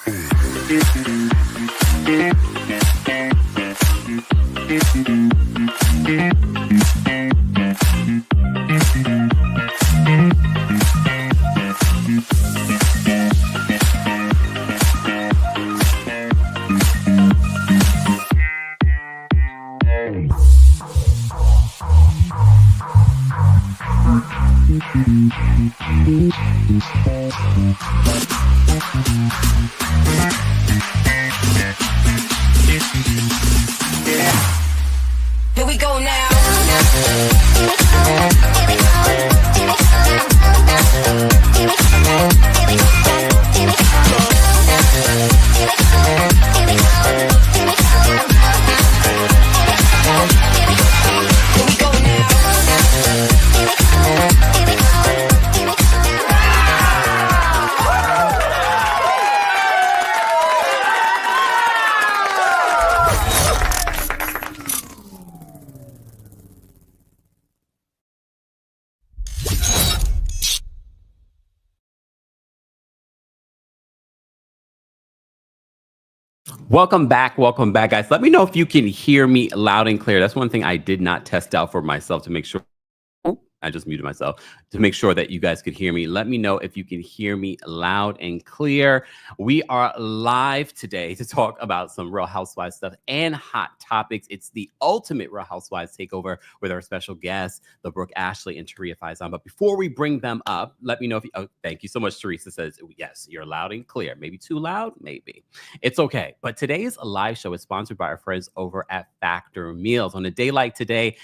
Here we go now. Welcome back, guys. Let me know if you can hear me loud and clear. That's one thing I did not test out for myself to make sure. Oh, I just muted myself to make sure that you guys could hear me. Let me know if you can hear me loud and clear. We are live today to talk about some Real Housewives stuff and hot topics. It's the ultimate Real Housewives takeover with our special guests, the Brooke Ashley and Taria Faison. But before we bring them up, let me know if you, oh, thank you so much. Teresa says, yes, you're loud and clear. Maybe too loud, maybe. It's okay. But today's live show is sponsored by our friends over at Factor Meals. On a day like today,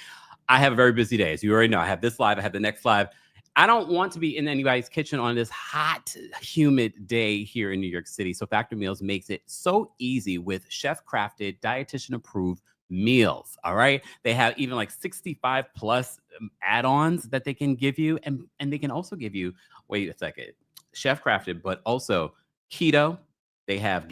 I have a very busy day. As you already know, I have this live, I have the next live. I don't want to be in anybody's kitchen on this hot, humid day here in New York City. So Factor Meals makes it so easy with chef-crafted, dietitian-approved meals, all right? They have even like 65 plus add-ons that they can give you. And they can also give you, wait a second, chef-crafted, but also keto. They have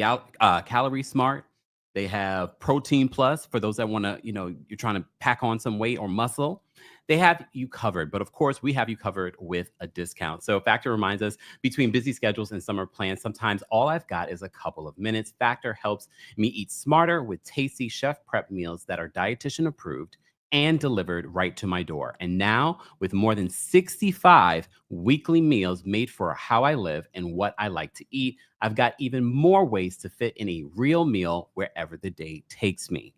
Calorie Smart. They have Protein Plus for those that want to, you're trying to pack on some weight or muscle. They have you covered. But of course, we have you covered with a discount. So Factor reminds us, between busy schedules and summer plans, sometimes all I've got is a couple of minutes. Factor helps me eat smarter with tasty chef prep meals that are dietitian approved and delivered right to my door. And now, with more than 65 weekly meals made for how I live and what I like to eat, I've got even more ways to fit in a real meal wherever the day takes me.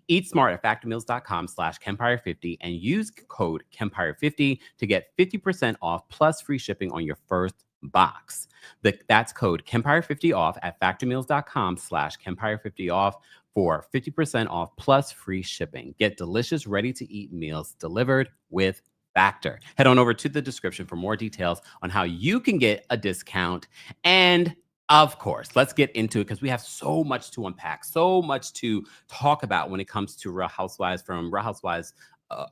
Eat smart at factormeals.com/Kempire50 and use code Kempire50 to get 50% off plus free shipping on your first box. That's code Kempire50 off at factormeals.com/Kempire50 off for 50% off plus free shipping. Get delicious, ready-to-eat meals delivered with Factor. Head on over to the description for more details on how you can get a discount. And of course, let's get into it because we have so much to unpack, so much to talk about when it comes to Real Housewives, from Real Housewives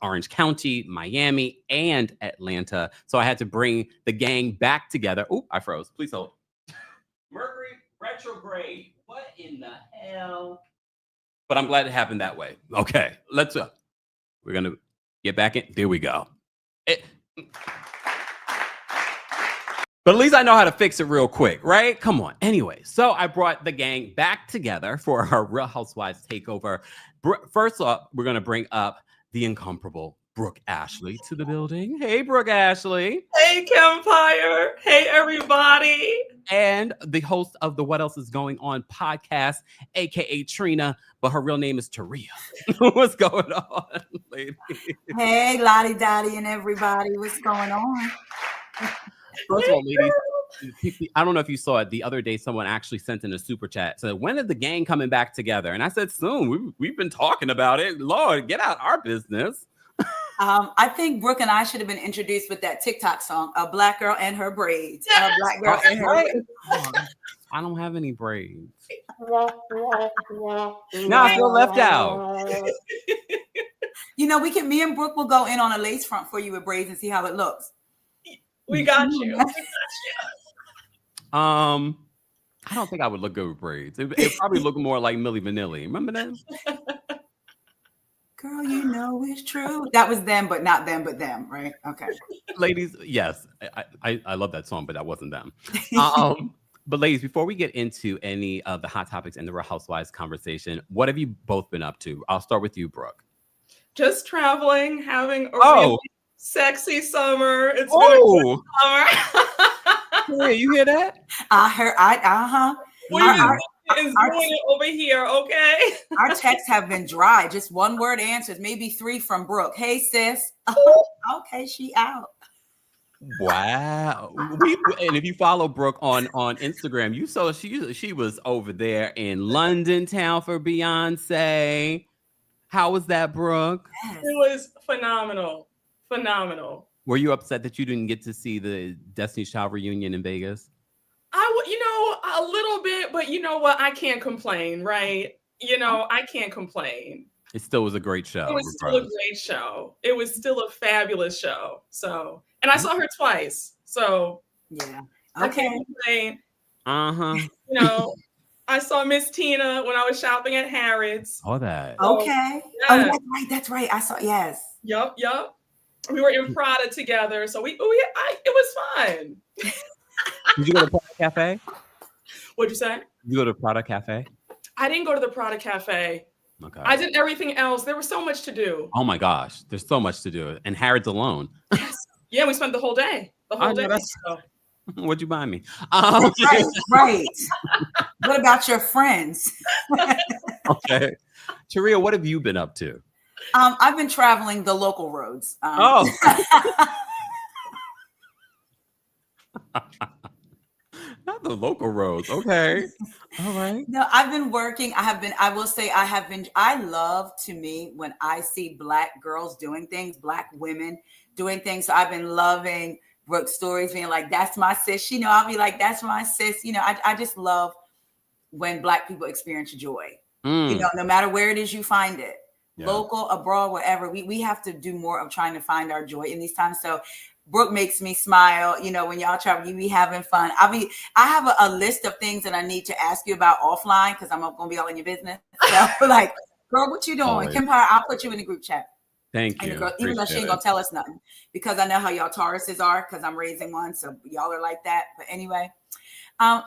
Orange County, Miami, and Atlanta. So I had to bring the gang back together. Oh, I froze. Please hold. Mercury retrograde. What in the hell? But I'm glad it happened that way. Okay, let's we're going to get back in. There we go. But at least I know how to fix it real quick, right? Come on. Anyway, so I brought the gang back together for our Real Housewives takeover. First off, we're going to bring up the incomparable Brooke Ashley to the building. Hey, Brooke Ashley. Hey, Kempire. Hey, everybody. And the host of the What Else Is Going On podcast, a.k.a. Trina, but her real name is Taria. What's going on, ladies? Hey, Lottie Dottie and everybody. What's going on? First of all, ladies, I don't know if you saw it. The other day, someone actually sent in a super chat. So when is the gang coming back together? And I said, soon. We've been talking about it. Lord, get out our business. I think Brooke and I should have been introduced with that TikTok song, A Black Girl and Her Braids. A Black Girl and Her Braids. I don't have any braids. Now I feel left out. Me and Brooke will go in on a lace front for you with braids and see how it looks. We got you. I don't think I would look good with braids. It probably look more like Milli Vanilli. Remember that? Girl, it's true. That was them, but not them, but them, right? Okay. Ladies, yes. I love that song, but that wasn't them. But ladies, before we get into any of the hot topics in the Real Housewives conversation, what have you both been up to? I'll start with you, Brooke. Just traveling, having a really sexy summer. It's been a good summer. Hey, you hear that? I heard. We're enjoying it over here, okay? Our texts have been dry. Just one word answers, maybe 3 from Brooke. Hey, sis. Okay, she out. Wow. And if you follow Brooke on Instagram, you saw she was over there in London town for Beyonce. How was that, Brooke? Yes. It was phenomenal. Phenomenal. Were you upset that you didn't get to see the Destiny's Child reunion in Vegas? A little bit, but you know what? I can't complain, right? I can't complain. It still was a great show. It was still a great show. It was still a fabulous show. So, and I saw her twice. So, yeah. I can't complain. I saw Miss Tina when I was shopping at Harrods. Oh, that. Okay. Yeah. Oh, that's right. I saw. Yes. Yup. We were in Prada together, so it was fun. Did you go to Prada Cafe? What'd you say? Did you go to Prada Cafe? I didn't go to the Prada Cafe. Okay. I did everything else. There was so much to do. Oh my gosh, there's so much to do. And Harrods alone. Yes. Yeah, we spent the whole day. So. What'd you buy me? Right. What about your friends? Okay. Taria, what have you been up to? I've been traveling the local roads. Not the local roads. Okay. All right. No, I've been working. I love to me when I see Black girls doing things, Black women doing things. So I've been loving Brooke's stories, being like, that's my sis. I'll be like, that's my sis. I just love when Black people experience joy. No matter where it is you find it, local, abroad, wherever, we have to do more of trying to find our joy in these times. So Brooke makes me smile. When y'all travel, you be having fun. I have a list of things that I need to ask you about offline because I'm going to be all in your business. So like, girl, what you doing? Always. Kempire, I'll put you in the group chat. Thank you. Girl, even though she ain't going to tell us nothing because I know how y'all Tauruses are because I'm raising one. So y'all are like that. But anyway, I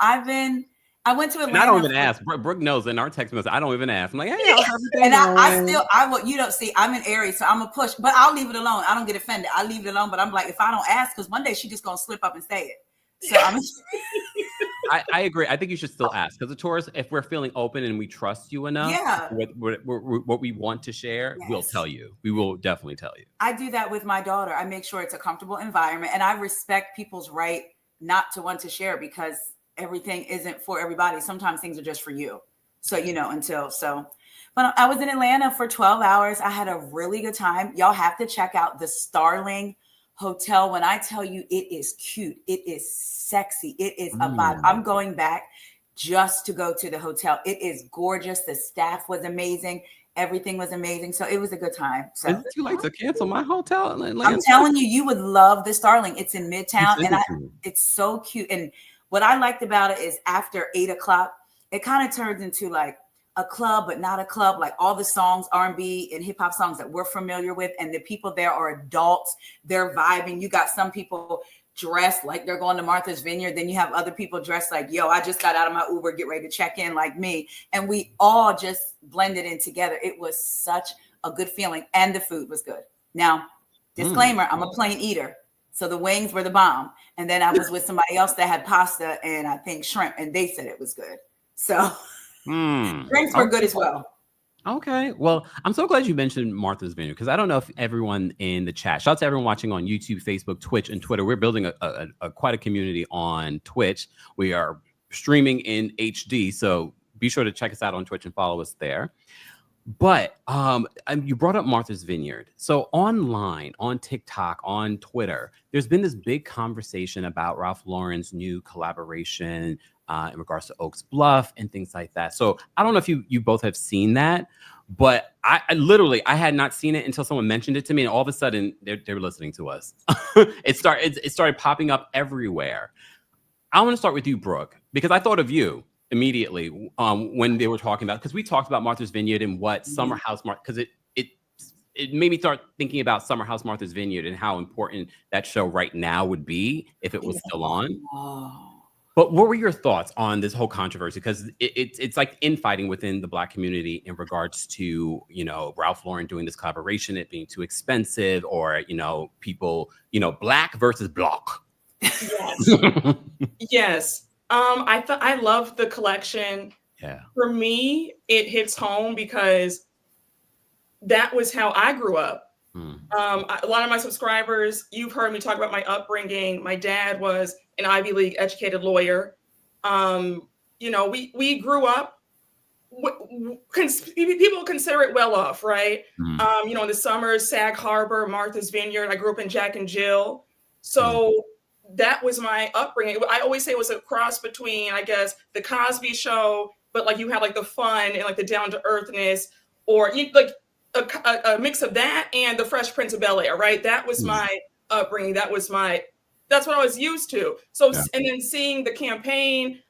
went to Atlanta. And I don't even ask. Brooke knows in our text message. I don't even ask. I'm like, hey, how's everything and going? I will. You don't see. I'm in Aries, so I'm a push. But I'll leave it alone. I don't get offended. I leave it alone. But I'm like, if I don't ask, because one day she just gonna slip up and say it. So I agree. I think you should still ask because the Taurus, if we're feeling open and we trust you enough, what we want to share, we'll tell you. We will definitely tell you. I do that with my daughter. I make sure it's a comfortable environment, and I respect people's right not to want to share because everything isn't for everybody. Sometimes things are just for you. So, but I was in Atlanta for 12 hours. I had a really good time. Y'all have to check out the Starling Hotel. When I tell you it is cute, it is sexy. It is a vibe. I'm going back just to go to the hotel. It is gorgeous. The staff was amazing. Everything was amazing. So it was a good time. So is it too late to cancel my hotel in Atlanta? I'm telling you, you would love the Starling. It's in Midtown and it's so cute. And what I liked about it is after 8:00, it kind of turns into like a club, but not a club. Like all the songs, R&B and hip hop songs that we're familiar with. And the people there are adults. They're vibing. You got some people dressed like they're going to Martha's Vineyard. Then you have other people dressed like, yo, I just got out of my Uber, get ready to check in like me. And we all just blended in together. It was such a good feeling. And the food was good. Now, disclaimer, I'm a plain eater. So the wings were the bomb. And then I was with somebody else that had pasta and I think shrimp, and they said it was good. So drinks were good as well. Okay. Well, I'm so glad you mentioned Martha's Vineyard because I don't know if everyone in the chat, shout out to everyone watching on YouTube, Facebook, Twitch, and Twitter. We're building quite a community on Twitch. We are streaming in HD. So be sure to check us out on Twitch and follow us there. But you brought up Martha's Vineyard. So online, on TikTok, on Twitter, there's been this big conversation about Ralph Lauren's new collaboration in regards to Oaks Bluff and things like that. So I don't know if you both have seen that, but I literally had not seen it until someone mentioned it to me, and all of a sudden they're listening to us. It started popping up everywhere. I want to start with you, Brooke, because I thought of you immediately when they were talking about, because we talked about Martha's Vineyard and what Summer House, because it made me start thinking about Summer House Martha's Vineyard and how important that show right now would be if it was still on. But what were your thoughts on this whole controversy? Because it's like infighting within the Black community in regards to, you know, Ralph Lauren doing this collaboration, it being too expensive, or, you know, people, you know, Black versus Block. Yes. Yes. I love the collection. Yeah. For me, it hits home because that was how I grew up. A lot of my subscribers, you've heard me talk about my upbringing. My dad was an Ivy League educated lawyer. You know, we grew up, people consider it well off, right? You know, in the summers, Sag Harbor, Martha's Vineyard. I grew up in Jack and Jill. So that was my upbringing. I always say it was a cross between, I guess, the Cosby Show, but like you had like the fun and like the down to earthness, or like a mix of that and the Fresh Prince of Bel-Air, right? That was my upbringing. That's what I was used to. So, and then seeing the campaign,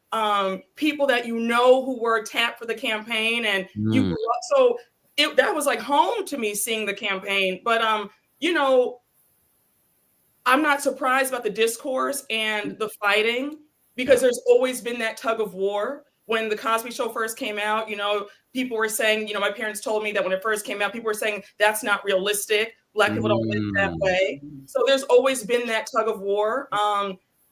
people that you know who were tapped for the campaign, and you grew up. So that was like home to me, seeing the campaign. But you know, I'm not surprised about the discourse and the fighting, because there's always been that tug of war. When the Cosby Show first came out, you know, people were saying, you know, my parents told me that when it first came out, people were saying that's not realistic. Black people don't live that way. So there's always been that tug of war.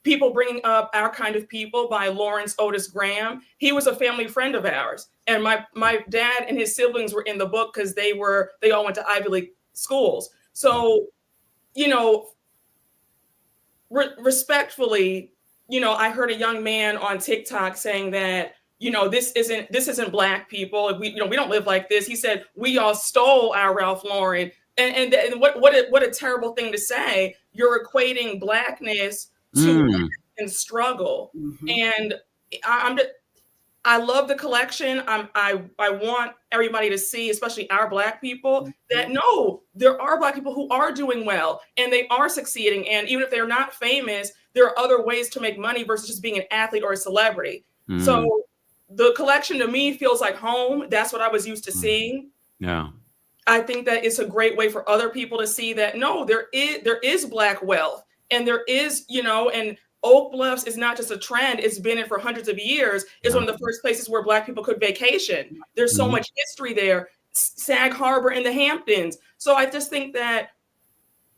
People bringing up Our Kind of People by Lawrence Otis Graham. He was a family friend of ours. And my dad and his siblings were in the book because they all went to Ivy League schools. So, you know, respectfully, you know, I heard a young man on TikTok saying that, you know, this isn't Black people. We don't live like this. He said, we all stole our Ralph Lauren. And what a terrible thing to say. You're equating Blackness to and struggle. And I love the collection. I want everybody to see, especially our Black people, that no, there are Black people who are doing well and they are succeeding. And even if they're not famous, there are other ways to make money versus just being an athlete or a celebrity. So the collection to me feels like home. That's what I was used to seeing. Yeah. I think that it's a great way for other people to see that, no, there is Black wealth, and there is, you know, and Oak Bluffs is not just a trend. It's been in for hundreds of years. It's one of the first places where Black people could vacation. There's so much history there. Sag Harbor and the Hamptons. So I just think that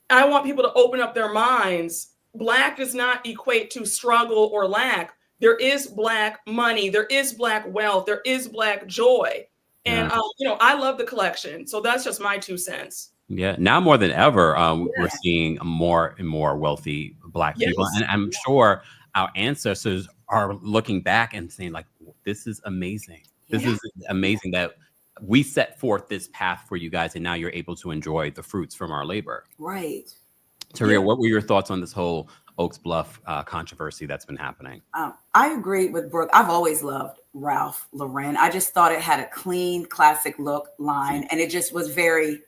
I want people to open up their minds. Black does not equate to struggle or lack. There is Black money. There is Black wealth. There is Black joy. And, you know, I love the collection. So that's just my 2 cents. Yeah. Now more than ever, we're seeing more and more wealthy Black people. And I'm sure our ancestors are looking back and saying, like, this is amazing. This is amazing that we set forth this path for you guys, and now you're able to enjoy the fruits from our labor. Right. Taria, what were your thoughts on this whole Oaks Bluff controversy that's been happening? I agree with Brooke. I've always loved Ralph Lauren. I just thought it had a clean, classic look line, and it just was very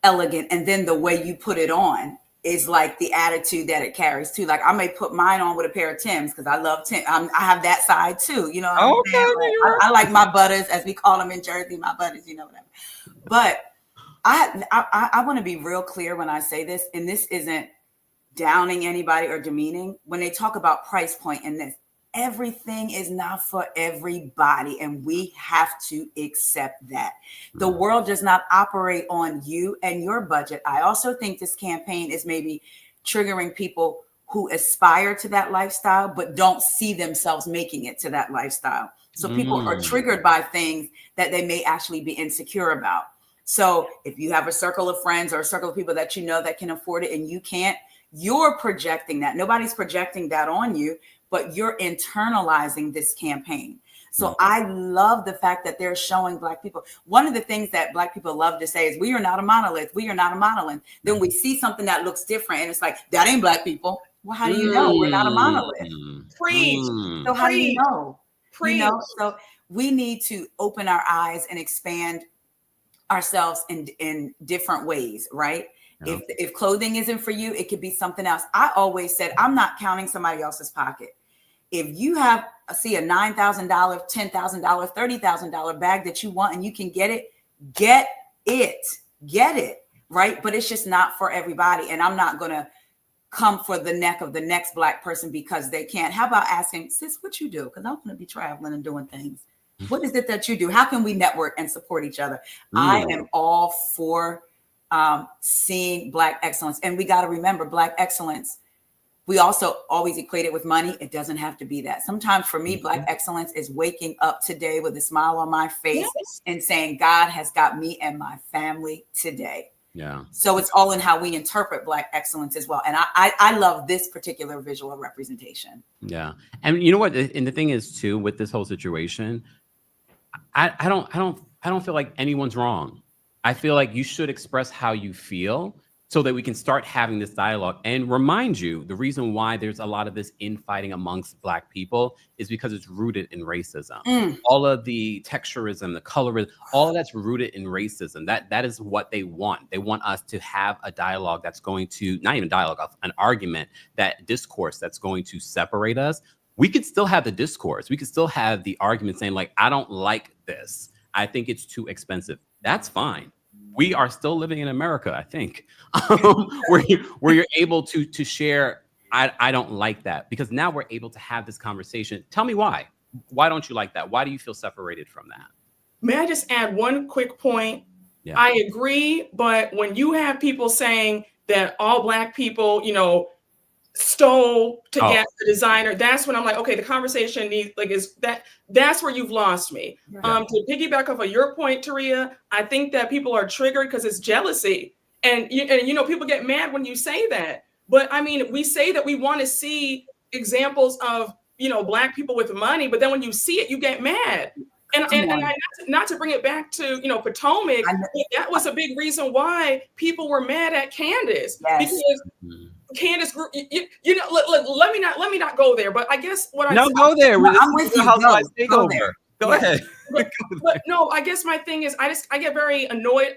elegant. And then the way you put it on is like the attitude that it carries too. Like I may put mine on with a pair of Timbs because I love Tim. I have that side too. You know what I'm saying? I like my butters, as we call them in Jersey, my butters, you know, whatever. But I want to be real clear when I say this, and this isn't downing anybody or demeaning. When they talk about price point in this, everything is not for everybody, and we have to accept that. The world does not operate on you and your budget. I also think this campaign is maybe triggering people who aspire to that lifestyle but don't see themselves making it to that lifestyle. So people are triggered by things that they may actually be insecure about. So if you have a circle of friends or a circle of people that you know that can afford it and you can't, you're projecting that. Nobody's projecting that on you, but you're internalizing this campaign. So I love the fact that they're showing Black people. One of the things that Black people love to say is, we are not a monolith. We are not a monolith. Then we see something that looks different, and it's like, that ain't Black people. Well, how do you know we're not a monolith? Preach. So how do you know? You know? So we need to open our eyes and expand ourselves in different ways, right? Yeah. If clothing isn't for you, it could be something else. I always said, I'm not counting somebody else's pocket. If you have a $9,000, $10,000, $30,000 bag that you want and you can get it, right? But it's just not for everybody. And I'm not going to come for the neck of the next Black person because they can't. How about asking, sis, what you do? Because I'm going to be traveling and doing things. What is it that you do? How can we network and support each other? I am all for seeing Black excellence. And we got to remember, Black excellence, we also always equate it with money. It doesn't have to be that. Sometimes for me, Black excellence is waking up today with a smile on my face and saying, God has got me and my family today. Yeah. So it's all in how we interpret Black excellence as well. And I love this particular visual representation. Yeah. And you know what? And the thing is too, with this whole situation, I don't feel like anyone's wrong. I feel like you should express how you feel so that we can start having this dialogue. And remind you, the reason why there's a lot of this infighting amongst Black people is because it's rooted in racism. All of the texturism, the colorism, all of that's rooted in racism. That is what they want. They want us to have a dialogue that's going to, not even dialogue, an argument, that discourse that's going to separate us. We could still have the discourse. We could still have the argument saying like, I don't like this. I think it's too expensive. That's fine. We are still living in America, I think, where you're able to share, I don't like that, because now we're able to have this conversation. Tell me why. Why don't you like that? Why do you feel separated from that? May I just add one quick point? Yeah. I agree, but when you have people saying that all Black people, stole to get the designer, that's when I'm like, okay, the conversation needs that's where you've lost me. Yeah. To piggyback off of your point, Taria, I think that people are triggered because it's jealousy. And people get mad when you say that. But I mean, we say that we want to see examples of, Black people with money, but then when you see it, you get mad. And not to bring it back to, Potomac, that was a big reason why people were mad at Candace. Yes. Because Candace grew, let me not go there, but I guess what go there. I'm with you. Housewives TAKEOVER. Go ahead. But no, I guess my thing is I get very annoyed.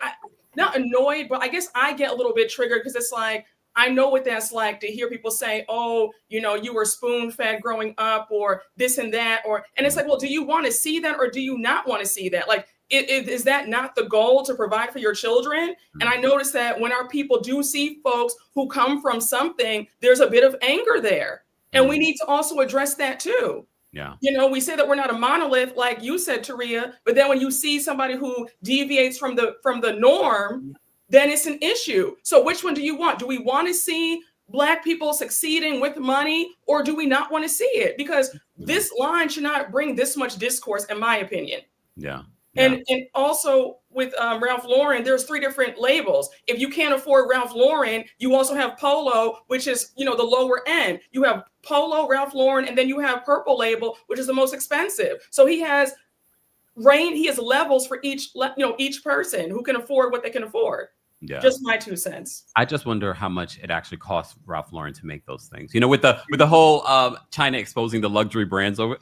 Not annoyed, but I guess I get a little bit triggered because it's like, I know what that's like to hear people say, oh, you were spoon-fed growing up, or this and that, and it's like, well, do you want to see that or do you not want to see that? Like, is that not the goal, to provide for your children? And I notice that when our people do see folks who come from something, there's a bit of anger there. And we need to also address that too. Yeah. We say that we're not a monolith, like you said, Taria, but then when you see somebody who deviates from the norm, then it's an issue. So which one do you want? Do we want to see Black people succeeding with money, or do we not want to see it? Because this line should not bring this much discourse, in my opinion. Yeah. And also with Ralph Lauren, there's 3 different labels. If you can't afford Ralph Lauren, you also have Polo, which is, the lower end. You have Polo, Ralph Lauren, and then you have Purple Label, which is the most expensive. So he has levels for each person who can afford what they can afford. Yeah. Just my 2 cents. I just wonder how much it actually costs Ralph Lauren to make those things. With the whole China exposing the luxury brands over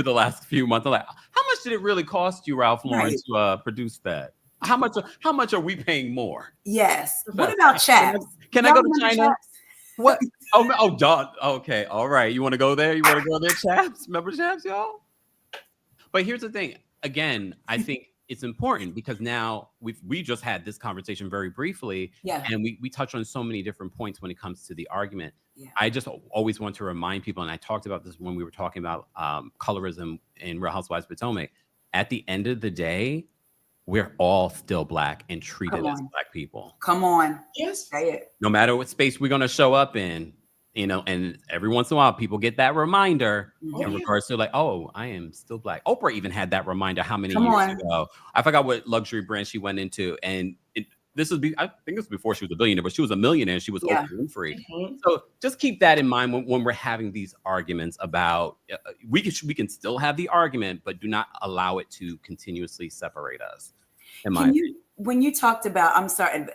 the last few months. I'm like, how much did it really cost you, Ralph Lauren, to produce that? How much are we paying more? Yes. What about Chaps? Can I go to China? What? Oh, John. Okay. All right. You want to go there? You want to go there, Chaps? Remember Chaps, y'all? But here's the thing. Again, I think it's important because now we just had this conversation very briefly, and we touched on so many different points when it comes to the argument. Yeah. I just always want to remind people, and I talked about this when we were talking about colorism in Real Housewives of Potomac. At the end of the day, we're all still Black and treated as Black people. Come on. Yes. Say it. No matter what space we're going to show up in, and every once in a while people get that reminder in regards to like, oh, I am still Black. Oprah even had that reminder how many years ago. I forgot what luxury brand she went into. And I think it was before she was a billionaire, but she was a millionaire. She was Oprah Winfrey. So just keep that in mind when we're having these arguments about, we can still have the argument, but do not allow it to continuously separate us. When you talked about, I'm sorry,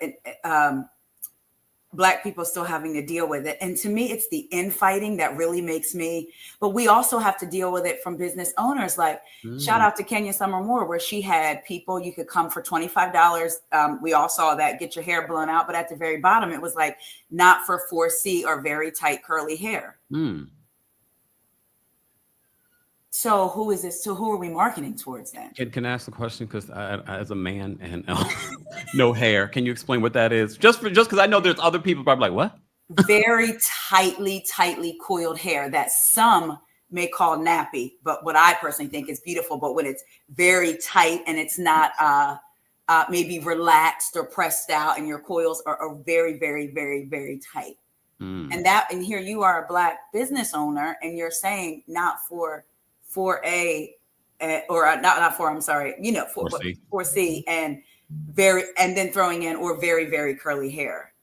Black people still having to deal with it. And to me, it's the infighting that really makes me, but we also have to deal with it from business owners. Like shout out to Kenya Summer Moore, where she had people, you could come for $25. We all saw that, get your hair blown out. But at the very bottom, it was like not for 4C or very tight curly hair. So who is this? So who are we marketing towards then? Can I ask a question? Because as a man and no hair, can you explain what that is? Just because I know there's other people probably like, what? very tightly coiled hair that some may call nappy, but what I personally think is beautiful. But when it's very tight and it's not maybe relaxed or pressed out, and your coils are very, very, very, very tight. And here you are, a Black business owner, and you're saying not for C, and then throwing in or very, very curly hair.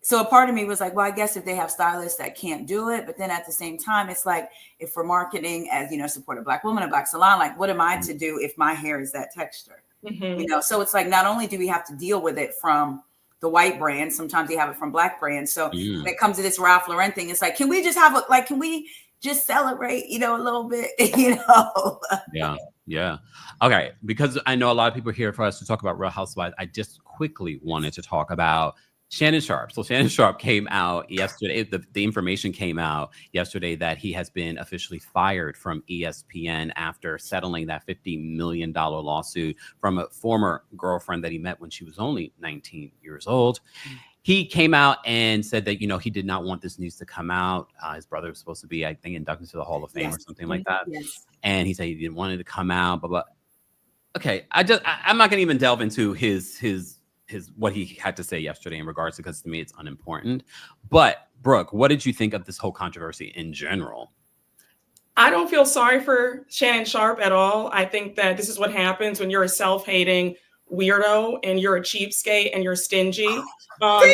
So a part of me was like, well, I guess if they have stylists that can't do it, but then at the same time, it's like, if we're marketing as, support a Black woman, a Black salon, like, what am I to do if my hair is that texture? So it's like, not only do we have to deal with it from the white brand, sometimes they have it from Black brands. So when it comes to this Ralph Lauren thing, it's like, can we just celebrate, a little bit, Yeah. Okay. Because I know a lot of people are here for us to talk about Real Housewives. I just quickly wanted to talk about Shannon Sharpe. So Shannon Sharpe came out yesterday. The information came out yesterday that he has been officially fired from ESPN after settling that $50 million lawsuit from a former girlfriend that he met when she was only 19 years old. He came out and said that, he did not want this news to come out. His brother was supposed to be, I think, inducted to the Hall of Fame or something like that. And he said he didn't want it to come out, but okay. I'm not going to even delve into his what he had to say yesterday in regards to, because to me it's unimportant. But Brooke, what did you think of this whole controversy in general? I don't feel sorry for Shannon Sharpe at all. I think that this is what happens when you're a self-hating weirdo and you're a cheapskate and you're stingy. Brooke,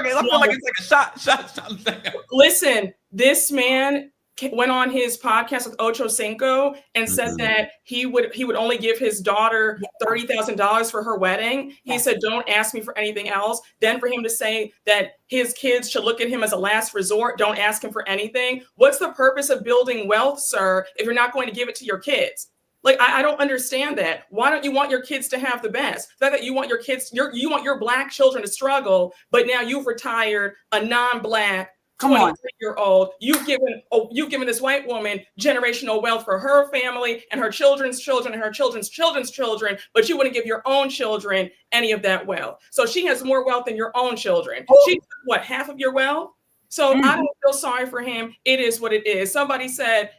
I feel like it's like a shot. Listen, this man went on his podcast with Ocho Cinco and said that he would only give his daughter $30,000 for her wedding. He said, don't ask me for anything else. Then for him to say that his kids should look at him as a last resort, don't ask him for anything. What's the purpose of building wealth, sir, if you're not going to give it to your kids? Like, I don't understand that. Why don't you want your kids to have the best? The fact that you want your kids, you want your Black children to struggle, but now you've retired a non-Black 23-year-old. You've given this white woman generational wealth for her family and her children's children and her children's children's children, but you wouldn't give your own children any of that wealth. So she has more wealth than your own children. She took half of your wealth? So I don't feel sorry for him. It is what it is. Somebody said,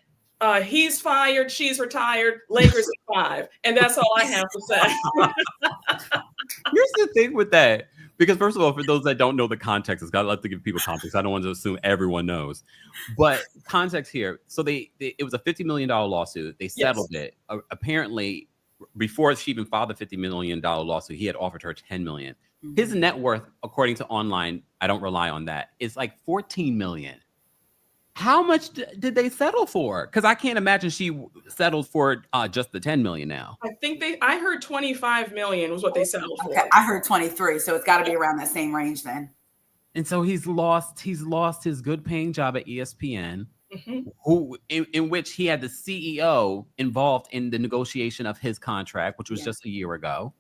he's fired, she's retired, Lakers at 5. And that's all I have to say. Here's the thing with that. Because first of all, for those that don't know the context, it's got to give people context. I don't want to assume everyone knows. But context here. So it was a $50 million lawsuit. They settled it. Apparently, before she even filed the $50 million lawsuit, he had offered her $10 million. His net worth, according to online, I don't rely on that, is like $14 million. How much did they settle for? Because I can't imagine she settled for just the 10 million now. I heard 25 million was what they settled for. I heard 23, so it's got to be around that same range then. And so he's lost his good paying job at ESPN, in which he had the CEO involved in the negotiation of his contract, which was just a year ago.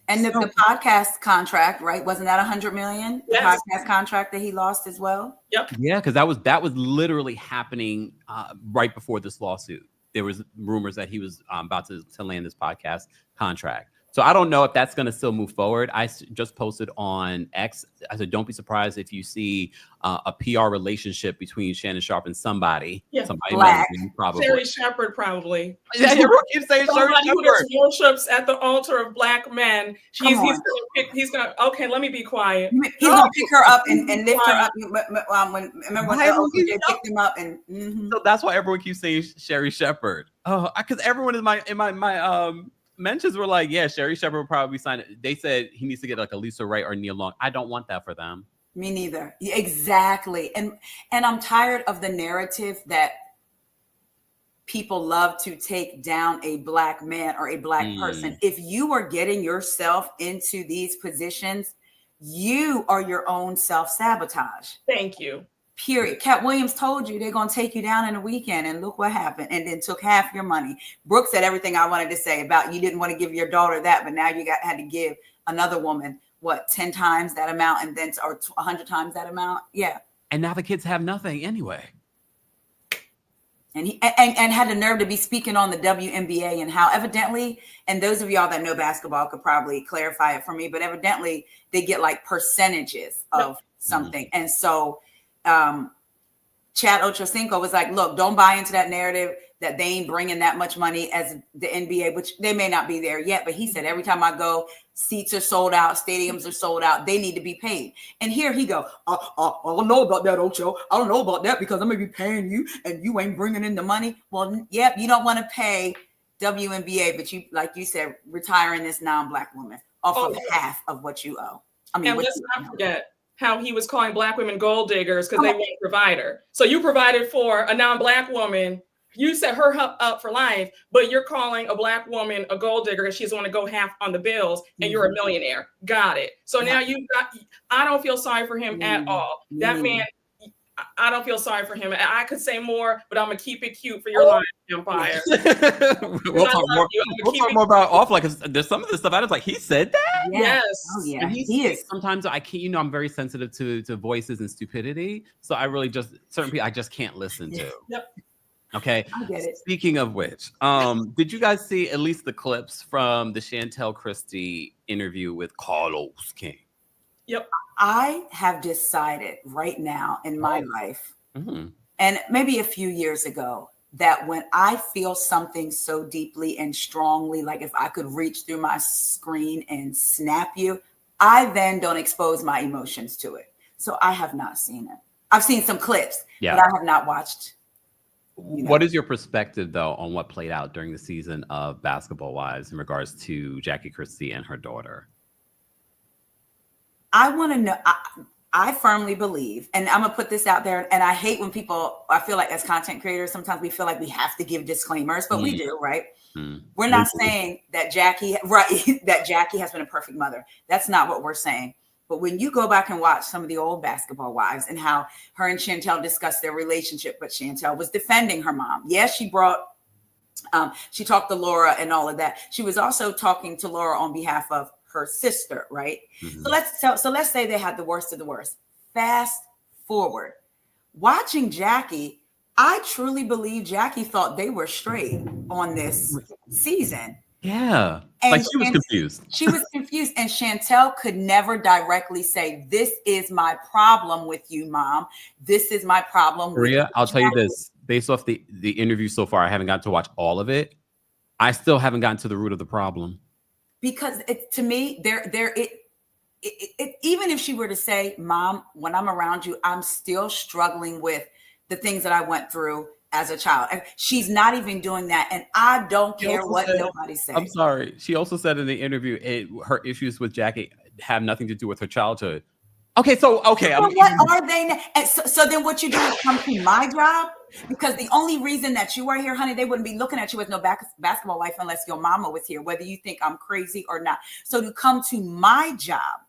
And the podcast contract, right? Wasn't that $100 million? The podcast contract that he lost as well. Yep. Yeah, because that was literally happening right before this lawsuit. There was rumors that he was about to land this podcast contract. So I don't know if that's going to still move forward. I just posted on X. I said, don't be surprised if you see a PR relationship between Shannon Sharpe and somebody. Yeah, somebody Black. Probably. Sherry Shepherd, probably. Yeah, you keep saying Sherry Shepherd. Who worships at the altar of Black men. He's gonna. Okay, let me be quiet. He's gonna pick her up and lift her up. Remember when they picked him up and. So that's why everyone keeps saying Sherry Shepherd. Oh, because everyone in my mentions were like, yeah, Sherry Shepherd will probably sign it. They said he needs to get like a Lisa Ray or Neil Long. I don't want that for them. Me neither. Exactly. And I'm tired of the narrative that people love to take down a Black man or a Black person. If you are getting yourself into these positions, you are your own self-sabotage. Thank you. Period. Cat Williams told you they're going to take you down in a weekend, and look what happened. And then took half your money. Brooke said everything I wanted to say about you didn't want to give your daughter that, but now you had to give another woman, 10 times that amount, and then or 100 times that amount. Yeah. And now the kids have nothing anyway. And he and had the nerve to be speaking on the WNBA and how evidently, and those of y'all that know basketball could probably clarify it for me, but evidently they get like percentages of something. And so Chad Ochocinco was like, look, don't buy into that narrative that they ain't bringing that much money as the NBA, which they may not be there yet. But he said, every time I go, seats are sold out, stadiums are sold out. They need to be paid. And here he go, I don't know about that, Ocho. I don't know about that because I'm going to be paying you and you ain't bringing in the money. Well, yep, you don't want to pay WNBA, but you, like you said, retiring this non-Black woman off of half of what you owe. I mean, and let's not forget how he was calling Black women gold diggers because they weren't a provider. So you provided for a non-Black woman. You set her up for life, but you're calling a Black woman a gold digger and she's going to go half on the bills and you're a millionaire. Got it. So now I don't feel sorry for him at all. That man, I don't feel sorry for him. I could say more, but I'm going to keep it cute for your line, Kempire. We'll talk more about offline because there's some of the stuff I was like, he said that? Yes. Oh, yeah. And He is. Sometimes I can't, I'm very sensitive to voices and stupidity. So I really certain people I just can't listen to. Yep. Okay. I get it. Speaking of which, did you guys see at least the clips from the Chantel Christie interview with Carlos King? Yep. I have decided right now in my life, and maybe a few years ago, that when I feel something so deeply and strongly, like if I could reach through my screen and snap you, I then don't expose my emotions to it. So I have not seen it. I've seen some clips, but I have not watched. What is your perspective, though, on what played out during the season of Basketball Wives in regards to Jackie Christie and her daughter? I want to know. I firmly believe, and I'm going to put this out there, and I hate when people, I feel like as content creators, sometimes we feel like we have to give disclaimers, but we do, right? We're not saying that Jackie has been a perfect mother. That's not what we're saying. But when you go back and watch some of the old Basketball Wives and how her and Chantel discussed their relationship, but Chantel was defending her mom. Yes, she talked to Laura and all of that. She was also talking to Laura on behalf of her sister, right? So let's say they had the worst of the worst. Fast forward, watching Jackie, I truly believe Jackie thought they were straight on this season. Yeah, and, like she was confused. She was confused, and Chantel could never directly say, "This is my problem with you, Mom. This is my problem." Taria, I'll tell you this: based off the interview so far, I haven't gotten to watch all of it. I still haven't gotten to the root of the problem. Because to me, even if she were to say, "Mom, when I'm around you, I'm still struggling with the things that I went through as a child." And she's not even doing that. And I don't care what nobody says. I'm sorry. She also said in the interview, her issues with Jackie have nothing to do with her childhood. Okay. So what are they? And so then what you do is come to my job, because the only reason that you are here, honey, they wouldn't be looking at you as no basketball wife unless your mama was here, whether you think I'm crazy or not. So to come to my job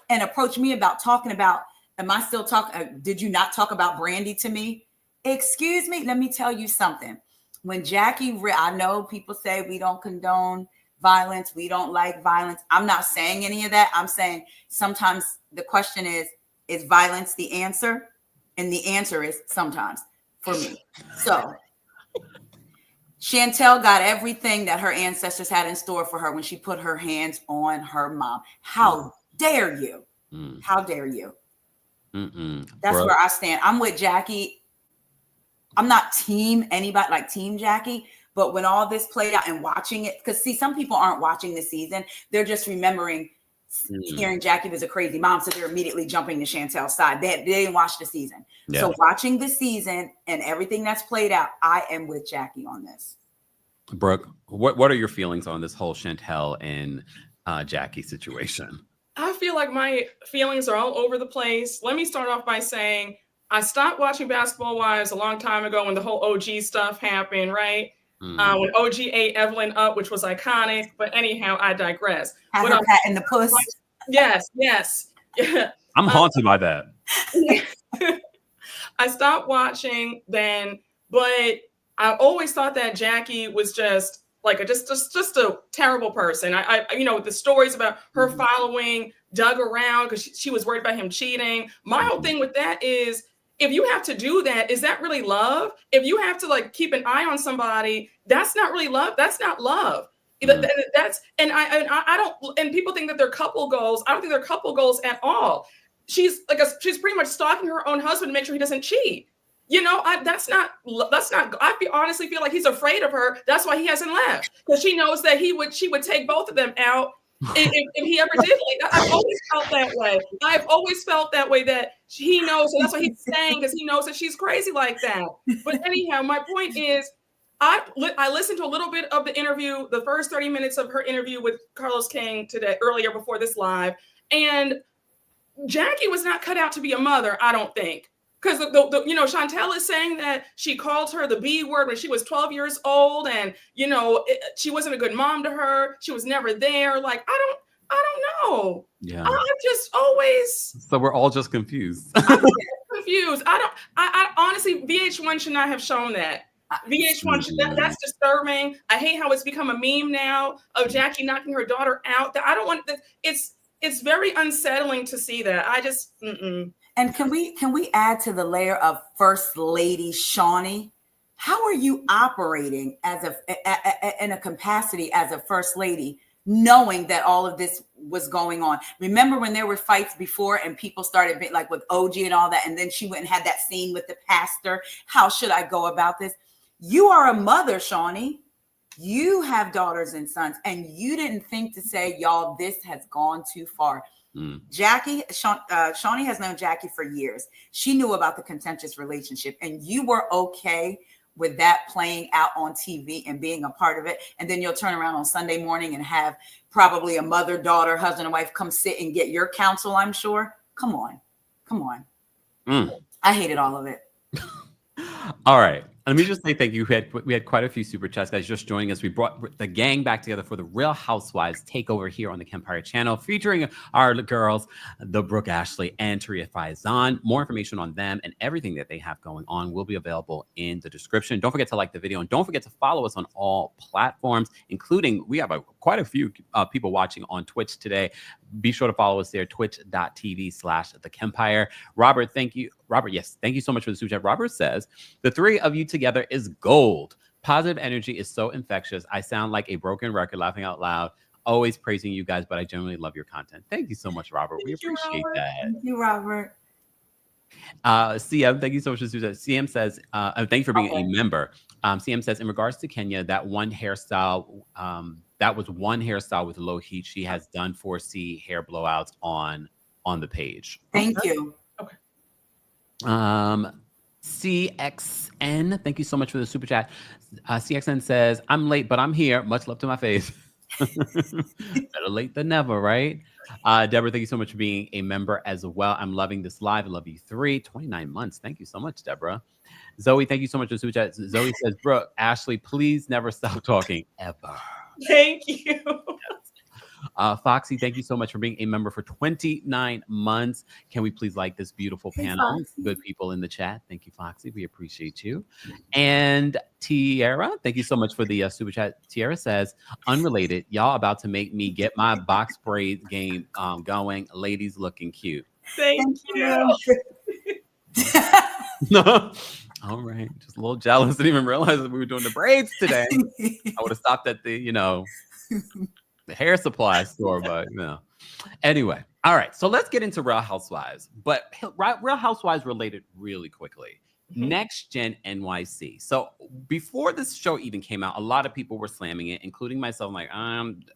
and approach me about talking about, am I still talking? Did you not talk about Brandy to me? Excuse me. Let me tell you something. When Jackie, I know people say we don't condone violence. We don't like violence. I'm not saying any of that. I'm saying sometimes the question is violence the answer? And the answer is sometimes for me. So Chantel got everything that her ancestors had in store for her when she put her hands on her mom. How dare you? How dare you? That's where I stand. I'm with Jackie. I'm not team anybody, like team Jackie, but when all this played out and watching it, because see, some people aren't watching the season. They're just remembering hearing Jackie was a crazy mom. So they're immediately jumping to Chantel's side. They didn't watch the season. Yeah. So watching the season and everything that's played out, I am with Jackie on this. Brooke, what are your feelings on this whole Chantel and Jackie situation? I feel like my feelings are all over the place. Let me start off by saying I stopped watching Basketball Wives a long time ago when the whole OG stuff happened, right? When OG ate Evelyn up, which was iconic. But anyhow, I digress. Have her pat in the puss. Yes. I'm haunted by that. I stopped watching then, but I always thought that Jackie was just like just a terrible person. I the stories about her following Doug around because she was worried about him cheating. My whole thing with that is if you have to do that, is that really love? If you have to like keep an eye on somebody, that's not really love. That's not love. That's I don't, and people think that they're couple goals. I don't think they're couple goals at all. She's pretty much stalking her own husband to make sure he doesn't cheat. You know, that's not. Honestly feel like he's afraid of her. That's why he hasn't left, because she knows that she would take both of them out if he ever did. Like, I've always felt that way. I've always felt that way, that he knows. So that's why he's saying, because he knows that she's crazy like that. But anyhow, my point is, I listened to a little bit of the interview, the first 30 minutes of her interview with Carlos King earlier before this live, and Jackie was not cut out to be a mother, I don't think. Because Chantel is saying that she called her the B word when she was 12 years old, and she wasn't a good mom to her. She was never there. Like, I don't know. Yeah, I'm just always. So we're all just confused. I'm confused. I honestly, VH1 should not have shown that. VH1 that's disturbing. I hate how it's become a meme now of Jackie knocking her daughter out. I don't want that. It's very unsettling to see that. I just. And can we add to the layer of First Lady Shawnee? How are you operating in a capacity as a First Lady, knowing that all of this was going on? Remember when there were fights before and people started like with OG and all that, and then she went and had that scene with the pastor. How should I go about this? You are a mother, Shawnee. You have daughters and sons, and you didn't think to say, y'all, this has gone too far. Jackie, Shawnee has known Jackie for years. She knew about the contentious relationship, and you were okay with that playing out on TV and being a part of it. And then you'll turn around on Sunday morning and have probably a mother, daughter, husband, and wife come sit and get your counsel, I'm sure. Come on. I hated all of it. All right. Let me just say thank you. We had quite a few super chats, guys, just joining us. We brought the gang back together for the Real Housewives takeover here on the Kempire channel, featuring our girls, the Brooke, Ashley, and Taria Faison. More information on them and everything that they have going on will be available in the description. Don't forget to like the video, and don't forget to follow us on all platforms, including we have quite a few people watching on Twitch today. Be sure to follow us there, twitch.tv/TheKempire. Robert, thank you. Robert, yes, thank you so much for the super chat. Robert says, the three of you together is gold. Positive energy is so infectious. I sound like a broken record laughing out loud. Always praising you guys, but I genuinely love your content. Thank you so much, Robert. We appreciate that. Thank you, Robert. CM, thank you so much for the super chat. CM says, thank you for being a member. CM says, in regards to Kenya, that one hairstyle, that was one hairstyle with low heat. She has done 4C hair blowouts on the page. Thank you. Okay. CXN, thank you so much for the super chat. CXN says, I'm late, but I'm here. Much love to my face. Better late than never, right? Deborah, thank you so much for being a member as well. I'm loving this live. I love you 29 months. Thank you so much, Deborah. Zoe, thank you so much for the super chat. Zoe says, Brooke, Ashley, please never stop talking ever. Thank you. Foxy, thank you so much for being a member for 29 months. Can we please like this beautiful panel? Foxy. Good people in the chat. Thank you, Foxy. We appreciate you. And Tiara, thank you so much for the super chat. Tiara says, unrelated, y'all about to make me get my box braid game going. Ladies looking cute. Thank you. No. All right. Just a little jealous. Didn't even realize that we were doing the braids today. I would have stopped at the, the hair supply store, but Anyway, all right. So let's get into Real Housewives, but Real Housewives related really quickly. NextGen NYC. So before this show even came out, a lot of people were slamming it, including myself. Like,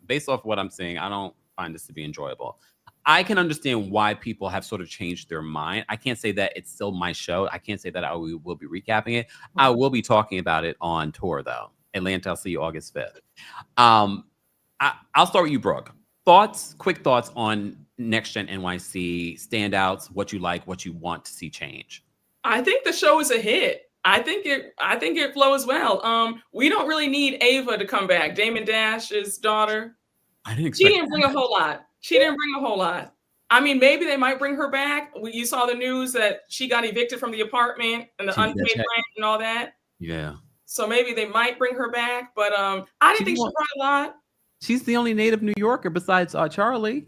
based off what I'm seeing, I don't find this to be enjoyable. I can understand why people have sort of changed their mind. I can't say that it's still my show. I can't say that I will be recapping it. I will be talking about it on tour, though. Atlanta, I'll see you August 5th. I'll start with you, Brooke. Quick thoughts on NextGen NYC, standouts, what you like, what you want to see change. I think the show is a hit. I think it flows well. We don't really need Ava to come back. Damon Dash's daughter. She didn't bring a whole lot. I mean, maybe they might bring her back. You saw the news that she got evicted from the apartment and the unpaid rent and all that. Yeah. So maybe they might bring her back, but I didn't think she brought a lot. She's the only native New Yorker besides Charlie.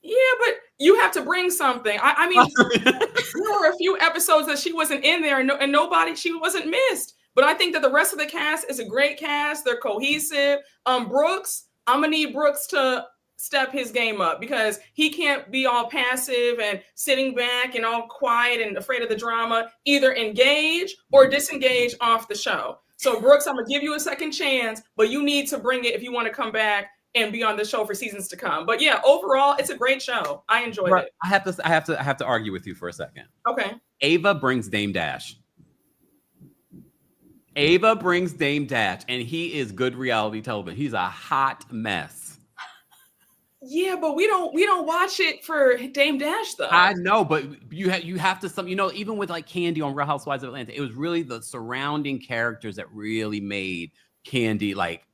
Yeah, but you have to bring something. I mean, there were a few episodes that she wasn't in there, and nobody, she wasn't missed. But I think that the rest of the cast is a great cast. They're cohesive. Brooks, I'm gonna need Brooks to step his game up because he can't be all passive and sitting back and all quiet and afraid of the drama. Either engage or disengage off the show. So Brooks, I'm gonna give you a second chance, but you need to bring it if you want to come back and be on the show for seasons to come. But yeah, overall, it's a great show. I enjoyed it. I have to argue with you for a second. Okay. Ava brings Dame Dash. Ava brings Dame Dash, and he is good reality television. He's a hot mess. Yeah, but we don't watch it for Dame Dash though. I know, but you have to even with like Candy on Real Housewives of Atlanta, it was really the surrounding characters that really made Candy like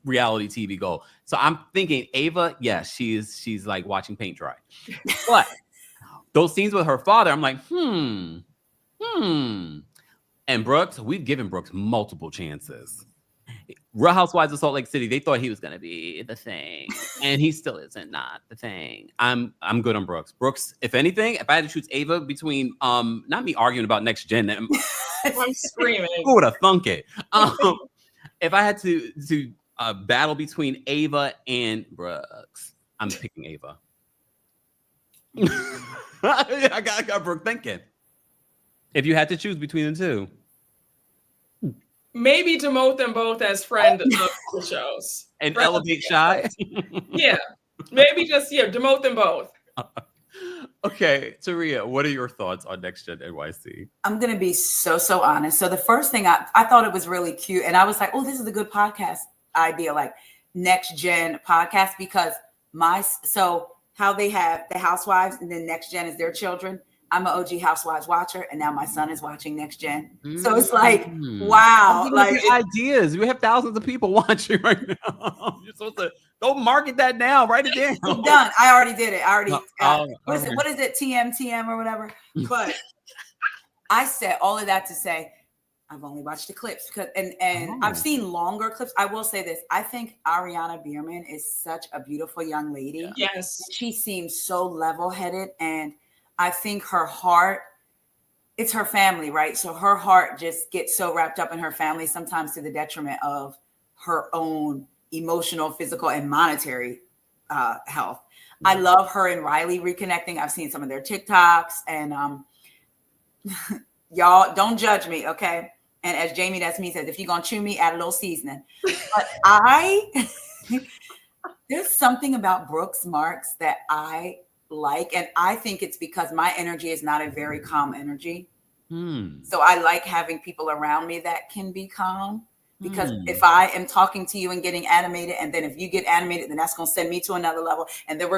reality TV go. So I'm thinking Ava, yes, she's like watching paint dry. But those scenes with her father, I'm like, And Brooks, we've given Brooks multiple chances. Real Housewives of Salt Lake City, they thought he was going to be the thing, and he still isn't not the thing. I'm good on Brooks. Brooks, if anything, if I had to choose Ava between not me arguing about next gen, I'm screaming. Who would have thunk it? If I had to battle between Ava and Brooks, I'm picking Ava. I got Brooke thinking. If you had to choose between the two. Maybe demote them both as friend of the shows. And elevate Shy? Yeah. Maybe just, demote them both. Okay, Taria, what are your thoughts on NextGen NYC? I'm going to be so honest. So the first thing I thought it was really cute. And I was like, oh, this is a good podcast idea, like NextGen podcast, because how they have the housewives and then NextGen is their children. I'm an OG Housewives watcher, and now my son is watching NextGen. So it's like, wow. Like ideas. We have thousands of people watching right now. You're supposed to go market that now. Write it down. It's done. I already did it. What is it? TM or whatever. But I said all of that to say, I've only watched the clips and I've seen longer clips. I will say this. I think Ariana Bierman is such a beautiful young lady. Yes. She seems so level-headed, and I think her heart, it's her family, right? So her heart just gets so wrapped up in her family, sometimes to the detriment of her own emotional, physical, and monetary health. I love her and Riley reconnecting. I've seen some of their TikToks, and y'all don't judge me, okay? And as Jamie, that's me, says, if you're going to chew me, add a little seasoning. But there's something about Brooks Marks that I like, and I think it's because my energy is not a very calm energy. So I like having people around me that can be calm, because if I am talking to you and getting animated, and then if you get animated, then that's going to send me to another level. And then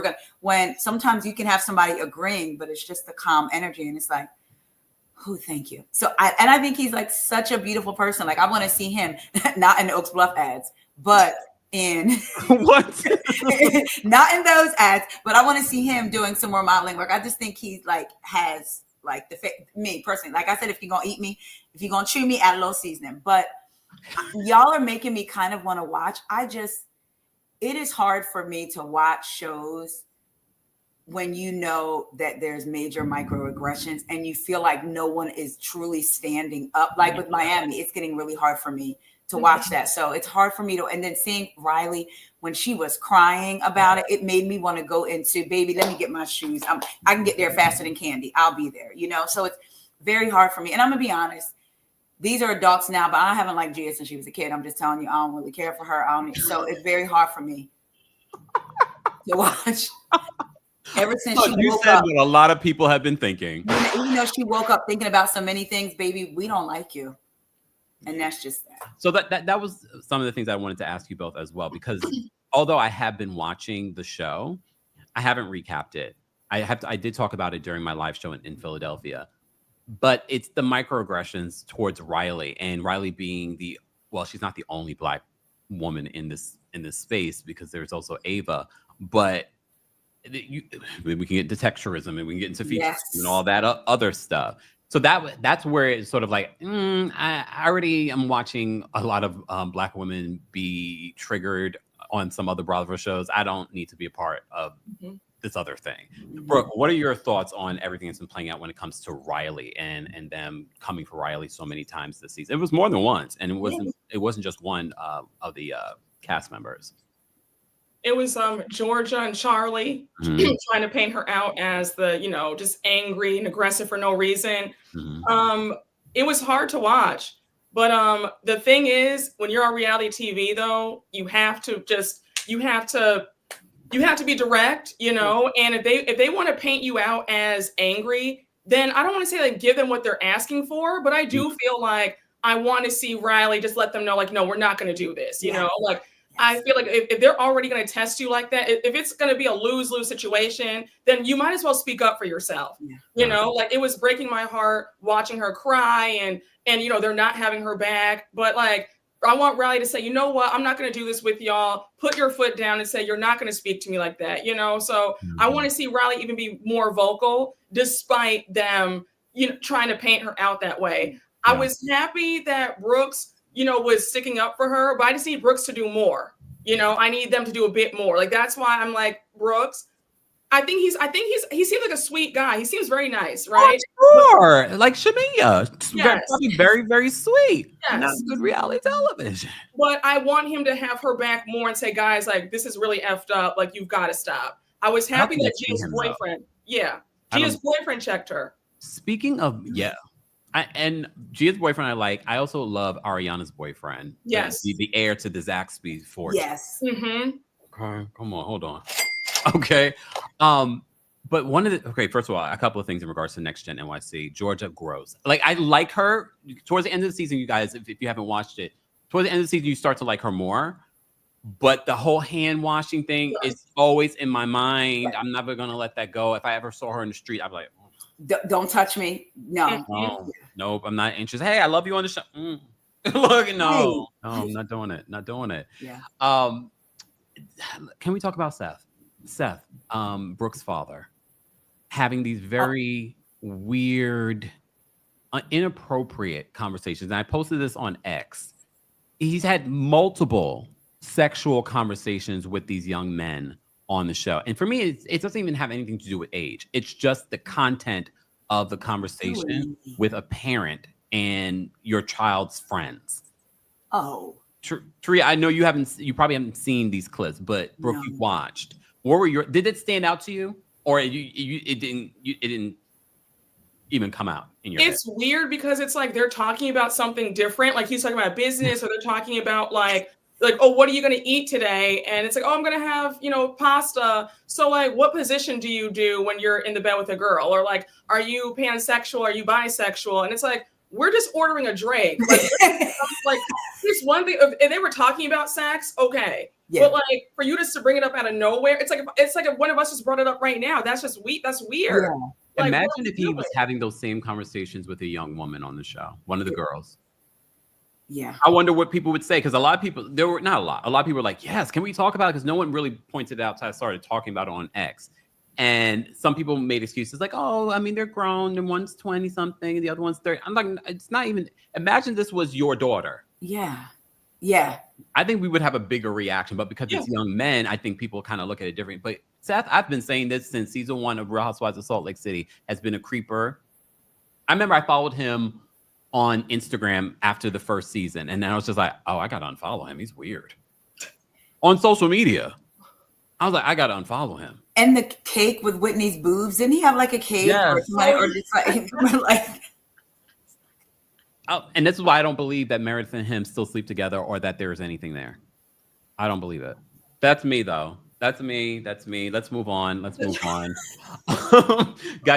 when sometimes you can have somebody agreeing, but it's just the calm energy, and it's like, oh, thank you. So I think he's like such a beautiful person. Like I want to see him not in the Oaks Bluff ads, but in what? Not in those ads, but I want to see him doing some more modeling work. I just think he's like has like me personally. Like I said, if you're gonna eat me, if you're gonna chew me, add a little seasoning. But y'all are making me kind of want to watch. It is hard for me to watch shows when you know that there's major microaggressions and you feel like no one is truly standing up. Like with Miami, it's getting really hard for me to watch that. So it's hard for me to, and then seeing Riley when she was crying about it, it made me want to go into, baby, let me get my shoes. I can get there faster than Candy. I'll be there, So it's very hard for me. And I'm gonna be honest, these are adults now, but I haven't liked Gia since she was a kid. I'm just telling you, I don't really care for her. So it's very hard for me to watch. Ever since she woke up, what a lot of people have been thinking. Even though she woke up thinking about so many things, baby, we don't like you. And that's just that. So that was some of the things I wanted to ask you both as well, because although I have been watching the show, I haven't recapped it. I did talk about it during my live show in Philadelphia, but it's the microaggressions towards Riley, and Riley being she's not the only Black woman in this space, because there's also Ava, but we can get into texturism and we can get into features and all that other stuff. So that's where it's sort of like, I already am watching a lot of Black women be triggered on some other Bravo shows. I don't need to be a part of this other thing. Brooke, what are your thoughts on everything that's been playing out when it comes to Riley and them coming for Riley so many times this season? It was more than once, and it wasn't just one of the cast members. It was Georgia and Charlie trying to paint her out as the, just angry and aggressive for no reason. It was hard to watch. But the thing is, when you're on reality TV, though, you have to be direct, and if they want to paint you out as angry, then I don't want to say like give them what they're asking for, but I do feel like I want to see Riley just let them know, like, no, we're not going to do this, like. I feel like if they're already going to test you like that, if it's going to be a lose-lose situation, then you might as well speak up for yourself. Like it was breaking my heart watching her cry and they're not having her back. But like, I want Riley to say, you know what, I'm not going to do this with y'all. Put your foot down and say, you're not going to speak to me like that. So I want to see Riley even be more vocal despite them, trying to paint her out that way. I was happy that Brooks was sticking up for her, but I just need Brooks to do more. I need them to do a bit more. Like, that's why I'm like, Brooks, he seems like a sweet guy. He seems very nice, right? Oh, sure. Like Shamia. Yes. Probably very, very sweet. Yes. Not good reality television. But I want him to have her back more and say, guys, like, this is really effed up. Like, you've got to stop. I was happy that Gia's boyfriend, Gia's boyfriend checked her. Speaking of, and Gia's boyfriend I also love Ariana's boyfriend. Yes. The heir to the Zaxby fortune. Yes. Mm-hmm. Okay, come on, hold on. Okay. But first of all, a couple of things in regards to NextGen NYC. Georgia grows. Like, I like her. Towards the end of the season, you guys, if you haven't watched it, towards the end of the season, you start to like her more. But the whole hand washing thing is always in my mind. Right. I'm never going to let that go. If I ever saw her in the street, I'd be like, don't touch me. No. Nope, I'm not interested. Hey, I love you on the show. Look, no, I'm not doing it. Not doing it. Yeah. Can we talk about Seth? Seth, Brooke's father, having these very weird, inappropriate conversations. And I posted this on X. He's had multiple sexual conversations with these young men on the show. And for me, it doesn't even have anything to do with age. It's just the content of the conversation with a parent and your child's friends. Oh. Taria, I know you probably haven't seen these clips, but Brooke, you watched. What were did it stand out to you? Or it didn't even come out in your head? Weird because it's like they're talking about something different. Like he's talking about business or they're talking about like, oh, what are you going to eat today? And it's like, oh, I'm going to have, pasta. So like, what position do you do when you're in the bed with a girl? Or like, are you pansexual? Are you bisexual? And it's like, we're just ordering a drink. Like this one thing, if they were talking about sex, okay. Yeah. But like for you just to bring it up out of nowhere, it's like if one of us just brought it up right now. That's just that's weird. Yeah. Like, imagine if he was having those same conversations with a young woman on the show, one of the girls. Yeah. I wonder what people would say, because a lot of people, a lot of people were like, yes, can we talk about it? Because no one really pointed it out until I started talking about it on X. And some people made excuses like, oh, I mean, they're grown and one's 20 something and the other one's 30. I'm like, it's not even, imagine this was your daughter. Yeah. Yeah. I think we would have a bigger reaction, but because it's young men, I think people kind of look at it different. But Seth, I've been saying this since season 1 of Real Housewives of Salt Lake City, has been a creeper. I remember I followed him on Instagram after the first season. And then I was just like, oh, I got to unfollow him. He's weird. On social media. I was like, I got to unfollow him. And the cake with Whitney's boobs. Didn't he have like a cake? Yes. Or just like Oh, and this is why I don't believe that Meredith and him still sleep together or that there is anything there. I don't believe it. That's me, though. That's me. Let's move on. Guys,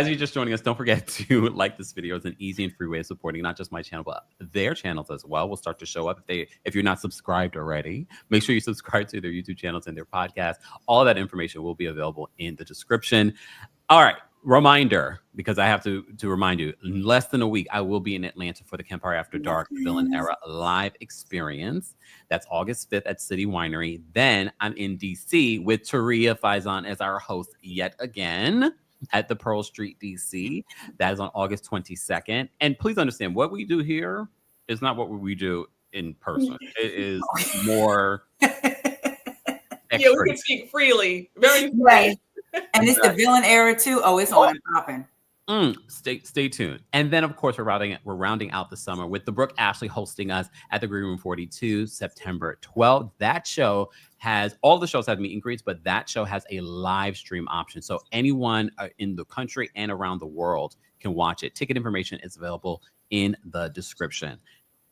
if you're just joining us, don't forget to like this video. It's an easy and free way of supporting not just my channel, but their channels as well. Will start to show up if you're not subscribed already. Make sure you subscribe to their YouTube channels and their podcast. All of that information will be available in the description. All right. Reminder, because I have to remind you, in less than a week, I will be in Atlanta for the Kempire After Dark Villain Era live experience. That's August 5th at City Winery. Then I'm in DC with Taria Faison as our host yet again at the Pearl Street, DC. That is on August 22nd. And please understand, what we do here is not what we do in person. It is more yeah, we can speak freely. Very free. And it's the villain era too. Oh, it's on and popping. Stay tuned. And then, of course, we're rounding out the summer with the Brooke Ashley hosting us at the Green Room 42, September 12th. That show has, all the shows have meet and greets, but that show has a live stream option. So anyone in the country and around the world can watch it. Ticket information is available in the description.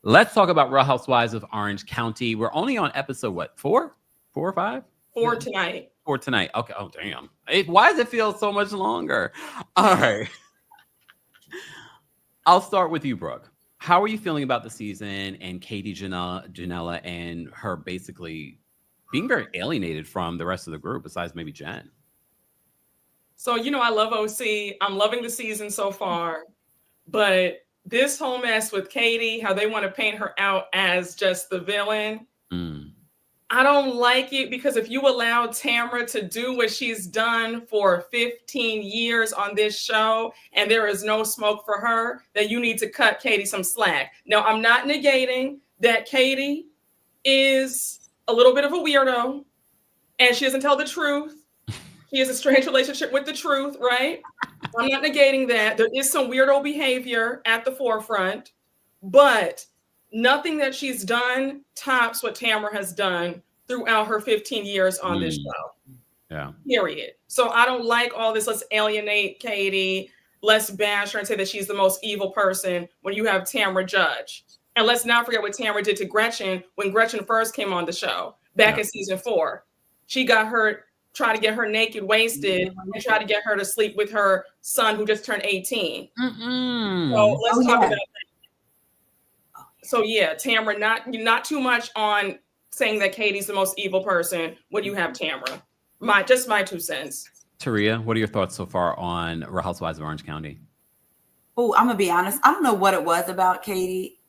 Let's talk about Real Housewives of Orange County. We're only on episode, what, 4 or 5? 4 tonight. 4 tonight. Okay. Oh, damn. Why does it feel so much longer? All right. I'll start with you, Brooke. How are you feeling about the season and Katie Janela and her basically being very alienated from the rest of the group besides maybe Jen? So, I love OC. I'm loving the season so far. But this whole mess with Katie, how they want to paint her out as just the villain, I don't like it, because if you allow Tamra to do what she's done for 15 years on this show and there is no smoke for her, then you need to cut Katie some slack. Now, I'm not negating that Katie is a little bit of a weirdo and she doesn't tell the truth. She has a strange relationship with the truth, right? I'm not negating that. There is some weirdo behavior at the forefront, but nothing that she's done tops what Tamra has done throughout her 15 years on this show. Yeah. Period. So I don't like all this. Let's alienate Katie. Let's bash her and say that she's the most evil person when you have Tamra Judge. And let's not forget what Tamra did to Gretchen when Gretchen first came on the show back in season 4. She got her, tried to get her naked, wasted, and tried to get her to sleep with her son who just turned 18. So let's talk about that. So yeah, Tamra, not too much on saying that Katie's the most evil person when you have Tamra. Just my 2 cents. Taria, what are your thoughts so far on Real Housewives of Orange County? Oh, I'm gonna be honest. I don't know what it was about Katie.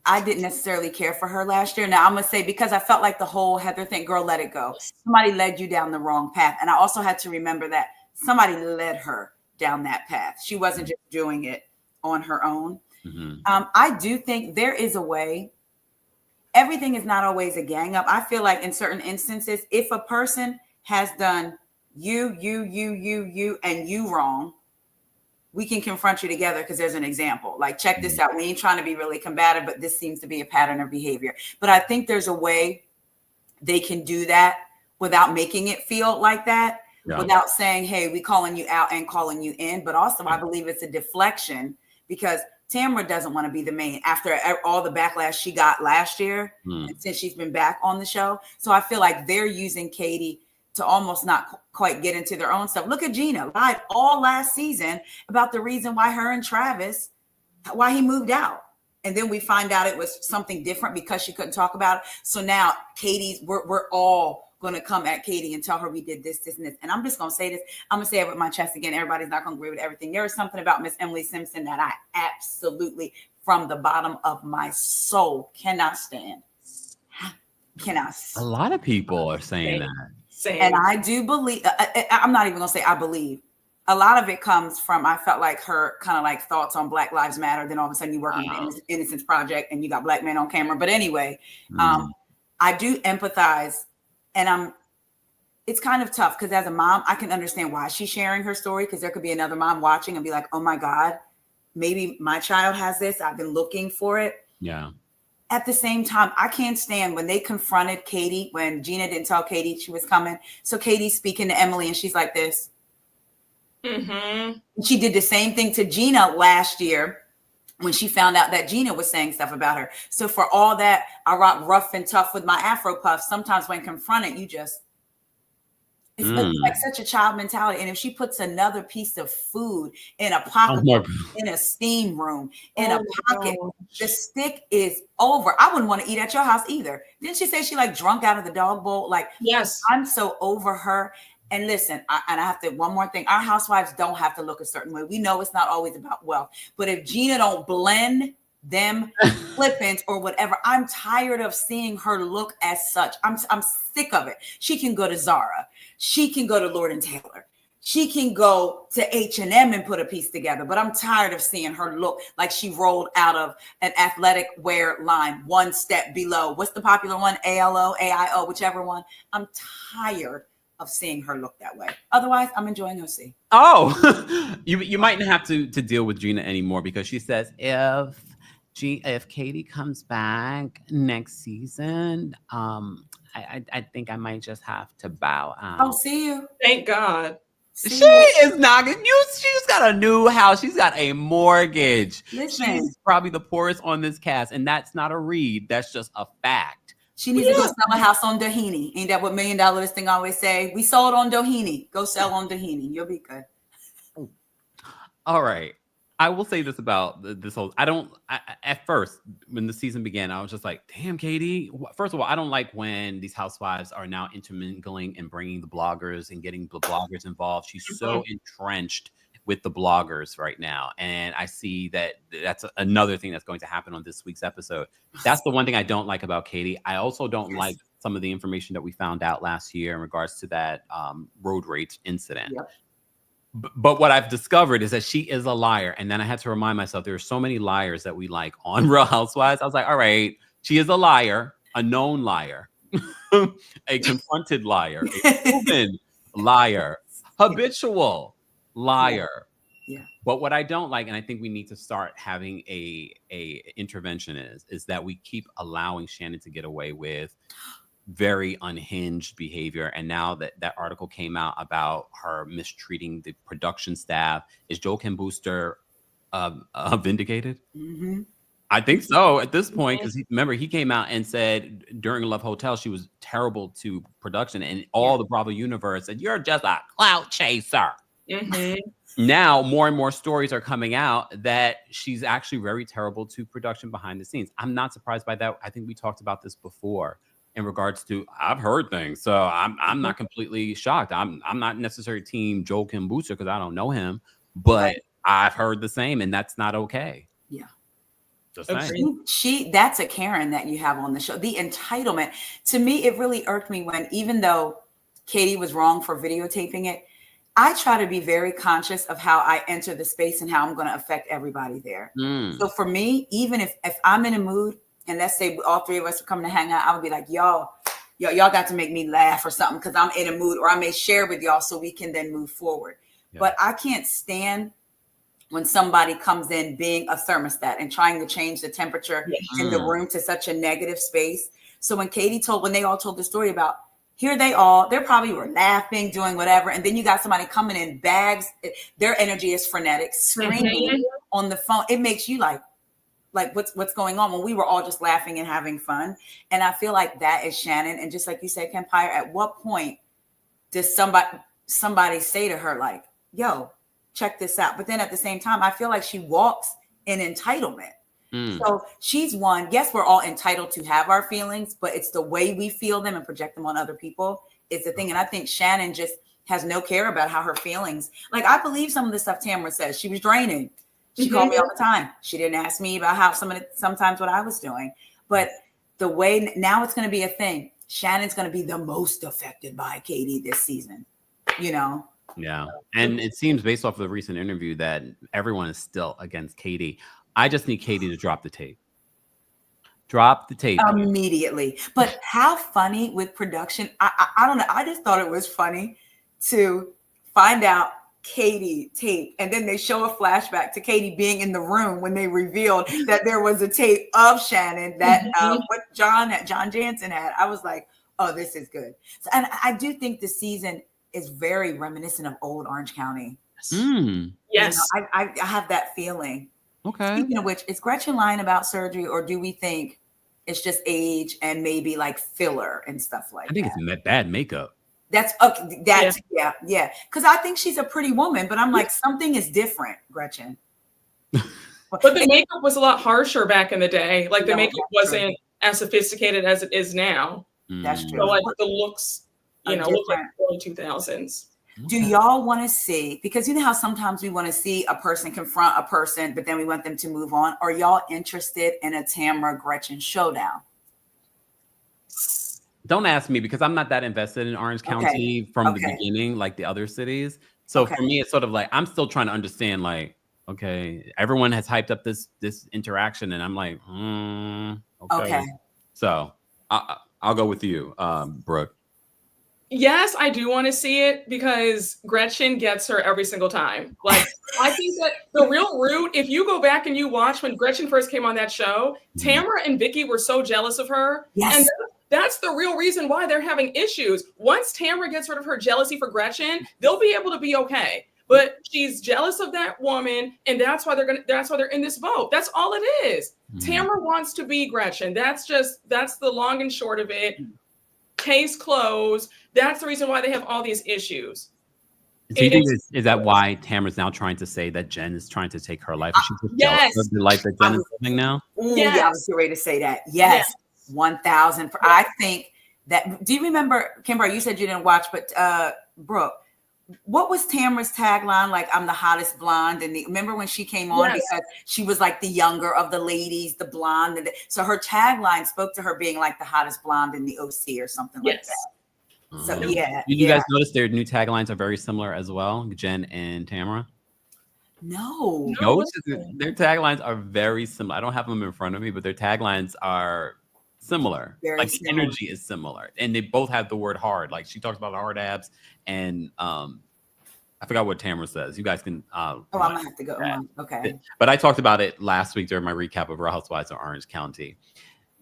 I didn't necessarily care for her last year. Now I'm gonna say, because I felt like the whole Heather thing, girl, let it go. Somebody led you down the wrong path. And I also had to remember that somebody led her down that path. She wasn't just doing it on her own. I do think there is a way. Everything is not always a gang up. I feel like in certain instances, if a person has done you, and you wrong, we can confront you together because there's an example. Like, check this out. We ain't trying to be really combative, but this seems to be a pattern of behavior. But I think there's a way they can do that without making it feel like that, without saying, hey, we calling you out and calling you in. But also, I believe it's a deflection, because Tamra doesn't want to be the main after all the backlash she got last year, and since she's been back on the show. So I feel like they're using Katie to almost not quite get into their own stuff. Look at Gina live all last season about the reason why her and Travis, why he moved out. And then we find out it was something different because she couldn't talk about it. So now we're all going to come at Katie and tell her we did this, and this. And I'm just going to say this. I'm going to say it with my chest again. Everybody's not going to agree with everything. There is something about Miss Emily Simpson that I absolutely, from the bottom of my soul, cannot stand. A lot of people are saying that. And I do believe, I'm not even going to say I believe. A lot of it comes from, I felt like her kind of like thoughts on Black Lives Matter. Then all of a sudden you work on the Innocence Project and you got black men on camera. But anyway, I do empathize. And it's kind of tough because as a mom, I can understand why she's sharing her story, because there could be another mom watching and be like, oh my God, maybe my child has this. I've been looking for it. Yeah. At the same time, I can't stand when they confronted Katie, when Gina didn't tell Katie she was coming. So Katie's speaking to Emily and she's like this. She did the same thing to Gina last year when she found out that Gina was saying stuff about her. So for all that, I rock rough and tough with my Afro puffs. Sometimes when confronted, it's like such a child mentality. And if she puts another piece of food in a pocket, in a steam room, in a pocket, the stick is over. I wouldn't want to eat at your house either. Didn't she say she like drunk out of the dog bowl? Like, yes, I'm so over her. And listen, I have to, one more thing. Our housewives don't have to look a certain way. We know it's not always about wealth. But if Gina don't blend them flippants or whatever, I'm tired of seeing her look as such. I'm sick of it. She can go to Zara. She can go to Lord & Taylor. She can go to H&M and put a piece together. But I'm tired of seeing her look like she rolled out of an athletic wear line one step below. What's the popular one? ALO, AIO, whichever one. I'm tired of seeing her look that way. Otherwise, I'm enjoying OC. Oh, you might not have to deal with Gina anymore because she says if Katie comes back next season, I think I might just have to bow out. Oh, see you. Thank God. She is not good. She's got a new house. She's got a mortgage. Listen. She's probably the poorest on this cast, and that's not a read. That's just a fact. She needs to go sell a house on Doheny. Ain't that what $1 Million this thing always say? We sold on Doheny. Go sell on Doheny. You'll be good. All right. I will say this about this whole. At first, when the season began, I was just like, "Damn, Katie." First of all, I don't like when these housewives are now intermingling and bringing the bloggers and getting the bloggers involved. She's so entrenched with the bloggers right now, and I see that that's another thing that's going to happen on this week's episode. That's the one thing I don't like about Katie. I also don't like some of the information that we found out last year in regards to that road rage incident. Yep. But what I've discovered is that she is a liar. And then I had to remind myself there are so many liars that we like on Real Housewives. I was like, all right, she is a liar, a known liar, a confronted liar, a proven liar, habitual liar. Yeah. But what I don't like, and I think we need to start having a intervention is that we keep allowing Shannon to get away with very unhinged behavior. And now that article came out about her mistreating the production staff, is Joel Kim Booster vindicated? Mm-hmm. I think so at this point, because remember he came out and said during Love Hotel she was terrible to production, and all the Bravo universe said you're just a clout chaser. Now more and more stories are coming out that she's actually very terrible to production behind the scenes. I'm not surprised by that. I think we talked about this before in regards to, I've heard things, so I'm not completely shocked. I'm not necessarily team Joel Kim Booster because I don't know him, but I've heard the same, and that's not okay. Yeah. Just saying. That's a Karen that you have on the show. The entitlement. To me, it really irked me when, even though Katie was wrong for videotaping it, I try to be very conscious of how I enter the space and how I'm going to affect everybody there. So for me, even if I'm in a mood, and let's say all three of us are coming to hang out, I would be like, y'all got to make me laugh or something because I'm in a mood, or I may share with y'all so we can then move forward. Yeah. But I can't stand when somebody comes in being a thermostat and trying to change the temperature in the room to such a negative space. So when they all told the story about, here they probably were laughing, doing whatever. And then you got somebody coming in bags. Their energy is frenetic, screaming on the phone. It makes you like what's going on when we were all just laughing and having fun. And I feel like that is Shannon. And just like you said, Kempire, at what point does somebody say to her like, yo, check this out? But then at the same time, I feel like she walks in entitlement. So she's one. Yes, we're all entitled to have our feelings, but it's the way we feel them and project them on other people is the thing. And I think Shannon just has no care about how her feelings, like I believe some of the stuff Tamara says. She was draining. She called me all the time. She didn't ask me about how sometimes what I was doing. But the way now it's going to be a thing. Shannon's going to be the most affected by Katie this season, you know? Yeah. And it seems based off of the recent interview that everyone is still against Katie. I just need Katie to drop the tape. Drop the tape. Immediately. But how funny with production. I don't know. I just thought it was funny to find out Katie tape, and then they show a flashback to Katie being in the room when they revealed that there was a tape of Shannon that what John Jansen had. I was like, oh, this is good. So, and I do think the season is very reminiscent of old Orange County. Yes. You know, I have that feeling. Okay. Speaking of which, is Gretchen lying about surgery, or do we think it's just age and maybe like filler and stuff like that? I think it's bad makeup. That's yeah. Because I think she's a pretty woman, but I'm like, something is different, Gretchen. But the makeup was a lot harsher back in the day. Like the makeup wasn't as sophisticated as it is now. That's true. So like the looks, look like early 2000s. Do y'all want to see, because you know how sometimes we want to see a person confront a person, but then we want them to move on. Are y'all interested in a Tamara Gretchen showdown? Don't ask me because I'm not that invested in Orange County from the beginning, like the other cities. So for me, it's sort of like, I'm still trying to understand, like, okay, everyone has hyped up this interaction, and I'm like, okay. So I'll go with you, Brooke. Yes, I do want to see it because Gretchen gets her every single time. Like, I think that the real root, if you go back and you watch when Gretchen first came on that show, Tamara and Vicky were so jealous of her. Yes. And that's the real reason why they're having issues. Once Tamara gets rid of her jealousy for Gretchen, they'll be able to be okay. But she's jealous of that woman, and that's why they're in this vote. That's all it is. Tamara wants to be Gretchen. That's the long and short of it. Case closed. That's the reason why they have all these issues. So you think is that why Tamara's now trying to say that Jen is trying to take her life? She's just jealous of the life that Jen is living now? Yeah, I was ready to say that. Yes. 1,000. I think that, do you remember, Kempire, you said you didn't watch, but Brooke, what was Tamara's tagline? Like, I'm the hottest blonde. And remember when she came on, because she was like the younger of the ladies, the blonde. And so her tagline spoke to her being like the hottest blonde in the OC or something like that. So Did you guys notice their new taglines are very similar as well, Jen and Tamara? No, their taglines are very similar. I don't have them in front of me, but their taglines are similar. Like the energy is similar, and they both have the word hard. Like she talks about hard abs, and I forgot what Tamara says. You guys can. I'm gonna have to go on. Okay. But I talked about it last week during my recap of Real Housewives of Orange County.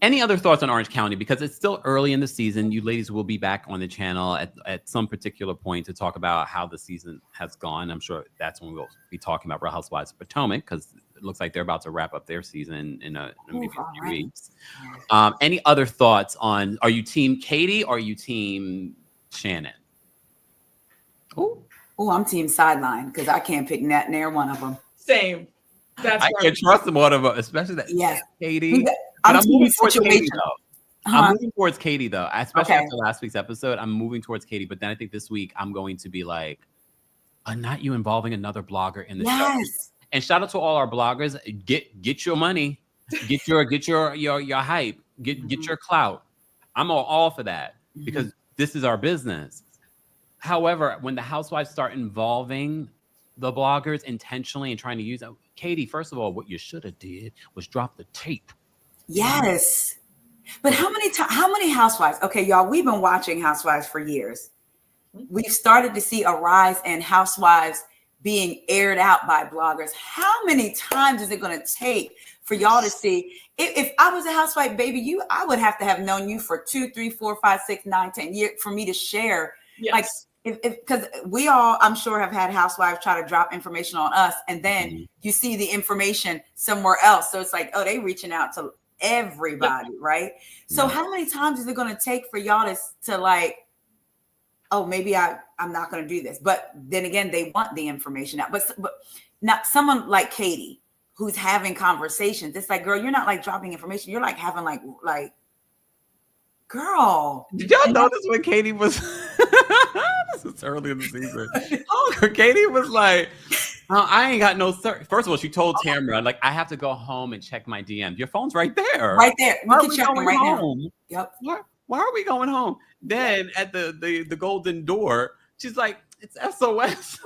Any other thoughts on Orange County? Because it's still early in the season. You ladies will be back on the channel at some particular point to talk about how the season has gone. I'm sure that's when we'll be talking about Real Housewives of Potomac, because it looks like they're about to wrap up their season in maybe a few weeks. Any other thoughts on, are you team Katie or are you team Shannon? Oh, I'm team sideline because I can't pick near one of them. Same. I can't trust one of them, especially that Katie. I'm moving towards Katie, though. I'm moving towards Katie, though. Especially after last week's episode, I'm moving towards Katie. But then I think this week I'm going to be like, not you involving another blogger in the show. And shout out to all our bloggers. Get your money, get your hype, get your clout. I'm all for that because this is our business. However, when the housewives start involving the bloggers intentionally and trying to use them, Katie, first of all, what you should have did was drop the tape. Yes. But how many housewives? Okay, y'all, we've been watching Housewives for years. We've started to see a rise in housewives being aired out by bloggers. How many times is it going to take for y'all to see? If I was a housewife, baby, I would have to have known you for 2, 3, 4, 5, 6, 9, 10 years for me to share. Like, because we all, I'm sure, have had housewives try to drop information on us, and then you see the information somewhere else. So it's like, oh, they reaching out to everybody, right? So how many times is it going to take for y'all to like, oh, maybe I'm not going to do this, but then again, they want the information out. But not someone like Katie who's having conversations. It's like, girl, you're not like dropping information. You're like having like, girl. Did y'all notice when Katie was? This is early in the season. Katie was like, I ain't got no. First of all, she told Tamara, like, I have to go home and check my DMs. Your phone's right there. Right there. Why are we going home? Yep. Why are we going home? Then at the golden door, she's like, it's SOS.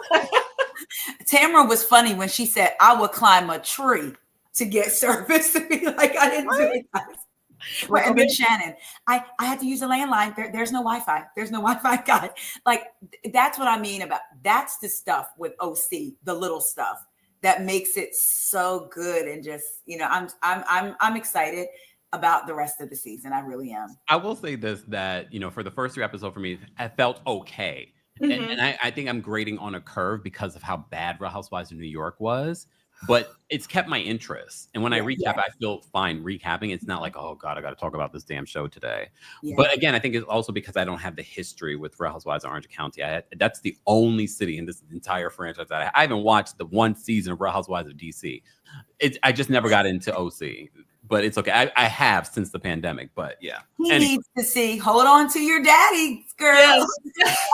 Tamara was funny when she said, I would climb a tree to get service. To be like, I didn't do it, guys. Right. And then Shannon, I had to use a landline. There's no Wi-Fi. There's no Wi-Fi, God. Like, that's what I mean about, that's the stuff with OC, the little stuff that makes it so good. And just, I'm excited about the rest of the season. I really am. I will say this, that, for the first 3 episodes for me, I felt okay. And I think I'm grading on a curve because of how bad Real Housewives of New York was. But it's kept my interest. And when I recap, I feel fine recapping. It's not like, oh, God, I got to talk about this damn show today. But again, I think it's also because I don't have the history with Real Housewives of Orange County. That's the only city in this entire franchise that I haven't watched the one season of Real Housewives of DC. I just never got into OC. But it's okay. I have since the pandemic. But yeah. He needs to see, hold on to your daddy, girl. Yes.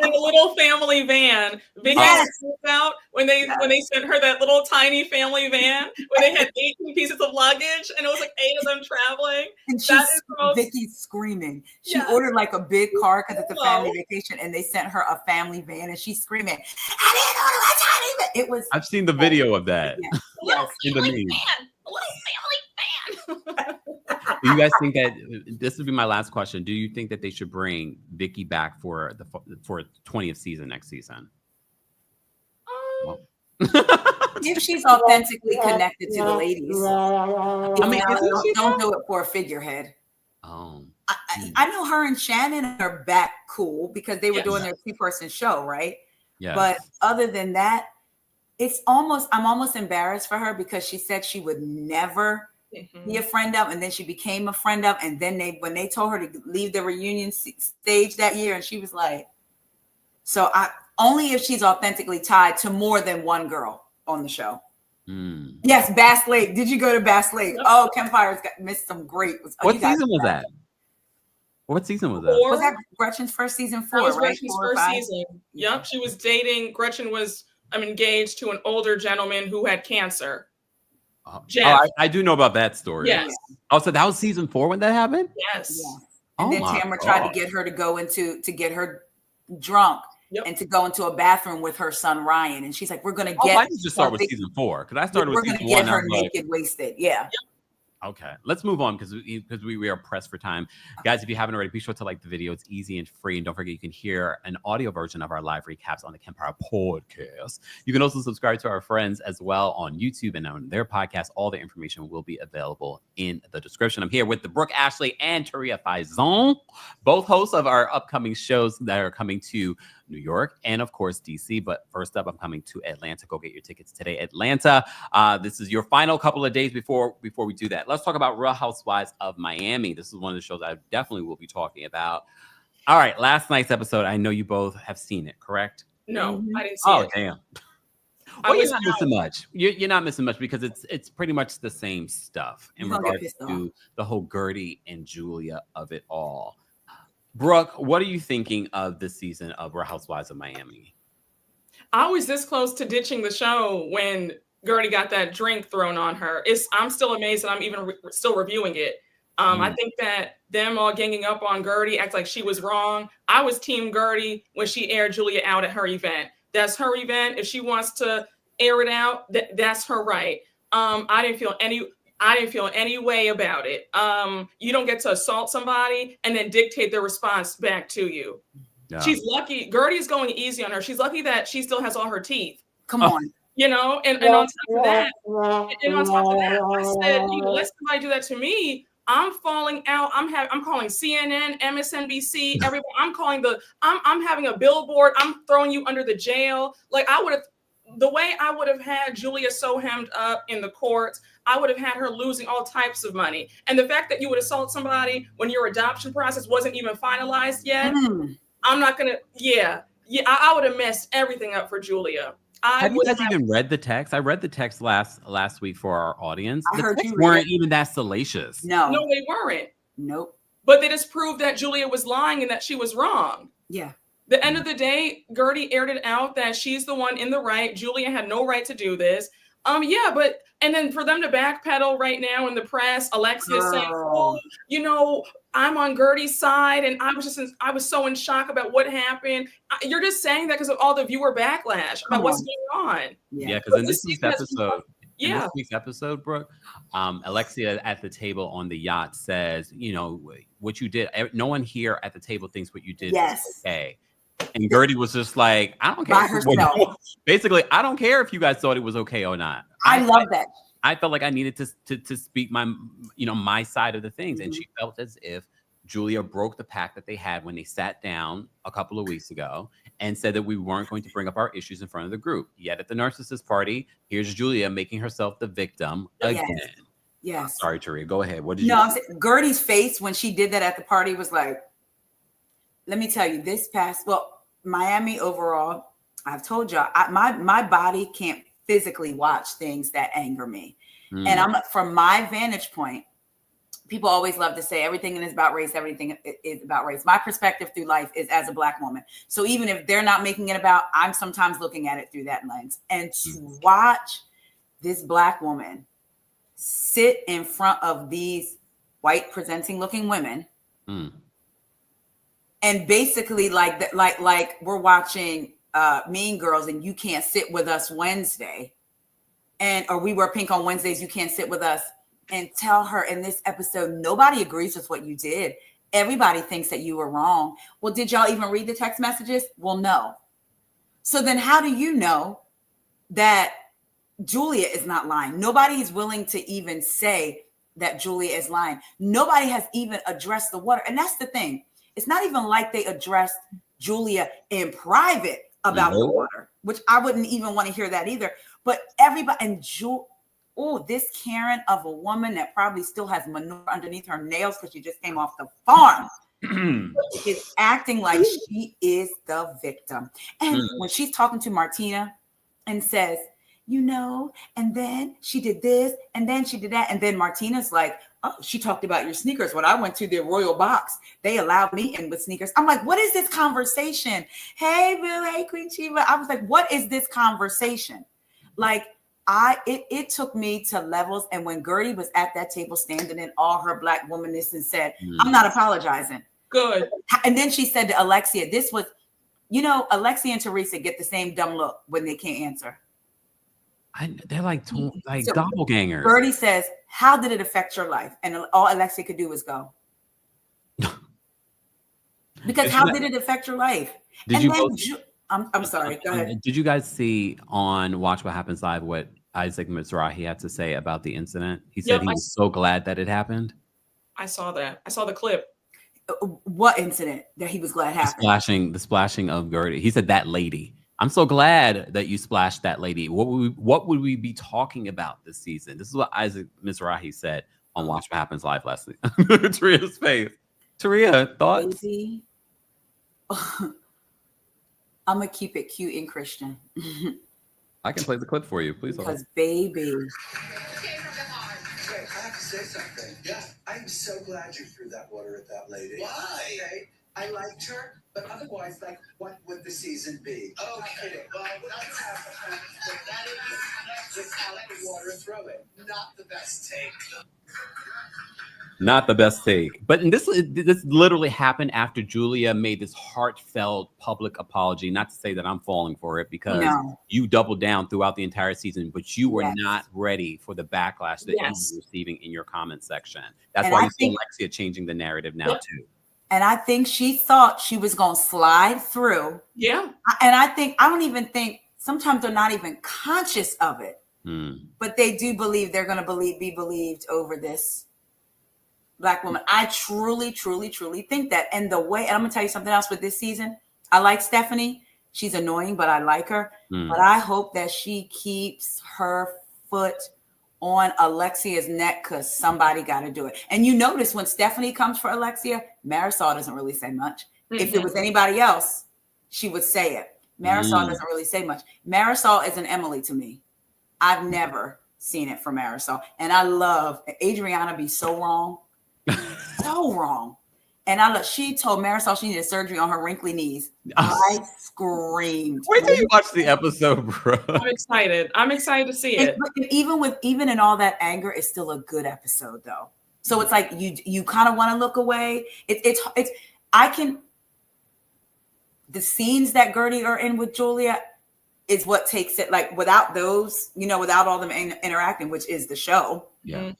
In a little family van. Vicky out when they sent her that little tiny family van when they had 18 pieces of luggage and it was like 8 of them traveling. And Vicky's screaming. She ordered like a big car because it's a family vacation, and they sent her a family van, and she's screaming, I didn't order a tiny van. It was. I've seen the video of that. Yes. In the meme. A little family van. Do you guys think that this would be my last question? Do you think that they should bring Vicky back for 20th season next season? Well. If she's authentically connected to the ladies, I mean, don't do it for a figurehead. Oh, I know her and Shannon are back cool because they were doing their 2-person show, right? yeah. But other than that, I'm almost embarrassed for her because she said she would never be a friend of, and then she became a friend of, and then when they told her to leave the reunion stage that year, and she was like, so only if she's authentically tied to more than one girl on the show. Yes, Bass Lake. Did you go to Bass Lake? Oh, Kempire's missed some great. What season was that? What season was that? Was that Gretchen's first season 4? That was right? Gretchen's first season. Yep, she was dating. Gretchen was engaged to an older gentleman who had cancer. I do know about that story. Yes. Oh, so that was season 4 when that happened? Yes. And then Tamara tried to get her to go to get her drunk and to go into a bathroom with her son Ryan, and she's like, "We're gonna get." I just start with season 4 because I started with season 1. We're gonna get her naked, wasted. Yeah. Yep. Okay, let's move on because we are pressed for time. Guys, if you haven't already, be sure to like the video. It's easy and free. And don't forget, you can hear an audio version of our live recaps on the Kempire podcast. You can also subscribe to our friends as well on YouTube and on their podcast. All the information will be available in the description. I'm here with the Brooke, Ashley, and Taria Faison, both hosts of our upcoming shows that are coming to New York and of course DC. But first up, I'm coming to Atlanta. Go get your tickets today, Atlanta. This is your final couple of days before we do that. Let's talk about Real Housewives of Miami. This is one of the shows I definitely will be talking about. All right, last night's episode. I know you both have seen it, correct? No, I didn't see it. Oh, damn. Well, you're not missing much. You're not missing much because it's pretty much the same stuff in regards to the whole Gertie and Julia of it all. Brooke, what are you thinking of this season of Real Housewives of Miami? I was this close to ditching the show when Gertie got that drink thrown on her. I'm still amazed that I'm even still reviewing it. I think that them all ganging up on Gertie, act like she was wrong. I was team Gertie when she aired Julia out at her event. That's her event. If she wants to air it out, that's her right. I didn't feel any way about it. You don't get to assault somebody and then dictate their response back to you. Yeah. She's lucky. Gertie's going easy on her. She's lucky that she still has all her teeth. Come on. And on top of that, I said, let somebody do that to me. I'm falling out. I'm calling CNN, MSNBC, everyone. I'm having a billboard. I'm throwing you under the jail. Like the way I would have had Julia so hemmed up in the courts, I would have had her losing all types of money. And the fact that you would assault somebody when your adoption process wasn't even finalized yet, I'm not going to, I would have messed everything up for Julia. Have you guys even read the text? I read the text last week for our audience. The texts weren't even that salacious. No, they weren't. Nope. But they just proved that Julia was lying and that she was wrong. Yeah. The end of the day, Gertie aired it out that she's the one in the right. Julia had no right to do this. And then for them to backpedal right now in the press, Alexia saying, I'm on Gertie's side, and I was so in shock about what happened. You're just saying that because of all the viewer backlash about what's going on. Yeah, because in this week's episode, Brooke, Alexia at the table on the yacht says, what you did. No one here at the table thinks what you did was okay. And Gertie was just like, I don't care. Basically, I don't care if you guys thought it was okay or not. I love that. I felt like I needed to speak my side of the things. And she felt as if Julia broke the pact that they had when they sat down a couple of weeks ago and said that we weren't going to bring up our issues in front of the group. Yet at the narcissist party, here's Julia making herself the victim again. Yes. Sorry, Taria, go ahead. What did you? No, Gertie's face when she did that at the party was like, let me tell you, Miami overall, I've told y'all, my body can't physically watch things that anger me. And from my vantage point, people always love to say everything is about race. Everything is about race. My perspective through life is as a Black woman. So even if they're not making it about, I'm sometimes looking at it through that lens. And to watch this Black woman sit in front of these white presenting looking women and basically like we're watching Mean Girls and you can't sit with us Wednesday, or we wear pink on Wednesdays, you can't sit with us. and tell her in this episode, nobody agrees with what you did. Everybody thinks that you were wrong. Well, did y'all even read the text messages? Well, no. So then how do you know that Julia is not lying? Nobody is willing to even say that Julia is lying. Nobody has even addressed the water. And that's the thing. It's not even like they addressed Julia in private about the water, which I wouldn't even want to hear that either. But everybody, and this Karen of a woman that probably still has manure underneath her nails because she just came off the farm is acting like she is the victim. And when she's talking to Martina and says, you know, and then she did this, and then she did that. And then Martina's like, oh, she talked about your sneakers. When I went to the Royal Box, they allowed me in with sneakers. I'm like, what is this conversation? Hey, Bill, hey, Queen Chiva. I was like, what is this conversation? Like, it took me to levels. And when Gertie was at that table standing in all her Black womanness and said, I'm not apologizing. Good. And then she said to Alexia, this was, you know, Alexia and Teresa get the same dumb look when they can't answer. They're like doppelgangers. Gertie says, how did it affect your life? And all Alexia could do was go. Because how did it affect your life? I'm sorry. Go ahead. Did you guys see on Watch What Happens Live what Isaac Mizrahi had to say about the incident? He said he was so glad that it happened. I saw that. I saw the clip. What incident that he was glad happened? The splashing of Gertie. He said that lady. I'm so glad that you splashed that lady. What would we be talking about this season? This is what Isaac Mizrahi said on Watch What Happens Live last week. Taria's face. Taria, thoughts? I'm gonna keep it cute and Christian. I can play the clip for you, please. Because baby. Wait, I have to say something. Yeah, I'm so glad you threw that water at that lady. Why? Okay, I liked her, but otherwise, like, what would the season be? Okay, well, let's have fun. But that is without the water throwing. Not the best take. Not the best take. But this literally happened after Julia made this heartfelt public apology. Not to say that I'm falling for it, because you doubled down throughout the entire season, but you were not ready for the backlash that you were receiving in your comment section. That's why you see Alexia changing the narrative now too. And I think she thought she was going to slide through. Yeah. And I don't even think sometimes they're not even conscious of it, but they do believe they're going to be believed over this Black woman. I truly, truly, truly think that. And the way, and I'm going to tell you something else with this season. I like Stephanie. She's annoying, but I like her. But I hope that she keeps her foot on Alexia's neck, because somebody got to do it. And you notice when Stephanie comes for Alexia, Marisol doesn't really say much. If it was anybody else, she would say it. Marisol doesn't really say much. Marisol is an Emily to me. I've never seen it from Marisol. And I love Adriana be so wrong. So wrong. And she told Marisol she needed surgery on her wrinkly knees. I screamed. Wait till you watch the episode, bro. I'm excited. I'm excited to see it. But even in all that anger, it's still a good episode though. So it's like you kind of want to look away. The scenes that Gertie are in with Julia is what takes it, like, without those, without all them interacting, which is the show. Yeah.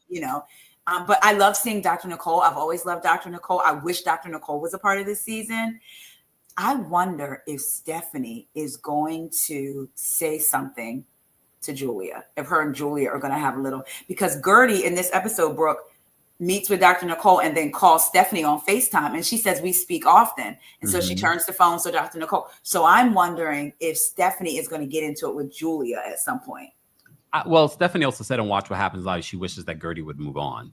But I love seeing Dr. Nicole. I've always loved Dr. Nicole. I wish Dr. Nicole was a part of this season. I wonder if Stephanie is going to say something to Julia, if her and Julia are going to have a little, because Gertie in this episode, Brooke, meets with Dr. Nicole and then calls Stephanie on FaceTime. And she says, we speak often. And so she turns the phone to Dr. Nicole. So I'm wondering if Stephanie is going to get into it with Julia at some point. Well, Stephanie also said on Watch What Happens Live, she wishes that Gertie would move on.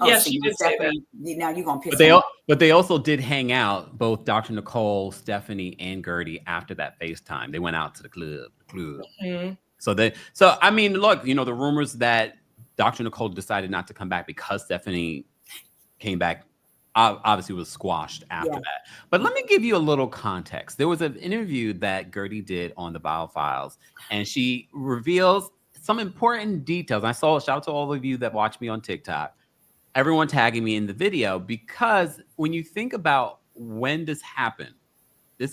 Yes, she did say that. Now you're going to piss But they also did hang out, both Dr. Nicole, Stephanie, and Gertie, after that FaceTime. They went out to the club. So I mean, look, the rumors that Dr. Nicole decided not to come back because Stephanie came back obviously was squashed after that. But let me give you a little context. There was an interview that Gertie did on the Bio Files, and she reveals some important details. I saw, shout out to all of you that watch me on TikTok, everyone tagging me in the video, because when you think about when this happened in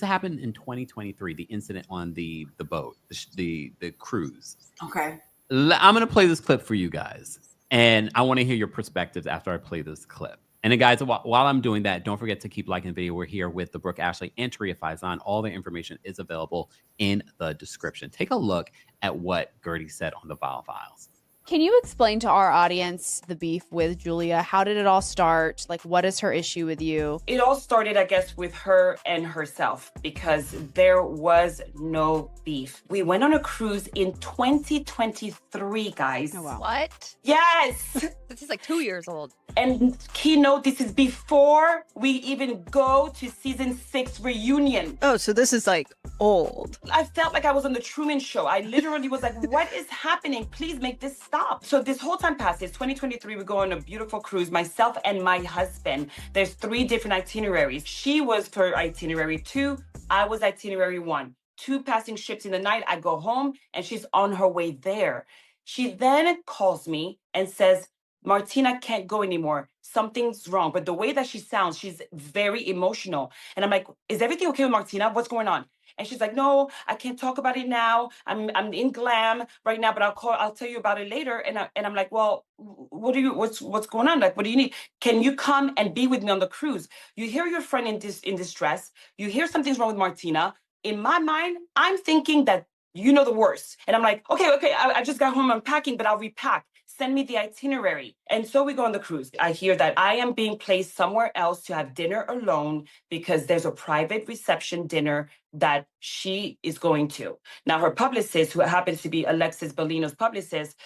2023, the incident on the boat, the cruise. Okay. I'm going to play this clip for you guys. And I want to hear your perspectives after I play this clip. And then, guys, while I'm doing that, don't forget to keep liking the video. We're here with the Brooke Ashley and Taria Faison. All the information is available in the description. Take a look at what Gertie said on the Vile Files. Can you explain to our audience the beef with Julia? How did it all start? Like, what is her issue with you? It all started, I guess, with her and herself because there was no beef. We went on a cruise in 2023, guys. Oh, wow. What? Yes. This is like 2 years old. And keynote, this is before we even go to season 6 reunion. Oh, so this is like old. I felt like I was on the Truman Show. I literally was like, what is happening? Please make this stop. So this whole time passes, 2023, we go on a beautiful cruise, myself and my husband. There's 3 different itineraries. She was for itinerary 2, I was itinerary 1. 2 passing ships in the night, I go home and she's on her way there. She then calls me and says, Martina can't go anymore. Something's wrong. But the way that she sounds, she's very emotional. And I'm like, is everything okay with Martina? What's going on? And she's like, no, I can't talk about it now. I'm in glam right now, but I'll tell you about it later. And I'm like, well, what's going on? Like, what do you need? Can you come and be with me on the cruise? You hear your friend in distress. You hear something's wrong with Martina. In my mind, I'm thinking that you know the worst. And I'm like, okay, I just got home, I'm packing, but I'll repack. Send me the itinerary. And so we go on the cruise. I hear that I am being placed somewhere else to have dinner alone because there's a private reception dinner that she is going to. Now, her publicist, who happens to be Alexis Bellino's publicist,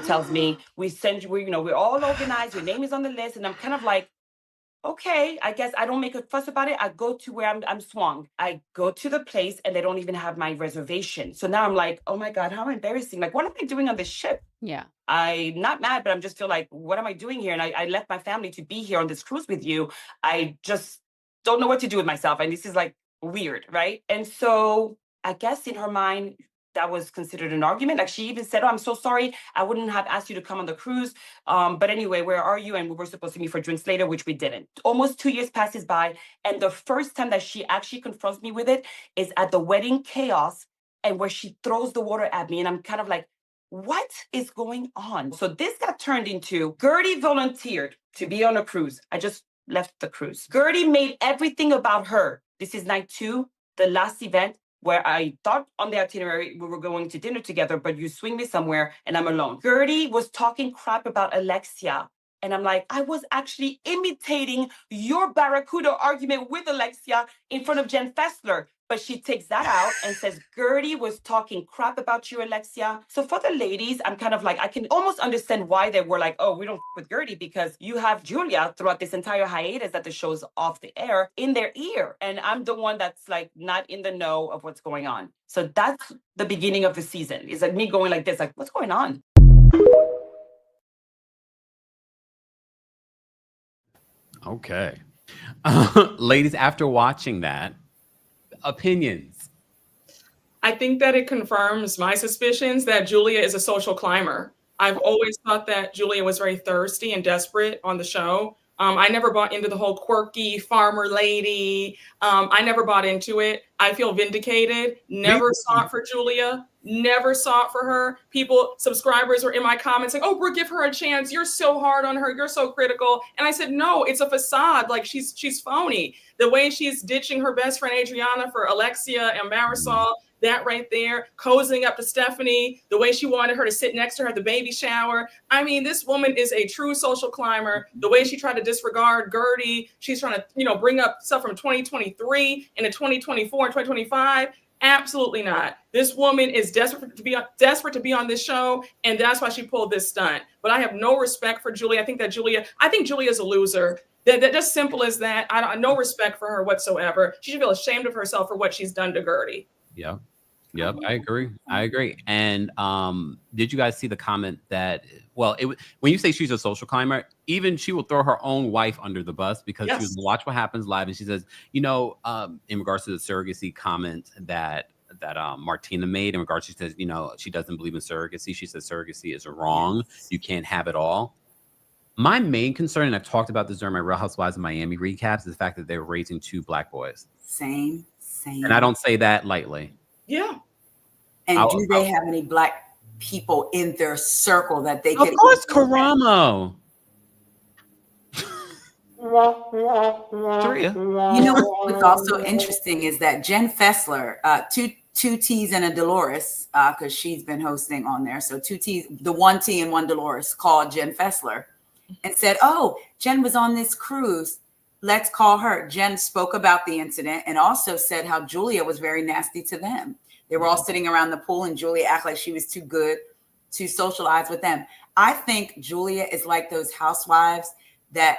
tells me, we're all organized. Your name is on the list. And I'm kind of like, okay, I guess I don't make a fuss about it. I go to where I'm swung. I go to the place and they don't even have my reservation. So now I'm like, oh my God, how embarrassing. Like, what am I doing on this ship? Yeah. I'm not mad, but I'm just feel like, what am I doing here? And I left my family to be here on this cruise with you. I just don't know what to do with myself. And this is like weird, right? And so I guess in her mind, that was considered an argument. Like she even said, oh, I'm so sorry. I wouldn't have asked you to come on the cruise. But anyway, where are you? And we were supposed to meet for drinks later, which we didn't. Almost 2 years passes by. And the first time that she actually confronts me with it is at the wedding chaos and where she throws the water at me. And I'm kind of like, what is going on? So this got turned into Gertie volunteered to be on a cruise. I just left the cruise. Gertie made everything about her. This is night 2, the last event, where I thought on the itinerary we were going to dinner together, but you swing me somewhere and I'm alone. Gertie was talking crap about Alexia. And I'm like, I was actually imitating your Barracuda argument with Alexia in front of Jen Fessler. But she takes that out and says, Gertie was talking crap about you, Alexia. So for the ladies, I'm kind of like, I can almost understand why they were like, oh, we don't with Gertie, because you have Julia throughout this entire hiatus that the show's off the air in their ear. And I'm the one that's like not in the know of what's going on. So that's the beginning of the season. It's like me going like this, like, what's going on? Okay. Ladies, after watching that, opinions. I think that it confirms my suspicions that Julia is a social climber. I've always thought that Julia was very thirsty and desperate on the show. I never bought into the whole quirky farmer lady. I never bought into it. I feel vindicated. Never saw it for Julia. Never saw it for her. Subscribers were in my comments like, oh, Brooke, give her a chance. You're so hard on her. You're so critical. And I said, no, it's a facade. Like she's phony. The way she's ditching her best friend Adriana for Alexia and Marisol, that right there, cozying up to Stephanie, the way she wanted her to sit next to her at the baby shower. I mean, this woman is a true social climber. The way she tried to disregard Gertie, she's trying to, bring up stuff from 2023 into 2024 and 2025. Absolutely not. This woman is desperate to be on this show, and that's why she pulled this stunt. But I have no respect for Julia. I think Julia is a loser. That just simple as that. I don't no respect for her whatsoever. She should feel ashamed of herself for what she's done to Gertie. Yep. I agree. And did you guys see the comment that, when you say she's a social climber, even she will throw her own wife under the bus because she was Watch What Happens Live. And she says, in regards to the surrogacy comment that Martina made, in regards, she says, she doesn't believe in surrogacy. She says surrogacy is wrong. You can't have it all. My main concern, and I've talked about this during my Real Housewives of Miami recaps, is the fact that they're raising 2 Black boys. Same. And I don't say that lightly. Yeah. And do they have any Black people in their circle that they Of can. course, Karamo. Taria. You know what's also interesting is that Jen Fessler, two T's and a Dolores, because she's been hosting on there. So two T's, the one T and one Dolores, called Jen Fessler and said, "Oh, Jen was on this cruise. Let's call her." Jen spoke about the incident and also said how Julia was very nasty to them. They were all sitting around the pool and Julia acted like she was too good to socialize with them. I think Julia is like those housewives that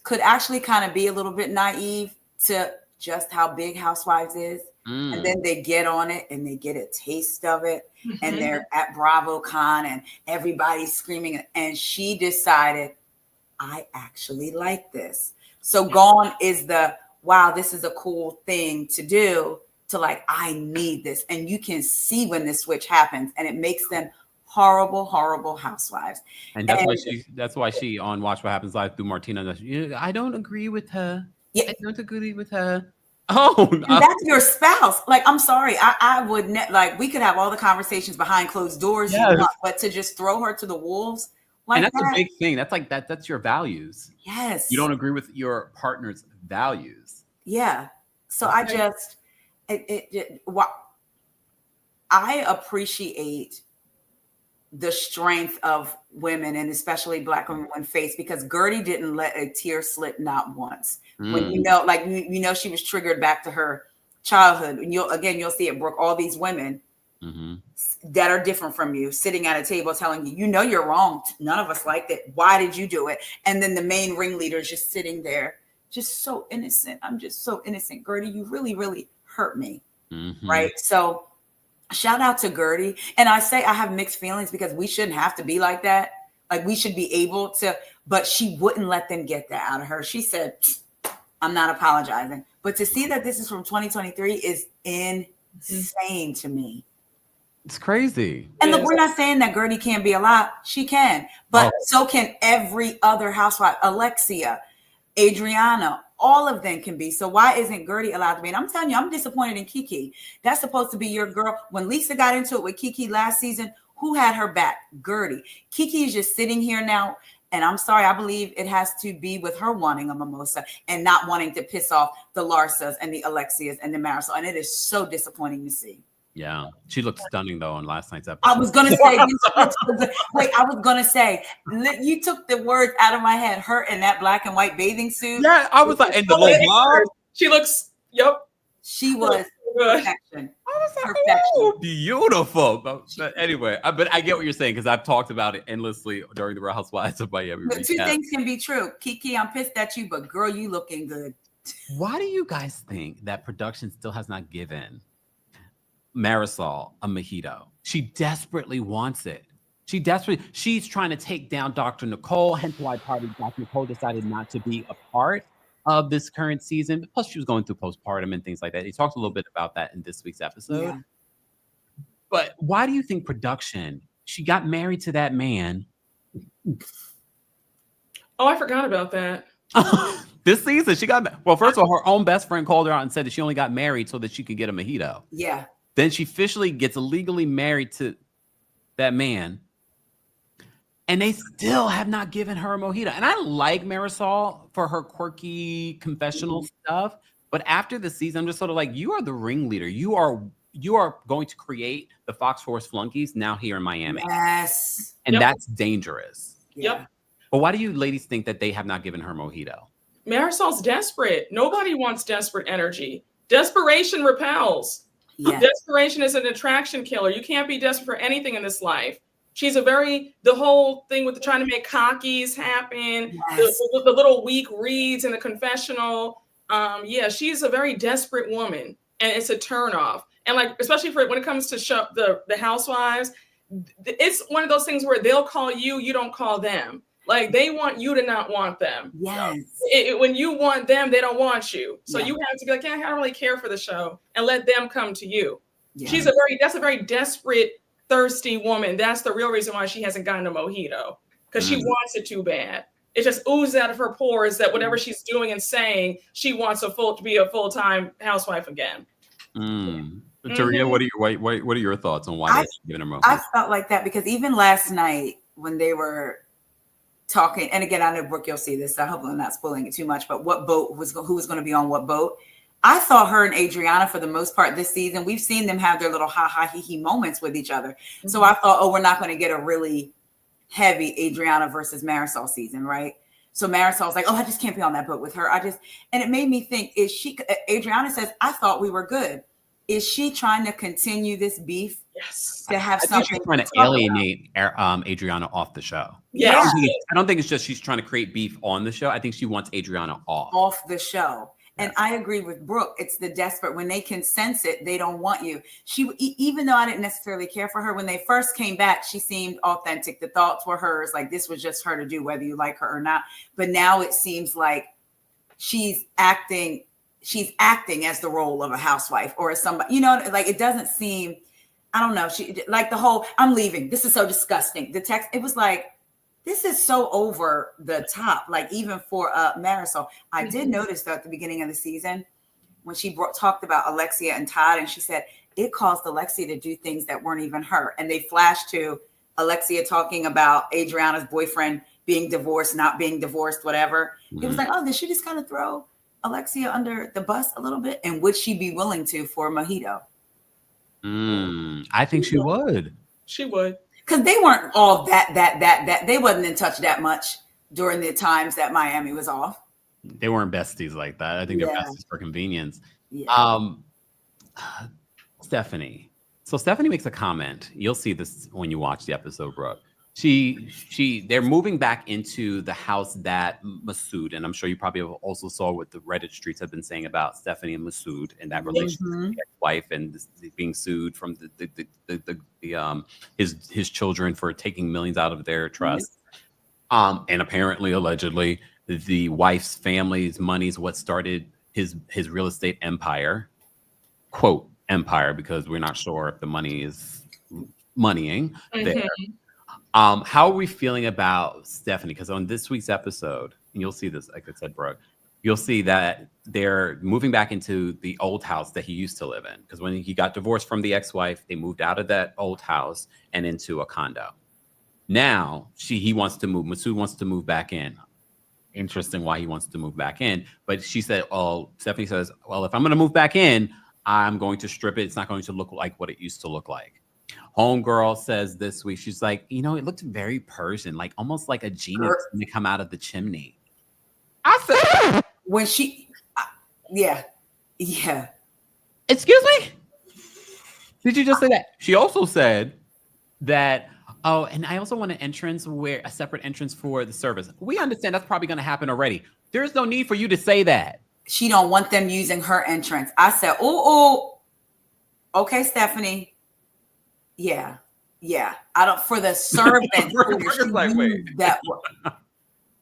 could actually kind of be a little bit naive to just how big Housewives is. And then they get on it and they get a taste of it. And they're at BravoCon and everybody's screaming. And she decided, I actually like this. So gone is the, wow, this is a cool thing to do, to like, I need this. And you can see when the switch happens and it makes them horrible, horrible housewives. And that's why she on Watch What Happens Live through Martina. I don't agree with her. Yeah. I don't agree with her. Oh, that's your spouse. Like, I'm sorry. I would like, we could have all the conversations behind closed doors, yes. But to just throw her to the wolves. Like, and that's a big thing. That's like that's your values. Yes. You don't agree with your partner's values. Yeah. So I just, I appreciate the strength of women and especially Black women when faced, because Gertie didn't let a tear slip not once. When you she was triggered back to her childhood. And you'll see it, Brooke, all these women that are different from you sitting at a table telling you, you're wrong. None of us liked it. Why did you do it? And then the main ringleader is just sitting there, just so innocent. I'm just so innocent. Gertie, you really, really hurt me. Right. So shout out to Gertie. And I say I have mixed feelings because we shouldn't have to be like that. Like, we should be able to, but she wouldn't let them get that out of her. She said, I'm not apologizing. But to see that this is from 2023 is insane to me. It's crazy. And look, we're not saying that Gertie can't be a lot. She can. But so can every other housewife. Alexia, Adriana, all of them can be. So why isn't Gertie allowed to be? And I'm telling you, I'm disappointed in Kiki. That's supposed to be your girl. When Lisa got into it with Kiki last season, who had her back? Gertie. Kiki is just sitting here now. And I'm sorry, I believe it has to be with her wanting a mimosa and not wanting to piss off the Larsas and the Alexias and the Marisol. And it is so disappointing to see. Yeah. She looked stunning, though, on last night's episode. I was going to say, you took the words out of my head. Her in that black and white bathing suit. Yeah, I was like, in the little vlog. She looks, yep. She was perfection. I was like, oh, beautiful. But anyway, but I get what you're saying, because I've talked about it endlessly during the Real Housewives of Miami. But two things can be true. Kiki, I'm pissed at you, but girl, you looking good. Why do you guys think that production still has not given Marisol a mojito? She desperately wants it. She's trying to take down Dr. Nicole, hence why Dr. Nicole decided not to be a part of this current season. Plus, she was going through postpartum and things like that. He talked a little bit about that in this week's episode. Yeah. But why do you think production, she got married to that man? Oh, I forgot about that. This season, she got, well, first of all, her own best friend called her out and said that she only got married so that she could get a mojito. Yeah. Then she officially gets illegally married to that man. And they still have not given her a mojito. And I like Marisol for her quirky confessional stuff. But after the season, I'm just sort of like, you are the ringleader. You are going to create the Fox Force flunkies now here in Miami. Yes. And that's dangerous. Yep. But why do you ladies think that they have not given her mojito? Marisol's desperate. Nobody wants desperate energy. Desperation repels. Yeah. Desperation is an attraction killer. You can't be desperate for anything in this life. She's the whole thing with trying to make cockies happen, yes. the little weak reads in the confessional. She's a very desperate woman, and it's a turnoff. And like, especially when it comes to the Housewives, it's one of those things where they'll call you, you don't call them. Like, they want you to not want them. Yes. When you want them, they don't want you. So you have to be like, yeah, I don't really care for the show, and let them come to you. Yeah. That's a very desperate, thirsty woman. That's the real reason why she hasn't gotten a mojito, because she wants it too bad. It just oozes out of her pores that whatever she's doing and saying, she wants to be a full-time housewife again. Taria, what are your thoughts on why they're giving him roses? I felt like that because even last night when they were talking, and again, I know Brooke, you'll see this, so I hope I'm not spoiling it too much, but who was going to be on what boat? I thought her and Adriana, for the most part this season, we've seen them have their little ha-ha-hee-hee moments with each other. Mm-hmm. So I thought, we're not going to get a really heavy Adriana versus Marisol season, right? So Marisol's like, I just can't be on that boat with her. And it made me think, Adriana says, I thought we were good. Is she trying to continue this beef? Yes. To have I something think she's trying to alienate Adriana off the show. Yeah. I don't think it's just she's trying to create beef on the show. I think she wants Adriana off the show. And I agree with Brooke. It's the desperate, when they can sense it, they don't want you. Even though I didn't necessarily care for her, when they first came back, she seemed authentic. The thoughts were hers. Like this was just her to do, whether you like her or not. But now it seems like she's acting as the role of a housewife or as somebody, like it doesn't seem, I don't know. She like the whole, I'm leaving. This is so disgusting. The text, it was like, this is so over the top, like even for Marisol. I did notice though at the beginning of the season when she talked about Alexia and Todd, and she said it caused Alexia to do things that weren't even her. And they flashed to Alexia talking about Adriana's boyfriend being divorced, not being divorced, whatever. It was like, did she just kind of throw Alexia under the bus a little bit? And would she be willing to for a mojito? I think she would. She would. Because they weren't all that they wasn't in touch that much during the times that Miami was off. They weren't besties like that. I think they're besties for convenience. Yeah. Stephanie. So Stephanie makes a comment. You'll see this when you watch the episode, Brooke. They're moving back into the house that Masood, and I'm sure you probably also saw what the Reddit streets have been saying about Stephanie and Masood and that relationship with his wife and being sued from his children for taking millions out of their trust. And apparently, allegedly, the wife's family's money is what started his real estate empire, quote empire, because we're not sure if the money is moneying there. How are we feeling about Stephanie? Because on this week's episode, and you'll see this, like I said, Brooke, you'll see that they're moving back into the old house that he used to live in. Because when he got divorced from the ex-wife, they moved out of that old house and into a condo. Now he wants to move. Masood wants to move back in. Interesting why he wants to move back in. But she said, Stephanie says, well, if I'm going to move back in, I'm going to strip it. It's not going to look like what it used to look like. Homegirl says this week, she's like, it looked very Persian, like almost like a genie going to come out of the chimney. I said, when she, yeah. Excuse me? Did you just say that? She also said that, and I also want a separate entrance for the service. We understand that's probably going to happen already. There's no need for you to say that. She don't want them using her entrance. I said, okay, Stephanie. Yeah. I don't, for the servant. Like, wait.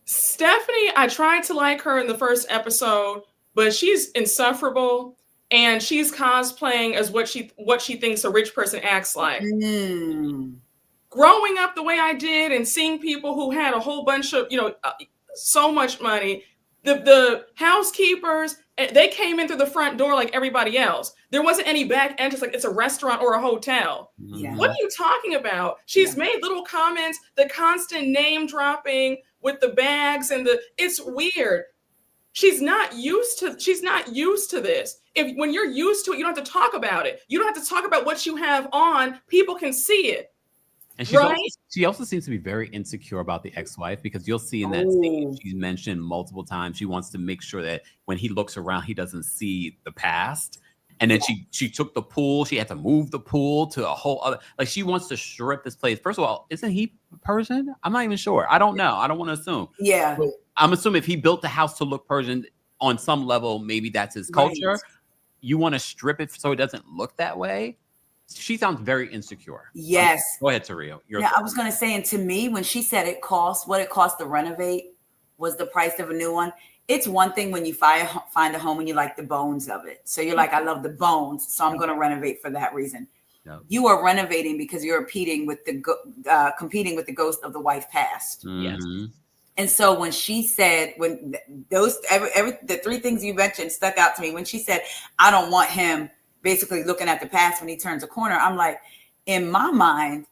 Stephanie, I tried to like her in the first episode, but she's insufferable and she's cosplaying as what she thinks a rich person acts like. Growing up the way I did and seeing people who had a whole bunch of, so much money, the housekeepers, they came in through the front door like everybody else. There wasn't any back entrance like it's a restaurant or a hotel. Yeah. What are you talking about? She's made little comments, the constant name dropping with the bags and it's weird. She's not used to this. When you're used to it, you don't have to talk about it. You don't have to talk about what you have on. People can see it. And she also seems to be very insecure about the ex-wife, because you'll see in that scene she's mentioned multiple times. She wants to make sure that when he looks around, he doesn't see the past. And then she took the pool. She had to move the pool to a whole other. Like, she wants to strip this place. First of all, isn't he Persian? I'm not even sure. I don't know. I don't want to assume. Yeah. But I'm assuming if he built the house to look Persian on some level, maybe that's his culture. Right. You want to strip it so it doesn't look that way. She sounds very insecure. Yes. Go ahead, Taria. I was going to say, and to me, when she said what it cost to renovate was the price of a new one. It's one thing when you find a home and you like the bones of it. So you're like, I love the bones, so I'm going to renovate for that reason. No. You are renovating because you're competing with the ghost of the wife past. Mm-hmm. Yes. And so when she said, when those the three things you mentioned stuck out to me, when she said, I don't want him basically looking at the past when he turns a corner. I'm like, in my mind,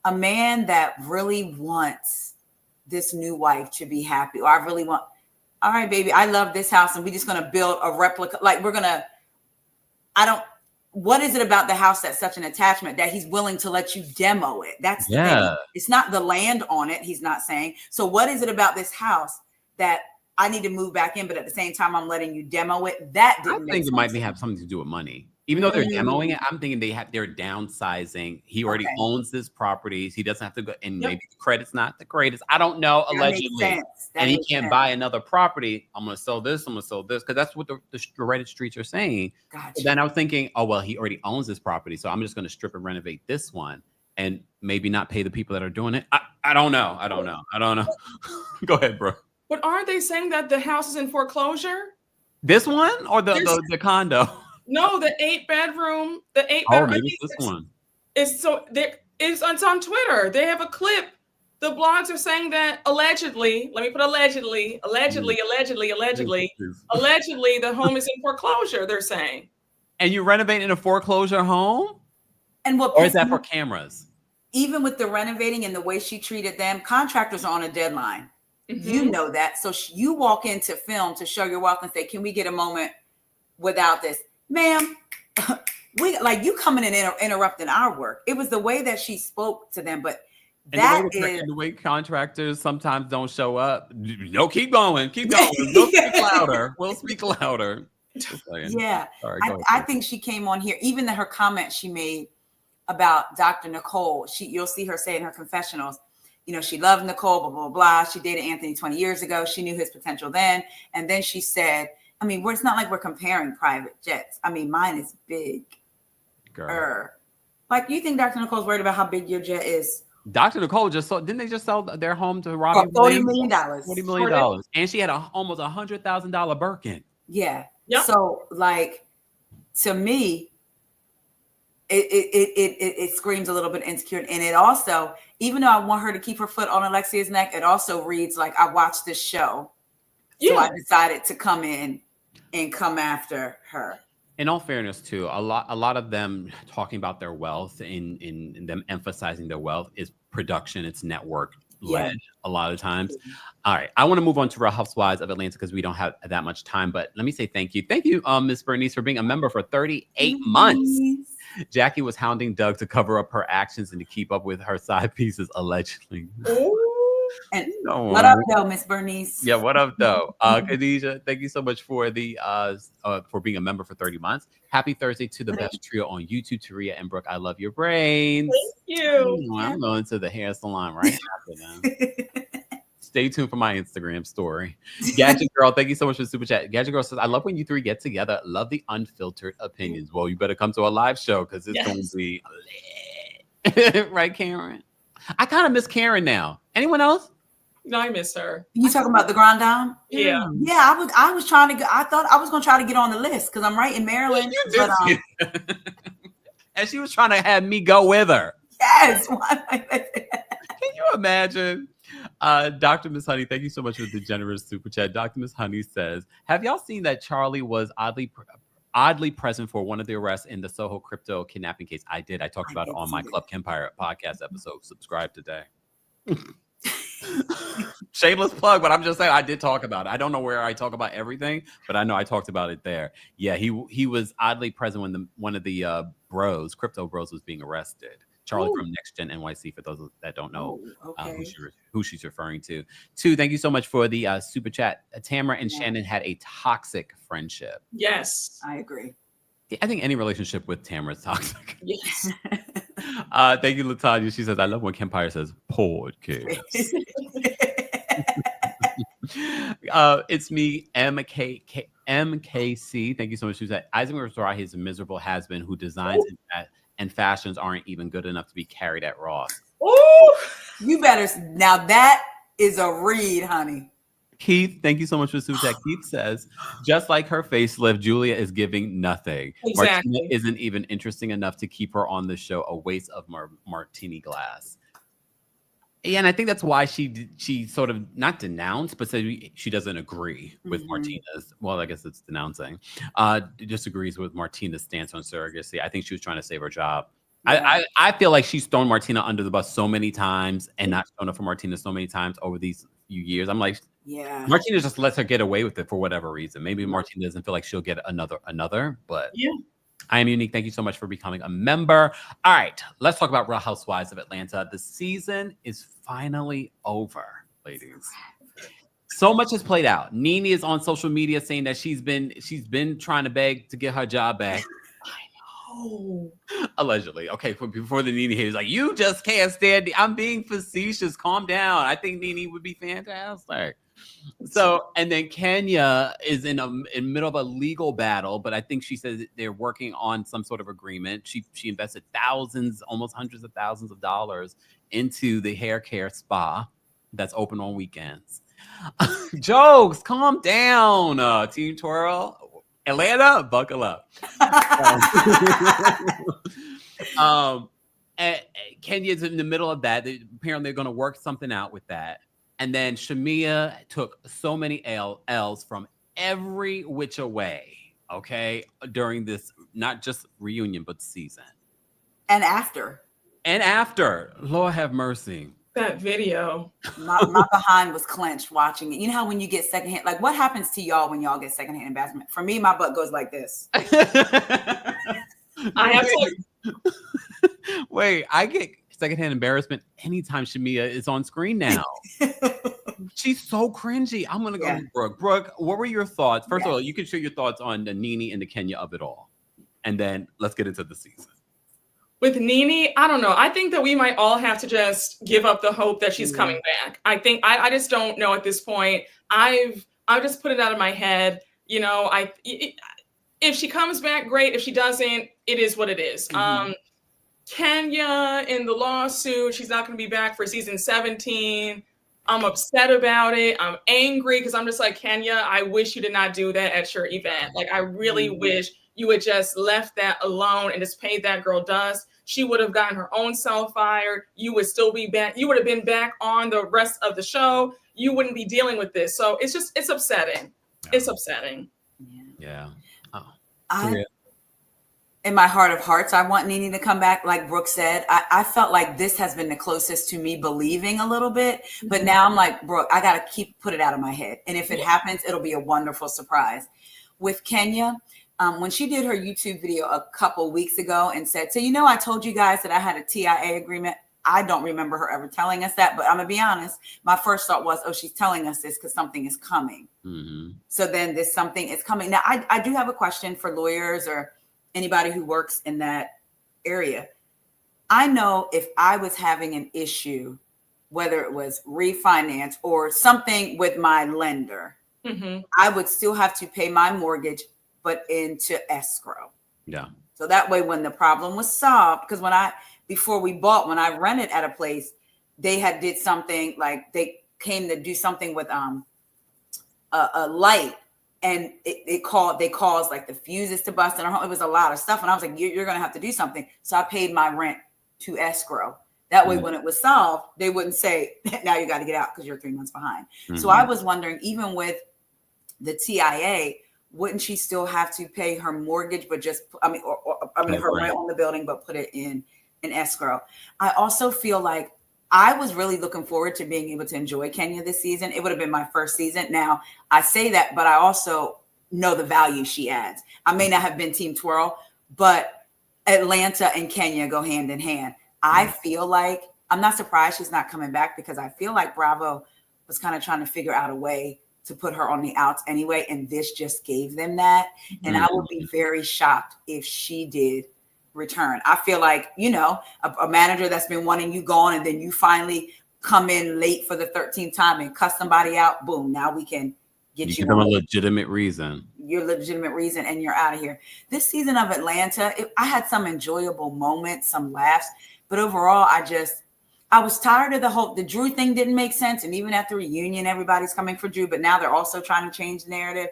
a man that really wants this new wife to be happy, or I really want, all right, baby, I love this house and we're just going to build a replica. Like what is it about the house that's such an attachment that he's willing to let you demo it? That's the thing. It's not the land on it. He's not saying. So what is it about this house that I need to move back in, but at the same time, I'm letting you demo it? That didn't make sense. It might have something to do with money. Even though they're demoing it, I'm thinking they're downsizing. He already owns this property. He doesn't have to go, and maybe the credit's not the greatest. I don't know, allegedly. And he can't buy another property. I'm going to sell this. I'm going to sell this. Because that's what the Reddit streets are saying. Gotcha. Then I was thinking, oh, well, he already owns this property. So I'm just going to strip and renovate this one and maybe not pay the people that are doing it. I don't know. I don't know. Go ahead, bro. But aren't they saying that the house is in foreclosure? This one or the condo? No, the 8-bedroom. Oh, maybe it's this one. It's on Twitter. They have a clip. The blogs are saying that allegedly, let me put allegedly, the home is in foreclosure, they're saying. And you're renovating a foreclosure home? Or is that for cameras? Even with the renovating and the way she treated them, contractors are on a deadline. You know that. So you walk into film to show your wealth and say, can we get a moment without this? Ma'am, we like you coming in and interrupting our work. It was the way that she spoke to them, but the way contractors sometimes don't show up. No, keep going. We'll speak louder. Yeah, I think she came on here. Even her comment she made about Dr. Nicole. You'll see her say in her confessionals, you know, she loved Nicole, blah, blah, blah. She dated Anthony 20 years ago. She knew his potential then. And then she said, I mean, it's not like we're comparing private jets. I mean, mine is big. Girl. Like, you think Dr. Nicole's worried about how big your jet is? Dr. Nicole didn't they just sell their home to Robbie? $40 million. $40 million. And she had almost $100,000 Birkin. Yeah. Yep. So, like, to me, it screams a little bit insecure. And it also, even though I want her to keep her foot on Alexia's neck, it also reads like I watched this show. So I decided to come in and come after her. In all fairness, too, a lot of them talking about their wealth, in them emphasizing their wealth, is production. It's network led a lot of times. All right, I want to move on to Real Housewives of Atlanta because we don't have that much time. But let me say thank you, Miss Bernice, for being a member for 38 months. Jackie was hounding Doug to cover up her actions and to keep up with her side pieces, allegedly. And what up, though, Miss Bernice? Yeah, what up, though? Khadijah, thank you so much for for being a member for 30 months. Happy Thursday to the best trio on YouTube, Taria and Brooke. I love your brains. Thank you. I'm going to the hair salon right after now. Stay tuned for my Instagram story. Gadget Girl, thank you so much for the super chat. Gadget Girl says, I love when you three get together. Love the unfiltered opinions. Well, you better come to a live show because it's going to be lit. Right, Karen? I kind of miss Karen now. Anyone else? No, I miss her. You talking about the Grand Dame? Yeah. Yeah, I was trying to I thought I was going to try to get on the list because I'm right in Maryland. Yeah, you did. And she was trying to have me go with her. Yes. Can you imagine? Dr. Miss Honey, thank you so much for the generous super chat. Dr. Miss Honey says, have y'all seen that Charlie was oddly present for one of the arrests in the Soho crypto kidnapping case? I did. I talked about it on my Club Kempire podcast episode. Subscribe today. Shameless plug, but I'm just saying I did talk about it. I don't know where I talk about everything, but I know I talked about it there. Yeah, he was oddly present when one of the crypto bros was being arrested. Charlie from NextGen NYC, for those that don't know who she's referring to. Two, thank you so much for the super chat. Tamara and Shannon had a toxic friendship. Yes. I agree. I think any relationship with Tamara is toxic. Yes. Thank you, Latanya. She says, I love when Kempire says podcast. It's me, MKC. Thank you so much. She said, Isaac Mizrahi is a miserable has-been who designs and fashions aren't even good enough to be carried at Ross. Ooh, you better. Now that is a read, honey. Keith, thank you so much for the super chat. Keith says, just like her facelift, Julia is giving nothing. Exactly. Martina isn't even interesting enough to keep her on the show. A waste of martini glass. Yeah, and I think that's why she sort of not denounced, but said she doesn't agree with Martina's. Well, I guess it's denouncing. Disagrees with Martina's stance on surrogacy. I think she was trying to save her job. Yeah. I feel like she's thrown Martina under the bus so many times and not shown up for Martina so many times over these few years. I'm like, Yeah. Martina just lets her get away with it for whatever reason. Maybe Martina doesn't feel like she'll get another, but Yeah. I am Unique. Thank you so much for becoming a member. All right, let's talk about Real Housewives of Atlanta. The season is finally over, ladies. So much has played out. Nene is on social media saying that she's been trying to beg to get her job back. Oh. Allegedly. Okay, before the Nene haters like, you just can't stand I'm being facetious. Calm down. I think Nene would be fantastic. So, and then Kenya is in middle of a legal battle, but I think she says they're working on some sort of agreement. She invested thousands, almost hundreds of thousands of dollars into the hair care spa that's open on weekends. Jokes, calm down, Team Twirl. Atlanta, buckle up. And Kenya's in the middle of that. Apparently, they're going to work something out with that. And then Shamia took so many L's from every which way, okay, during this, not just reunion, but season. And after. Lord have mercy. That video. My behind was clenched watching it. You know how when you get secondhand, like what happens to y'all when y'all get secondhand embarrassment? For me, my butt goes like this. I have to. Wait, I get secondhand embarrassment anytime Shamia is on screen now. She's so cringy. I'm gonna go with Brooke. Brooke, what were your thoughts? First of all, you can share your thoughts on the Nene and the Kenya of it all, and then let's get into the season. With Nene, I don't know. I think that we might all have to just give up the hope that she's coming back. I think I just don't know at this point. I've just put it out of my head. You know, if she comes back, great. If she doesn't, it is what it is. Kenya in the lawsuit, she's not going to be back for season 17. I'm upset about it. I'm angry because I'm just like, Kenya, I wish you did not do that at your event. Like, I really wish you had just left that alone and just paid that girl dust. She would have gotten her own self fired. You would still be back. You would have been back on the rest of the show. You wouldn't be dealing with this. So it's upsetting. Yeah. It's upsetting. Yeah. In my heart of hearts, I want Nene to come back. Like Brooke said, I felt like this has been the closest to me believing a little bit. But now I'm like, Brooke, I got to put it out of my head. And if it happens, it'll be a wonderful surprise. With Kenya, when she did her YouTube video a couple weeks ago and said, so, I told you guys that I had a TIA agreement. I don't remember her ever telling us that, but I'm going to be honest. My first thought was, oh, she's telling us this because something is coming. So then this something is coming. Now, I do have a question for lawyers or anybody who works in that area. I know if I was having an issue, whether it was refinance or something with my lender, I would still have to pay my mortgage, but into escrow. Yeah. So that way, when the problem was solved, because when I rented at a place, they had did something like they came to do something with a light. And they caused like the fuses to bust, and it was a lot of stuff. And I was like, you're going to have to do something. So I paid my rent to escrow. That way, when it was solved, they wouldn't say, now you got to get out because you're 3 months behind. So I was wondering, even with the TIA, wouldn't she still have to pay her mortgage, but just, her rent on the building, but put it in escrow? I also feel like I was really looking forward to being able to enjoy Kenya this season. It would have been my first season. Now, I say that, but I also know the value she adds. I may not have been Team Twirl, but Atlanta and Kenya go hand in hand. I feel like, I'm not surprised she's not coming back because I feel like Bravo was kind of trying to figure out a way to put her on the outs anyway. And this just gave them that. And I would be very shocked if she did return. I feel like, a manager that's been wanting you gone and then you finally come in late for the 13th time and cuss somebody out. Boom. Now we can get you. Give them a legitimate reason. Your legitimate reason and you're out of here. This season of Atlanta, I had some enjoyable moments, some laughs, but overall, I was tired of the Drew thing didn't make sense. And even at the reunion, everybody's coming for Drew, but now they're also trying to change the narrative.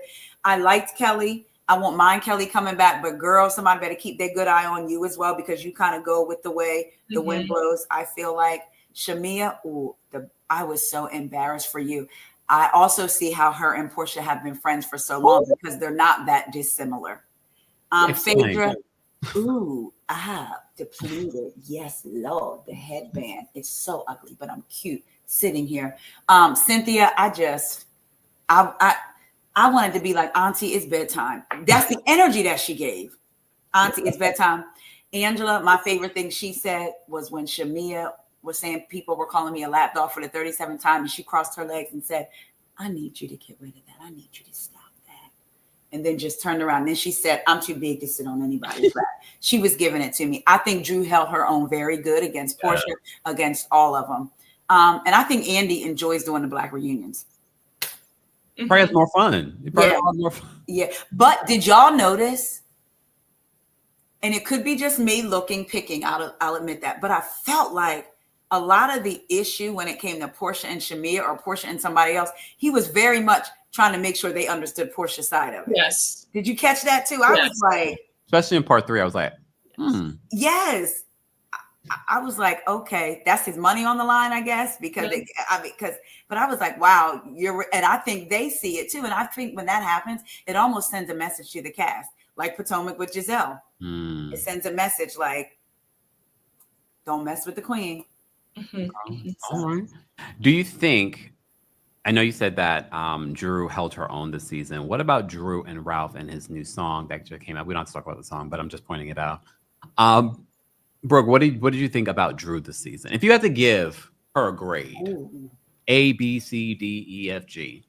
I liked Kelly. I won't mind Kelly coming back, but girl, somebody better keep their good eye on you as well, because you kind of go with the way the wind blows. I feel like Shamia, I was so embarrassed for you. I also see how her and Portia have been friends for so long because they're not that dissimilar. Phaedra, depleted. Yes, Lord, the headband is so ugly, but I'm cute sitting here. Cynthia, I wanted to be like, Auntie, it's bedtime. That's the energy that she gave. Auntie, it's bedtime. Angela, my favorite thing she said was when Shamia was saying people were calling me a lapdog for the 37th time, and she crossed her legs and said, I need you to get rid of that. I need you to stop that. And then just turned around. And then she said, I'm too big to sit on anybody's lap. She was giving it to me. I think Drew held her own very good against Portia, against all of them. And I think Andy enjoys doing the Black reunions. Probably has more fun. Yeah. But did y'all notice? And it could be just me picking. I'll admit that. But I felt like a lot of the issue when it came to Portia and Shamia or Portia and somebody else, he was very much trying to make sure they understood Portia's side of it. Yes. Did you catch that too? I was like, especially in part 3, I was like, Yes. I was like, okay, that's his money on the line, I guess, but I was like, wow, and I think they see it too. And I think when that happens, it almost sends a message to the cast, like Potomac with Giselle. It sends a message like, don't mess with the queen. All right. Do you think, I know you said that Drew held her own this season. What about Drew and Ralph and his new song that just came out? We don't have to talk about the song, but I'm just pointing it out. Brooke, what did you think about Drew this season? If you had to give her a grade, A, B, C, D, E, F, G,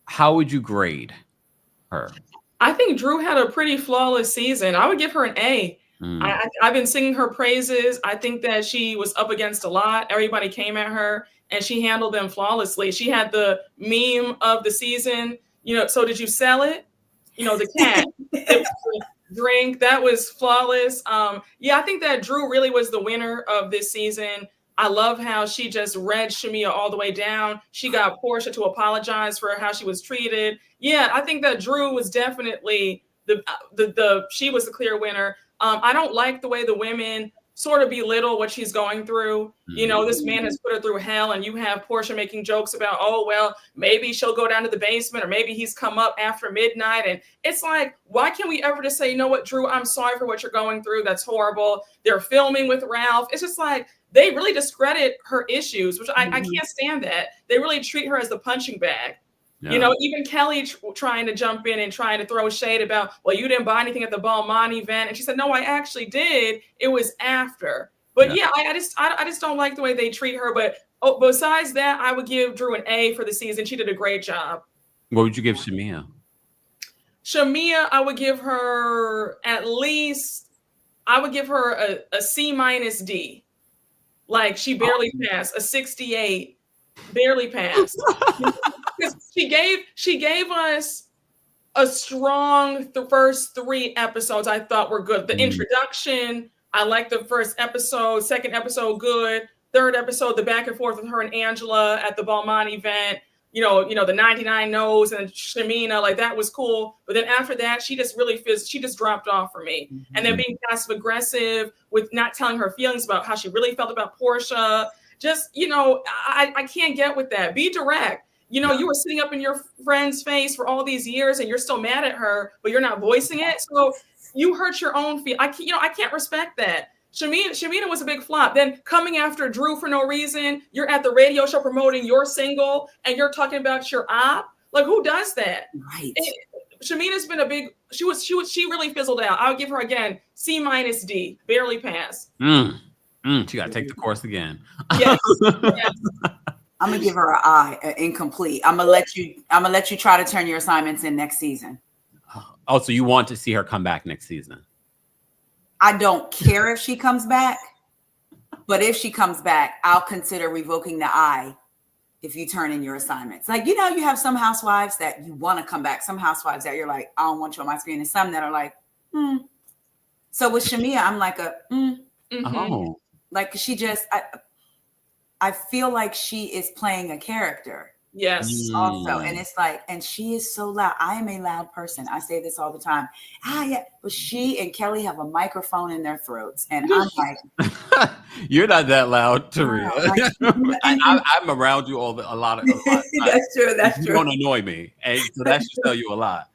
how would you grade her? I think Drew had a pretty flawless season. I would give her an A. I've been singing her praises. I think that she was up against a lot. Everybody came at her and she handled them flawlessly. She had the meme of the season, so did you sell it? The cat. Drink, that was flawless. I think that Drew really was the winner of this season. I love how she just read Shamia all the way down. She got Portia to apologize for how she was treated. I think that Drew was definitely she was the clear winner. I don't like the way the women sort of belittle what she's going through. This man has put her through hell, and you have Portia making jokes about, oh, well, maybe she'll go down to the basement, or maybe he's come up after midnight. And it's like, why can't we ever just say, you know what, Drew, I'm sorry for what you're going through. That's horrible. They're filming with Ralph. It's just like, they really discredit her issues, which I can't stand that. They really treat her as the punching bag. Even Kelly trying to jump in and trying to throw shade about, well, you didn't buy anything at the Balmain event. And she said, no, I actually did. It was after. But I just don't like the way they treat her. But besides that, I would give Drew an A for the season. She did a great job. What would you give Shamia? Shamia, I would give her a C- D. Like, she barely passed, a 68, barely passed. She gave us a strong first 3 episodes I thought were good. The introduction, I liked the first episode. Second episode, good. Third episode, the back and forth with her and Angela at the Balmain event. The 99 no's and Shamina, like, that was cool. But then after that, she just dropped off for me. And then being passive aggressive with not telling her feelings about how she really felt about Portia. Just, I can't get with that. Be direct. You were sitting up in your friend's face for all these years and you're still mad at her, but you're not voicing it. So you hurt your own feelings. I can't respect that. Shamina was a big flop. Then coming after Drew for no reason, you're at the radio show promoting your single and you're talking about your op. Like, who does that? Right. Shamina's been she really fizzled out. I would give her again, C- D, barely pass. She got to take the course again. Yes. I'm gonna give her an I, incomplete. I'm gonna let you try to turn your assignments in next season. Oh, so you want to see her come back next season? I don't care if she comes back, but if she comes back, I'll consider revoking the I if you turn in your assignments. Like, you have some housewives that you want to come back, some housewives that you're like, I don't want you on my screen, and some that are like, So with Shamia, I'm like like, she just, I feel like she is playing a character. Yes. Also, and it's like, and she is so loud. I am a loud person. I say this all the time. Yeah, but she and Kelly have a microphone in their throats, and I'm like, you're not that loud, Taria. Like, I'm around you a lot of times. That's true. That's You true. don't annoy me, and so that should tell you a lot.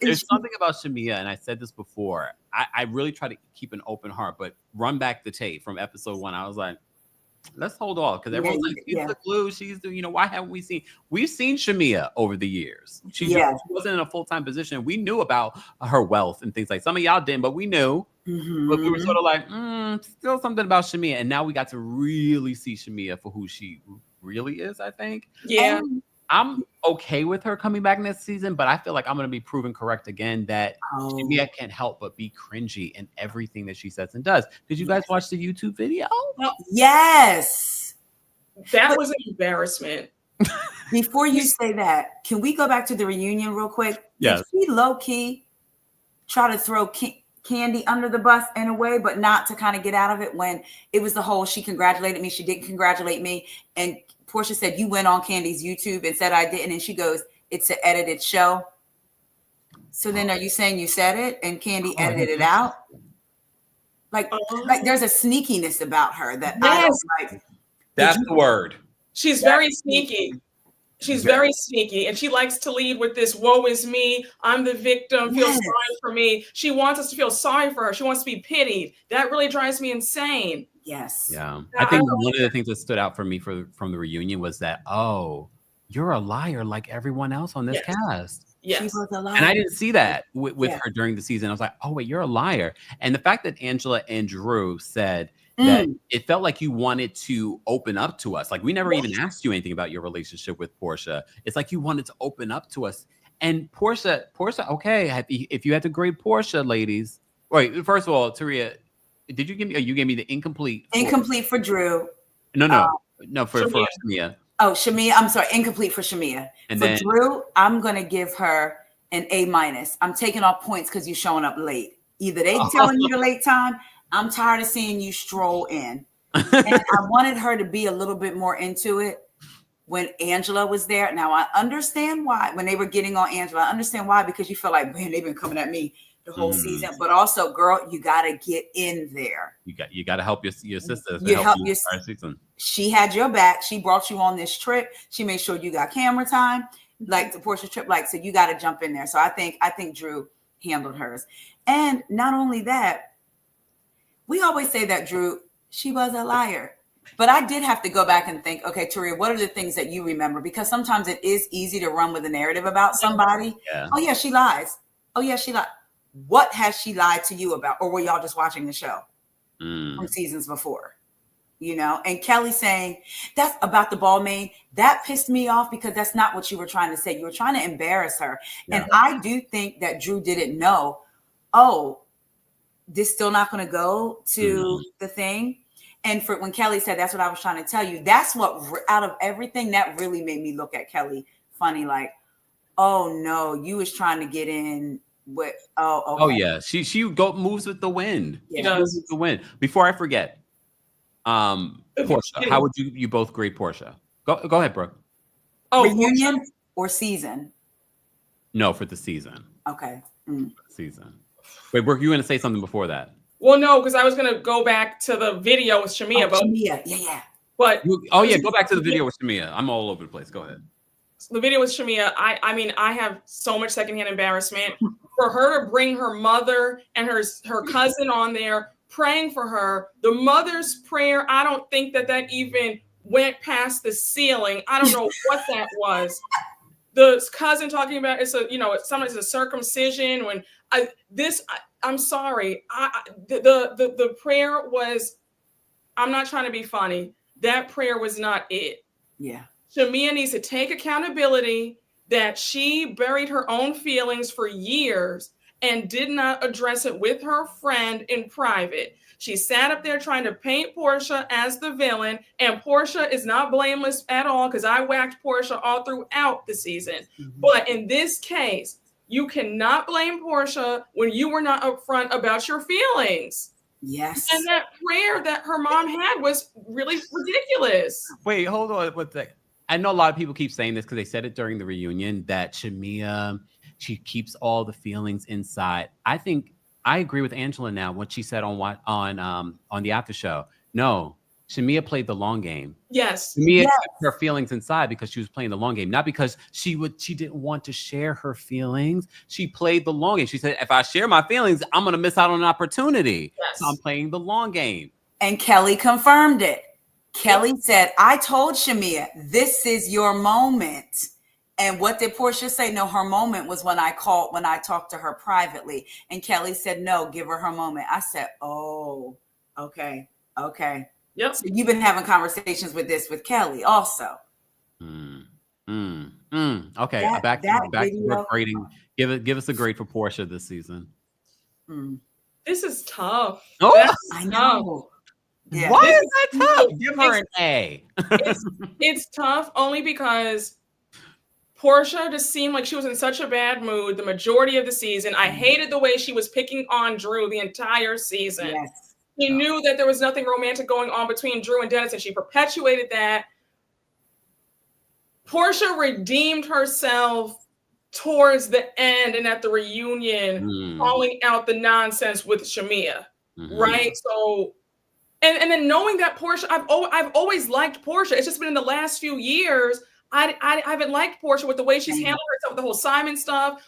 There's something about Shamia, and I said this before. I really try to keep an open heart, but run back the tape from episode 1. I was like, let's hold off, because everyone's like, she's the glue. She's the, why haven't we seen? We've seen Shamia over the years. She wasn't in a full-time position. We knew about her wealth and things like. Some of y'all didn't, but we knew. But we were sort of like, still something about Shamia, and now we got to really see Shamia for who she really is. I think. Yeah. And I'm okay with her coming back next season, but I feel like I'm going to be proven correct again that Shamia can't help but be cringy in everything that she says and does. Did you guys watch the YouTube video? yes. That was an embarrassment. Before you say that, can we go back to the reunion real quick? Yes. Did she low-key try to throw Candy under the bus in a way, but not to kind of get out of it when it was the whole, she congratulated me, she didn't congratulate me, and Portia said, you went on Candy's YouTube and said I didn't. And she goes, it's an edited show. So then are you saying you said it and Candy edited it out? Like there's a sneakiness about her that I don't like. That's the word. She's very sneaky. She's very sneaky, and she likes to lead with this woe is me, I'm the victim, feel sorry for me. She wants us to feel sorry for her. She wants to be pitied. That really drives me insane. Yes. Yeah. I think one of the things that stood out for me from the reunion was that, you're a liar like everyone else on this cast. Yes. She was a liar. And I didn't see that with her during the season. I was like, oh, wait, you're a liar. And the fact that Angela and Drew said that it felt like you wanted to open up to us. Like, we never even asked you anything about your relationship with Portia. It's like you wanted to open up to us. And Portia, okay, if you had to grade Portia, ladies. Wait, first of all, Taria, did you give me, you gave me the incomplete. Incomplete for Drew. No, for Shamia. Oh, Shamia. I'm sorry. Incomplete for Shamia. And for then Drew, I'm going to give her an A-. I'm taking off points because you're showing up late. Either they telling you the late time. I'm tired of seeing you stroll in. And I wanted her to be a little bit more into it when Angela was there. Now, I understand why. When they were getting on Angela, I understand why, because you feel like, man, they've been coming at me the whole season. But also, girl, you got to get in there. You got to help your sister. You help your sister. She had your back. She brought you on this trip. She made sure you got camera time, like the Portia trip. Like, so you got to jump in there. So I think Drew handled hers. And not only that, we always say that Drew, she was a liar. But I did have to go back and think, okay, Taria, what are the things that you remember? Because sometimes it is easy to run with a narrative about somebody. Yeah. Oh, yeah, she lies. Oh, yeah, she lied. What has she lied to you about? Or were y'all just watching the show from seasons before? And Kelly saying that's about the ball main, that pissed me off because that's not what you were trying to say. You were trying to embarrass her. Yeah. And I do think that Drew didn't know, this still not going to go to the thing. And for when Kelly said, that's what I was trying to tell you. That's what, out of everything, that really made me look at Kelly funny. Like, oh no, you was trying to get in with, okay. Oh yeah. She moves with the wind. Yeah. She moves with the wind. Before I forget, Portia, how would you both grade Portia? Go ahead, Brooke. Reunion or season? No, for the season. Okay. Season. Wait, Brooke, you were going to say something before that? Well, no, because I was going to go back to the video with Shamia. Shamia, yeah. But go back to the video with Shamia. I'm all over the place. Go ahead. The video with Shamia, I mean, I have so much secondhand embarrassment. For her to bring her mother and her cousin on there, praying for her, the mother's prayer, I don't think that even went past the ceiling. I don't know what that was. The cousin talking about it's a circumcision. When I'm sorry. The prayer was, I'm not trying to be funny. That prayer was not it. Yeah. Shamia needs to take accountability that she buried her own feelings for years and did not address it with her friend in private. She sat up there trying to paint Portia as the villain, and Portia is not blameless at all because I whacked Portia all throughout the season. But in this case, you cannot blame Portia when you were not upfront about your feelings. Yes. And that prayer that her mom had was really ridiculous. Wait, hold on. What's that? I know a lot of people keep saying this because they said it during the reunion that Shamea, she keeps all the feelings inside. I think I agree with Angela now what she said on the after show. No, Shamea played the long game. Yes. Shamea kept her feelings inside because she was playing the long game, not because she didn't want to share her feelings. She played the long game. She said, if I share my feelings, I'm going to miss out on an opportunity. Yes. So I'm playing the long game. And Kelly confirmed it. Kelly said, I told Shamea, this is your moment. And what did Portia say? No, her moment was when I talked to her privately. And Kelly said, no, give her moment. I said, oh, okay. Yep. So you've been having conversations with Kelly also. Okay, back to grading. Give us a grade for Portia this season. This is tough. Oh, I know. Yeah. Why is that tough? Give her an A. It's tough only because Portia just seemed like she was in such a bad mood the majority of the season. I hated the way she was picking on Drew the entire season. Yes. She knew that there was nothing romantic going on between Drew and Dennis, and she perpetuated that. Portia redeemed herself towards the end and at the reunion, calling out the nonsense with Shamea, right? So, and then knowing that Portia, I've always liked Portia. It's just been in the last few years, I haven't liked Portia with the way she's handled herself with the whole Simon stuff,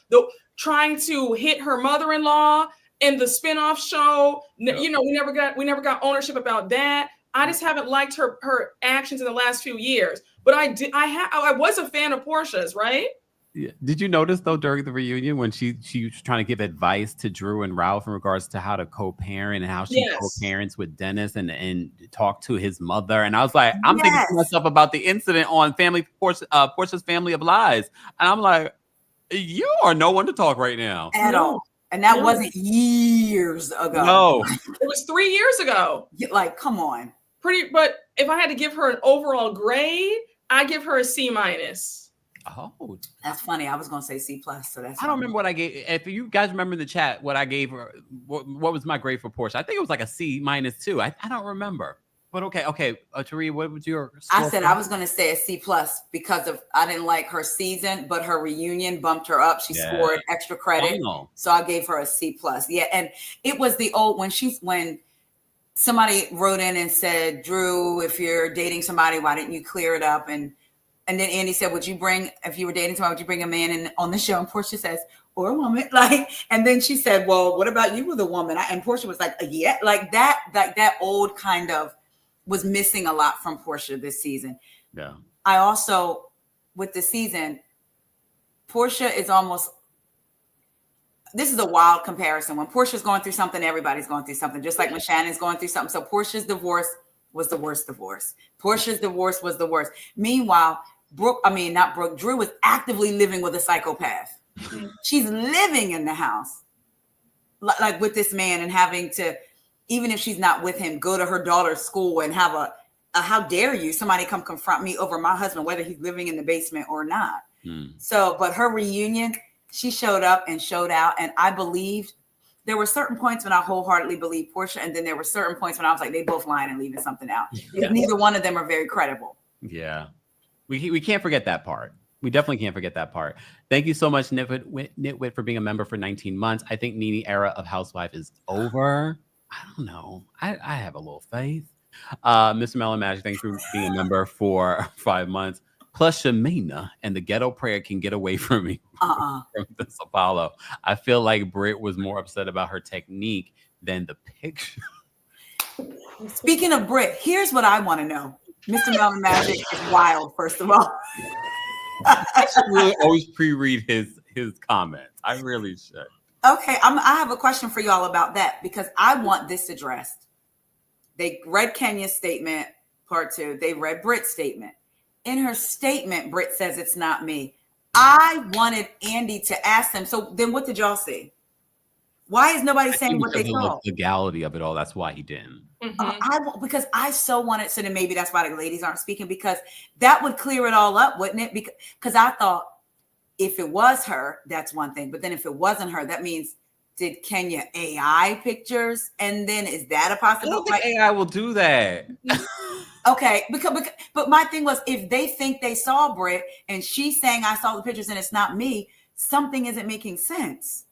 trying to hit her mother-in-law in the spinoff show. You know, we never got ownership about that. I just haven't liked her actions in the last few years. But I was a fan of Portia's, right? Yeah. Did you notice though during the reunion when she was trying to give advice to Drew and Ralph in regards to how to co-parent and how she co-parents with Dennis and talk to his mother? And I was like, I'm thinking to myself about the incident on Portia's Family of Lies, and I'm like, you are no one to talk right now at all. And that wasn't years ago. No, it was 3 years ago. Like, come on. But if I had to give her an overall grade, I give her a C-. Oh, that's funny. I was going to say C+. So that's. I don't remember what I gave. If you guys remember in the chat what I gave her, what was my grade for Portia? I think it was like a C- too. I don't remember. But okay. Taria, what was your score? I said I was going to say a C+ because I didn't like her season, but her reunion bumped her up. She scored extra credit, so I gave her a C+. Yeah, and it was the old when somebody wrote in and said, Drew, if you're dating somebody, why didn't you clear it up? And then Andy said, if you were dating somebody, would you bring a man in on the show? And Portia says, or a woman, and then she said, well, what about you with a woman? And Portia was like, yeah, that old kind of was missing a lot from Portia this season. Yeah. I also, with the season, Portia is almost, this is a wild comparison. When Portia's going through something, everybody's going through something, just like when Shannon's going through something. So Portia's divorce was the worst divorce. Portia's divorce was the worst. Meanwhile, Drew was actively living with a psychopath. She's living in the house, like with this man, and having to, even if she's not with him, go to her daughter's school and have a how dare you, somebody come confront me over my husband, whether he's living in the basement or not. So, but her reunion, she showed up and showed out. And I believed, there were certain points when I wholeheartedly believed Portia. And then there were certain points when I was like, they both lying and leaving something out. Neither one of them are very credible. Yeah. We can't forget that part. We definitely can't forget that part. Thank you so much, Nitwit, for being a member for 19 months. I think Nene era of housewife is over. I don't know. I have a little faith. Mr. Melon Magic, thanks for being a member for 5 months. Plus, Shamina and the ghetto prayer can get away from me from this Apollo. I feel like Britt was more upset about her technique than the picture. Speaking of Britt, here's what I want to know. Mr. Melon Magic is wild, first of all. I should really always pre-read his comments. I really should. Okay, I have a question for y'all about that because I want this addressed. They read Kenya's statement, part 2. They read Britt's statement. In her statement, Britt says it's not me. I wanted Andy to ask them. So then what did y'all see? Why is nobody saying what they saw? The legality of it all. That's why he didn't. Because I so wanted, so then maybe that's why the ladies aren't speaking, because that would clear it all up, wouldn't it? Because I thought if it was her, that's one thing. But then if it wasn't her, that means, did Kenya AI pictures? And then is that a possibility? I don't think AI will do that. Okay, but my thing was, if they think they saw Britt and she's saying I saw the pictures and it's not me, something isn't making sense.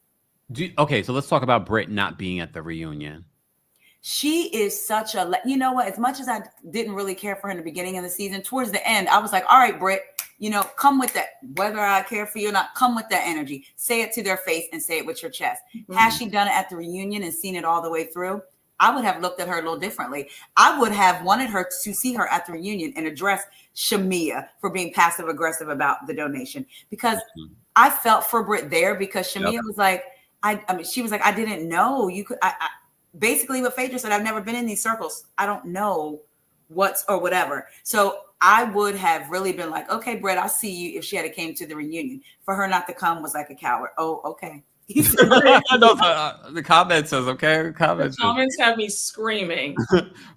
Okay, so let's talk about Britt not being at the reunion. She is such a, you know what, as much as I didn't really care for her in the beginning of the season, towards the end, I was like, all right, Britt, you know, come with that. Whether I care for you or not, come with that energy. Say it to their face and say it with your chest. Mm-hmm. Had she done it at the reunion and seen it all the way through, I would have looked at her a little differently. I would have wanted her to see her at the reunion and address Shamia for being passive aggressive about the donation, because I felt for Britt there, because Shamia was like, I mean, she was like, I didn't know you could. I basically what Phaedra said, I've never been in these circles. I don't know what's or whatever. So I would have really been like, okay, Britt, I'll see you if she had came to the reunion. For her not to come was like a coward. Oh, okay. The comment says, okay. The comments have me screaming.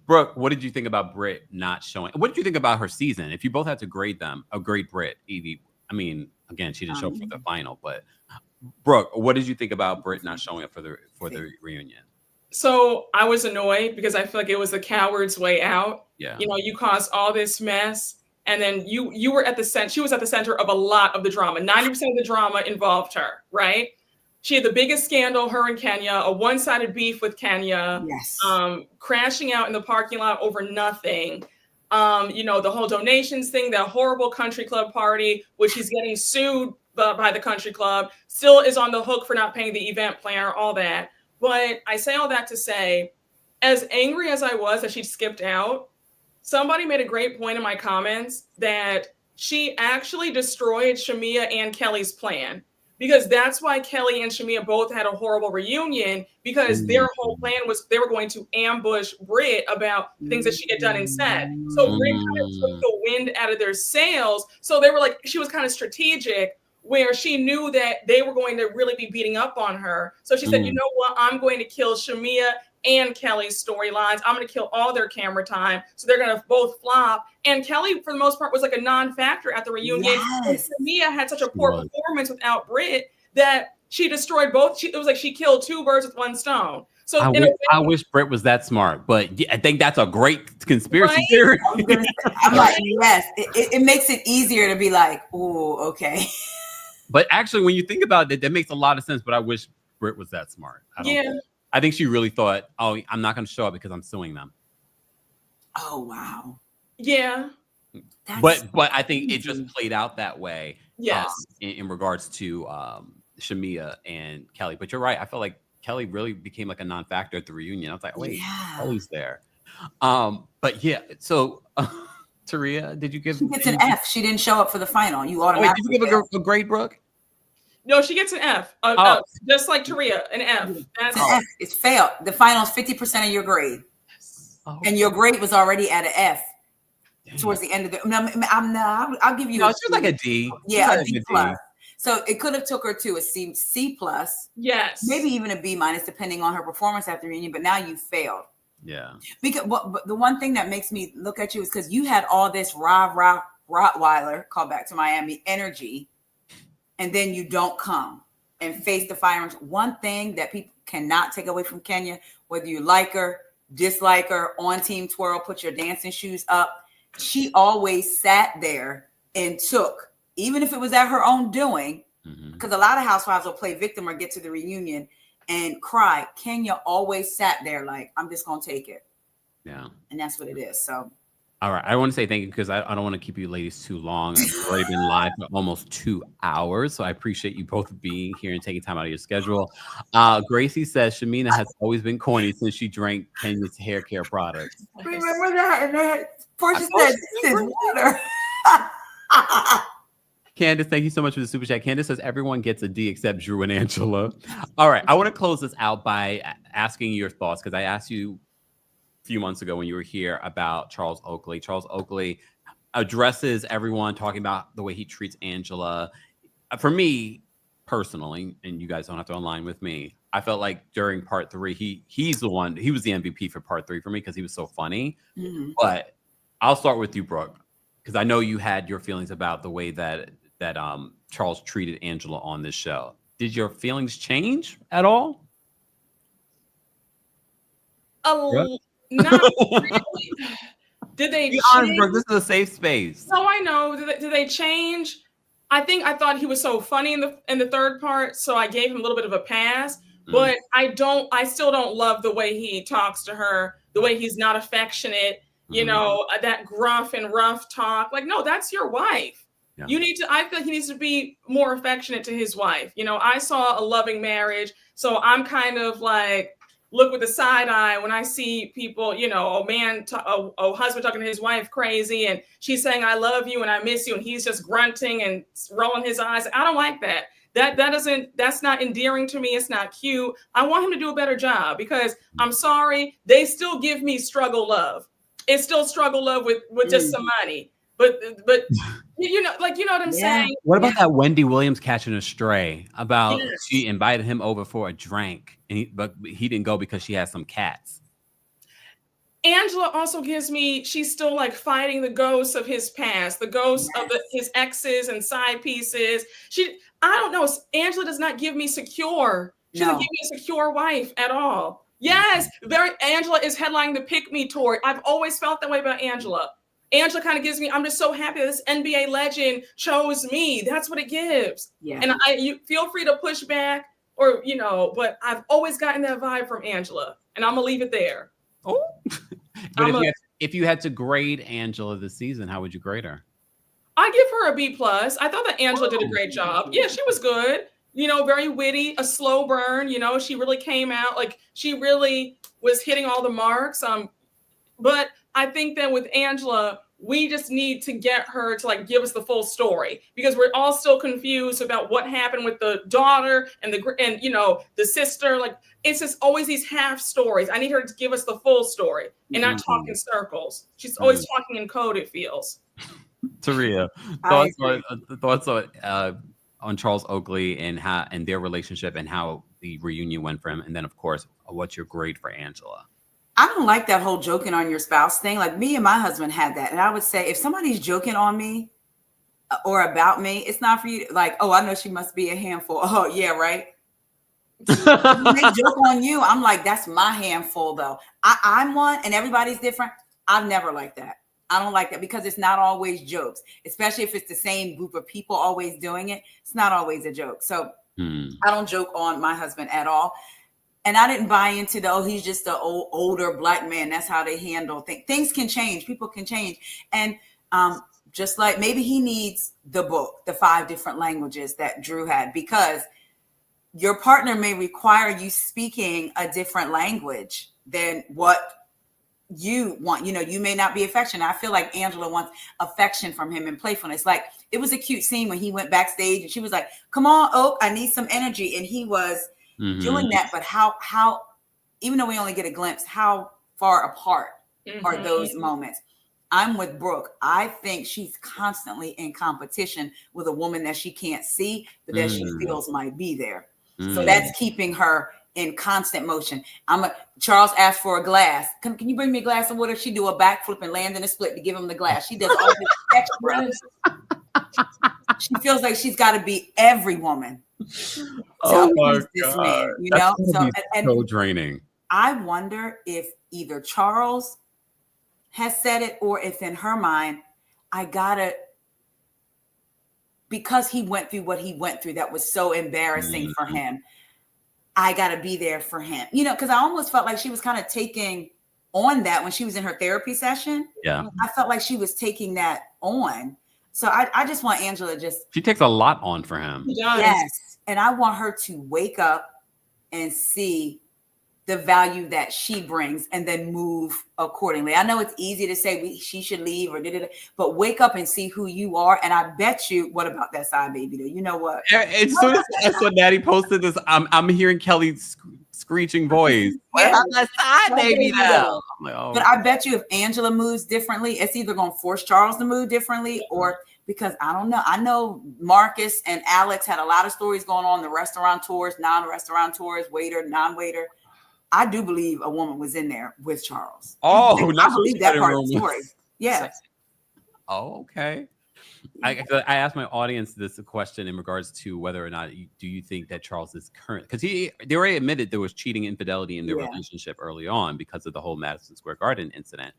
Brooke, what did you think about Britt not showing? What did you think about her season? If you both had to grade them, grade Britt, Evie. I mean, again, she didn't show up for the final, but Brooke, what did you think about Britt not showing up for the reunion? So I was annoyed because I feel like it was the coward's way out. Yeah. You know, you caused all this mess, and then you were at the center. She was at the center of a lot of the drama. 90% of the drama involved her, right? She had the biggest scandal, her and Kenya, a one-sided beef with Kenya, yes. Crashing out in the parking lot over nothing. You know, the whole donations thing, that horrible country club party, which he's getting sued by the country club, still is on the hook for not paying the event planner, all that. But I say all that to say, as angry as I was that she skipped out, somebody made a great point in my comments that she actually destroyed Shamia and Kelly's plan. Because that's why Kelly and Shamia both had a horrible reunion, because their whole plan was they were going to ambush Britt about things that she had done and said. So Britt kind of took the wind out of their sails. So they were like, she was kind of strategic, where she knew that they were going to really be beating up on her. So she said, you know what, I'm going to kill Shamia and Kelly's storylines. I'm going to kill all their camera time. So they're going to both flop. And Kelly, for the most part, was like a non-factor at the reunion. Yes. And Shamia had such a poor performance without Britt that she destroyed both. It was like she killed two birds with one stone. So I wish Britt was that smart, but I think that's a great conspiracy theory. I'm like, yes, it makes it easier to be like, oh, okay. But actually, when you think about it, that makes a lot of sense. But I wish Britt was that smart. I think she really thought, oh, I'm not going to show up because I'm suing them. Oh, wow. Yeah. But I think it just played out that way. Yes. In regards to Shamia and Kelly. But you're right. I felt like Kelly really became like a non-factor at the reunion. I was like, wait, Kelly's there. But yeah, so Taria, did you give? She gets an F. She didn't show up for the final. You automatically. Did you give a grade, Brooke? No, she gets an F. Just like Taria, an F. That's an F. It's failed. The final is 50% of your grade, and your grade was already at an F. Dang. Towards the end of the, I'll give you. No, she was like a D. Yeah, a D plus. So it could have took her to a C plus. Yes. Maybe even a B minus, depending on her performance at the reunion. But now you failed. Yeah. Because the one thing that makes me look at you is because you had all this Rottweiler, call back to Miami, energy, and then you don't come and face the fire. One thing that people cannot take away from Kenya, whether you like her, dislike her, on Team Twirl, put your dancing shoes up, she always sat there and took, even if it was at her own doing, because a lot of housewives will play victim or get to the reunion and cry. Kenya always sat there like, I'm just going to take it. Yeah. And that's what it is. So. All right. I want to say thank you because I don't want to keep you ladies too long. I've already been live for almost 2 hours. So I appreciate you both being here and taking time out of your schedule. Gracie says Shamina has always been corny since she drank Kenya's hair care products. Remember that? And then Portia said, this is water. Candace, thank you so much for the super chat. Candace says everyone gets a D except Drew and Angela. All right. I want to close this out by asking your thoughts because I asked you a few months ago when you were here about Charles Oakley. Charles Oakley addresses everyone talking about the way he treats Angela. For me personally, and you guys don't have to align with me, I felt like during part 3, he was the MVP for part 3 for me because he was so funny. But I'll start with you, Brooke, because I know you had your feelings about the way that Charles treated Angela on this show. Did your feelings change at all? Not really. Did they Be honest, change? Brooke. This is a safe space. No, I know. Did they change? I thought he was so funny in the third part, so I gave him a little bit of a pass. But I still don't love the way he talks to her, the way he's not affectionate, that gruff and rough talk. Like, no, that's your wife. Yeah. I feel like he needs to be more affectionate to his wife. I saw a loving marriage, so I'm kind of like, look with the side eye when I see people, a husband talking to his wife crazy and she's saying, I love you and I miss you. And he's just grunting and rolling his eyes. I don't like that. That's not endearing to me. It's not cute. I want him to do a better job because I'm sorry, they still give me struggle love. It's still struggle love with just some money. But you know what I'm saying? What about that Wendy Williams catching a stray about she invited him over for a drink but he didn't go because she had some cats. Angela also gives me, she's still like fighting the ghosts of his past, the ghosts of his exes and side pieces. I don't know. Angela does not give me secure. She doesn't give me a secure wife at all. Yes. Angela is headlining the Pick Me tour. I've always felt that way about Angela. Angela kind of gives me, I'm just so happy that this NBA legend chose me. That's what it gives. Yeah. And you feel free to push back or, but I've always gotten that vibe from Angela and I'm going to leave it there. Oh, but if you had to grade Angela this season, how would you grade her? I give her a B+. I thought that Angela did a great job. Yeah, she was good. Very witty, a slow burn. She really came out like she really was hitting all the marks. But I think that with Angela, we just need to get her to like give us the full story because we're all still confused about what happened with the daughter and the sister. Like it's just always these half stories. I need her to give us the full story and not talk in circles. She's always talking in code, it feels. Taria, thoughts on Charles Oakley and their relationship and how the reunion went for him, and then of course, what's your grade for Angela? I don't like that whole joking on your spouse thing. Like me and my husband had that, and I would say if somebody's joking on me or about me, it's not for you. Like, oh, I know she must be a handful. Oh, yeah, right. When they joke on you, I'm like, that's my handful, though. I'm one, and everybody's different. I've never liked that. I don't like that because it's not always jokes, especially if it's the same group of people always doing it. It's not always a joke. So I don't joke on my husband at all. And I didn't buy into he's just an older Black man. That's how they handle things. Things can change. People can change. And just like maybe he needs the book, the 5 different languages that Drew had, because your partner may require you speaking a different language than what you want. You may not be affectionate. I feel like Angela wants affection from him and playfulness. Like it was a cute scene when he went backstage and she was like, come on, Oak, I need some energy. And he was doing that. But how, even though we only get a glimpse, how far apart are those moments? I'm with Brooke. I think she's constantly in competition with a woman that she can't see, but that she feels might be there. So that's keeping her in constant motion. Charles asked for a glass. Can you bring me a glass of water? She do a backflip and land in a split to give him the glass. She does all this extra. She feels like she's got to be every woman. Oh my God. Man, so draining. I wonder if either Charles has said it or if in her mind, because he went through what he went through that was so embarrassing for him, I got to be there for him. Because I almost felt like she was kind of taking on that when she was in her therapy session. Yeah. I felt like she was taking that on. So I just want Angela she takes a lot on for him. Yes. And I want her to wake up and see the value that she brings and then move accordingly. I know it's easy to say she should leave but wake up and see who you are. And I bet you, what about that side baby though? You know what? As soon as Natty posted this, I'm hearing Kelly's screeching voice. What about that side baby though? But I bet you if Angela moves differently, it's either going to force Charles to move differently or because I don't know. I know Marcus and Alex had a lot of stories going on, the restaurant tours, non-restaurant tours, waiter, non-waiter. I do believe a woman was in there with Charles. Oh, I believe that part of the story. Yeah. Oh, okay. I asked my audience this question in regards to whether or not do you think that Charles is current, because they already admitted there was cheating infidelity in their relationship early on because of the whole Madison Square Garden incident.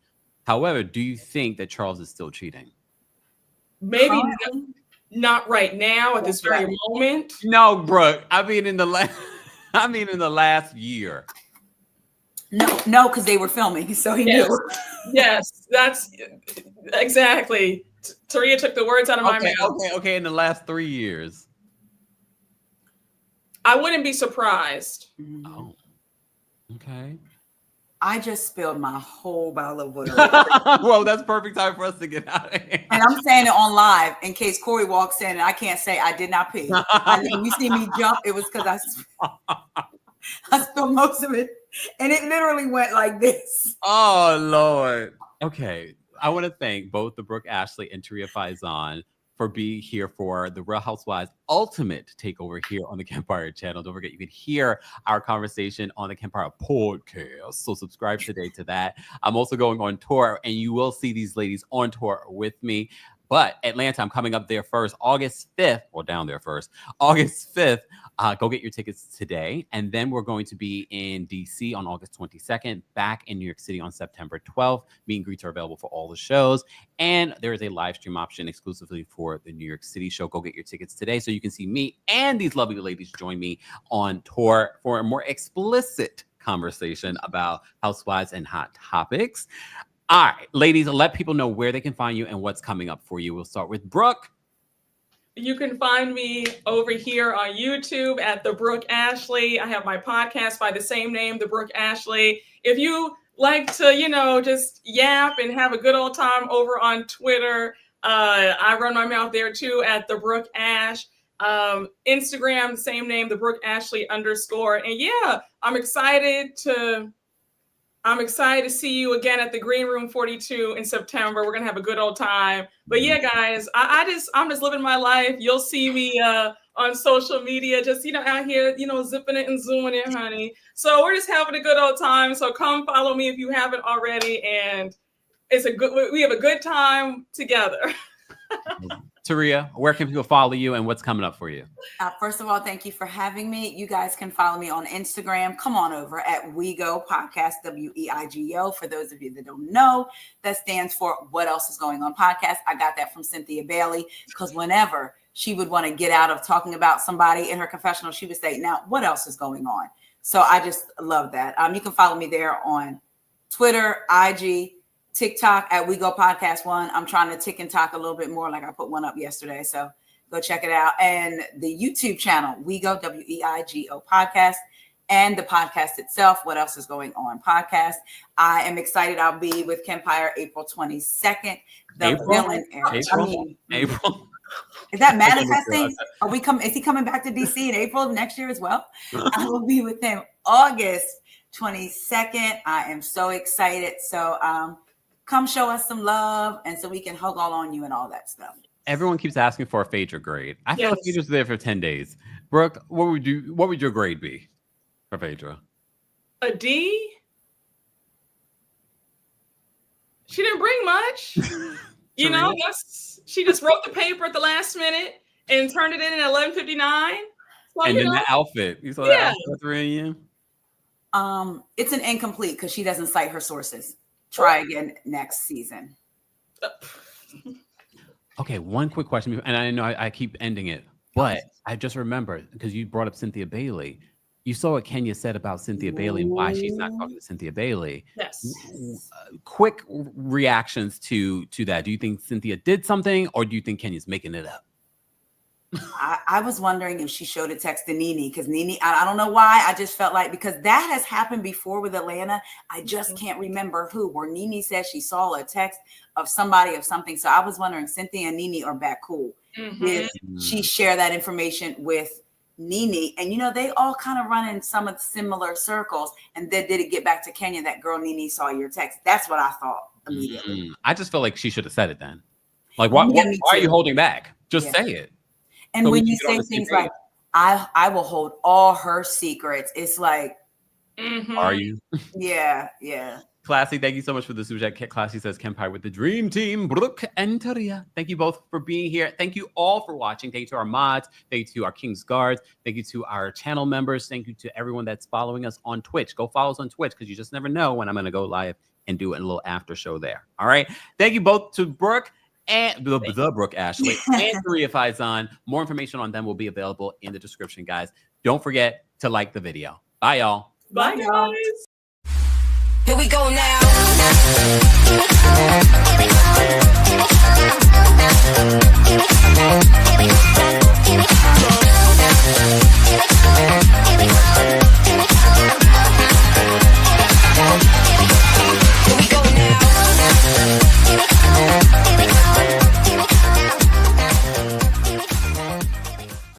However, do you think that Charles is still cheating? Maybe not right now at this very moment. No, Brooke. I mean, in the last year. No, because they were filming, so he knew. Yes, that's exactly. Taria took the words out of my mouth. Okay. In the last 3 years, I wouldn't be surprised. Oh, okay. I just spilled my whole bottle of water. Well, that's perfect time for us to get out of here. And I'm saying it on live in case Corey walks in and I can't say I did not pee. When you see me jump, it was because I spilled most of it. And it literally went like this. Oh, Lord. Okay. I want to thank both the Brooke Ashley and Taria Faison for being here for the Real Housewives Ultimate Takeover here on the Kempire channel. Don't forget, you can hear our conversation on the Kempire podcast. So subscribe today to that. I'm also going on tour, and you will see these ladies on tour with me. But Atlanta, I'm coming up there first, August 5th, or down there first, August 5th. Go get your tickets today. And then we're going to be in DC on August 22nd, back in New York City on September 12th. Meet and greets are available for all the shows. And there is a live stream option exclusively for the New York City show. Go get your tickets today so you can see me and these lovely ladies join me on tour for a more explicit conversation about housewives and hot topics. All right, ladies, let people know where they can find you and what's coming up for you. We'll start with Brooke. You can find me over here on YouTube at The Brooke Ashley. I have my podcast by the same name, The Brooke Ashley. If you like to, just yap and have a good old time over on Twitter, I run my mouth there too at The Brooke Ash. Instagram, the same name, The Brooke Ashley _. And yeah, I'm excited to see you again at the Green Room 42 in September. We're gonna have a good old time. But yeah, guys, I'm just living my life. You'll see me on social media, just out here, zipping it and zooming it, honey. So we're just having a good old time. So come follow me if you haven't already, and we have a good time together. Taria, where can people follow you and what's coming up for you? First of all, thank you for having me. You guys can follow me on Instagram. Come on over at WeGo Podcast, WEIGO. For those of you that don't know, that stands for What Else Is Going On Podcast. I got that from Cynthia Bailey, because whenever she would want to get out of talking about somebody in her confessional, she would say, now, what else is going on? So I just love that. You can follow me there on Twitter, IG, TikTok at We Go Podcast 1. I'm trying to tick and talk a little bit more. Like I put one up yesterday. So go check it out. And the YouTube channel, We Go, WEIGO Podcast, and the podcast itself, What Else Is Going On Podcast. I am excited. I'll be with Kempire April 22nd. April. Is that manifesting? Is he coming back to DC in April of next year as well? I will be with him August 22nd. I am so excited. So come show us some love, and so we can hug all on you and all that stuff. Everyone keeps asking for a Phaedra grade. I feel like Phaedra's there for 10 days. Brooke, what would your grade be for Phaedra? A D? She didn't bring much. She just wrote the paper at the last minute and turned it in at 11:59. So, and then the outfit. You saw that outfit at 3 a.m.? It's an incomplete because she doesn't cite her sources. Try again next season. Okay, one quick question, and I know I keep ending it, but I just remembered because you brought up Cynthia Bailey. You saw what Kenya said about Cynthia Bailey and why she's not talking to Cynthia Bailey. Yes. Quick reactions to that. Do you think Cynthia did something, or do you think Kenya's making it up? I was wondering if she showed a text to Nene, because Nene, I don't know why. I just felt like, because that has happened before with Atlanta. I just can't remember who, where Nene said she saw a text of somebody of something. So I was wondering, Cynthia and Nene are back cool. Did she share that information with Nene? And they all kind of run in some of the similar circles. And then did it get back to Kenya that girl Nene saw your text? That's what I thought immediately. I just feel like she should have said it then. Like, why are you holding back? Just say it. And so when you say things like, I will hold all her secrets, it's like, are you? Yeah. Classy, thank you so much for the super chat. Classy says Kempire with the dream team, Brooke and Taria. Thank you both for being here. Thank you all for watching. Thank you to our mods. Thank you to our King's Guards. Thank you to our channel members. Thank you to everyone that's following us on Twitch. Go follow us on Twitch because you just never know when I'm going to go live and do a little after show there. All right. Thank you both to Brooke and the Brooke Ashley and Taria Faison. More information on them will be available in the description, guys. Don't forget to like the video. Bye, y'all. Bye, guys. Here we go now.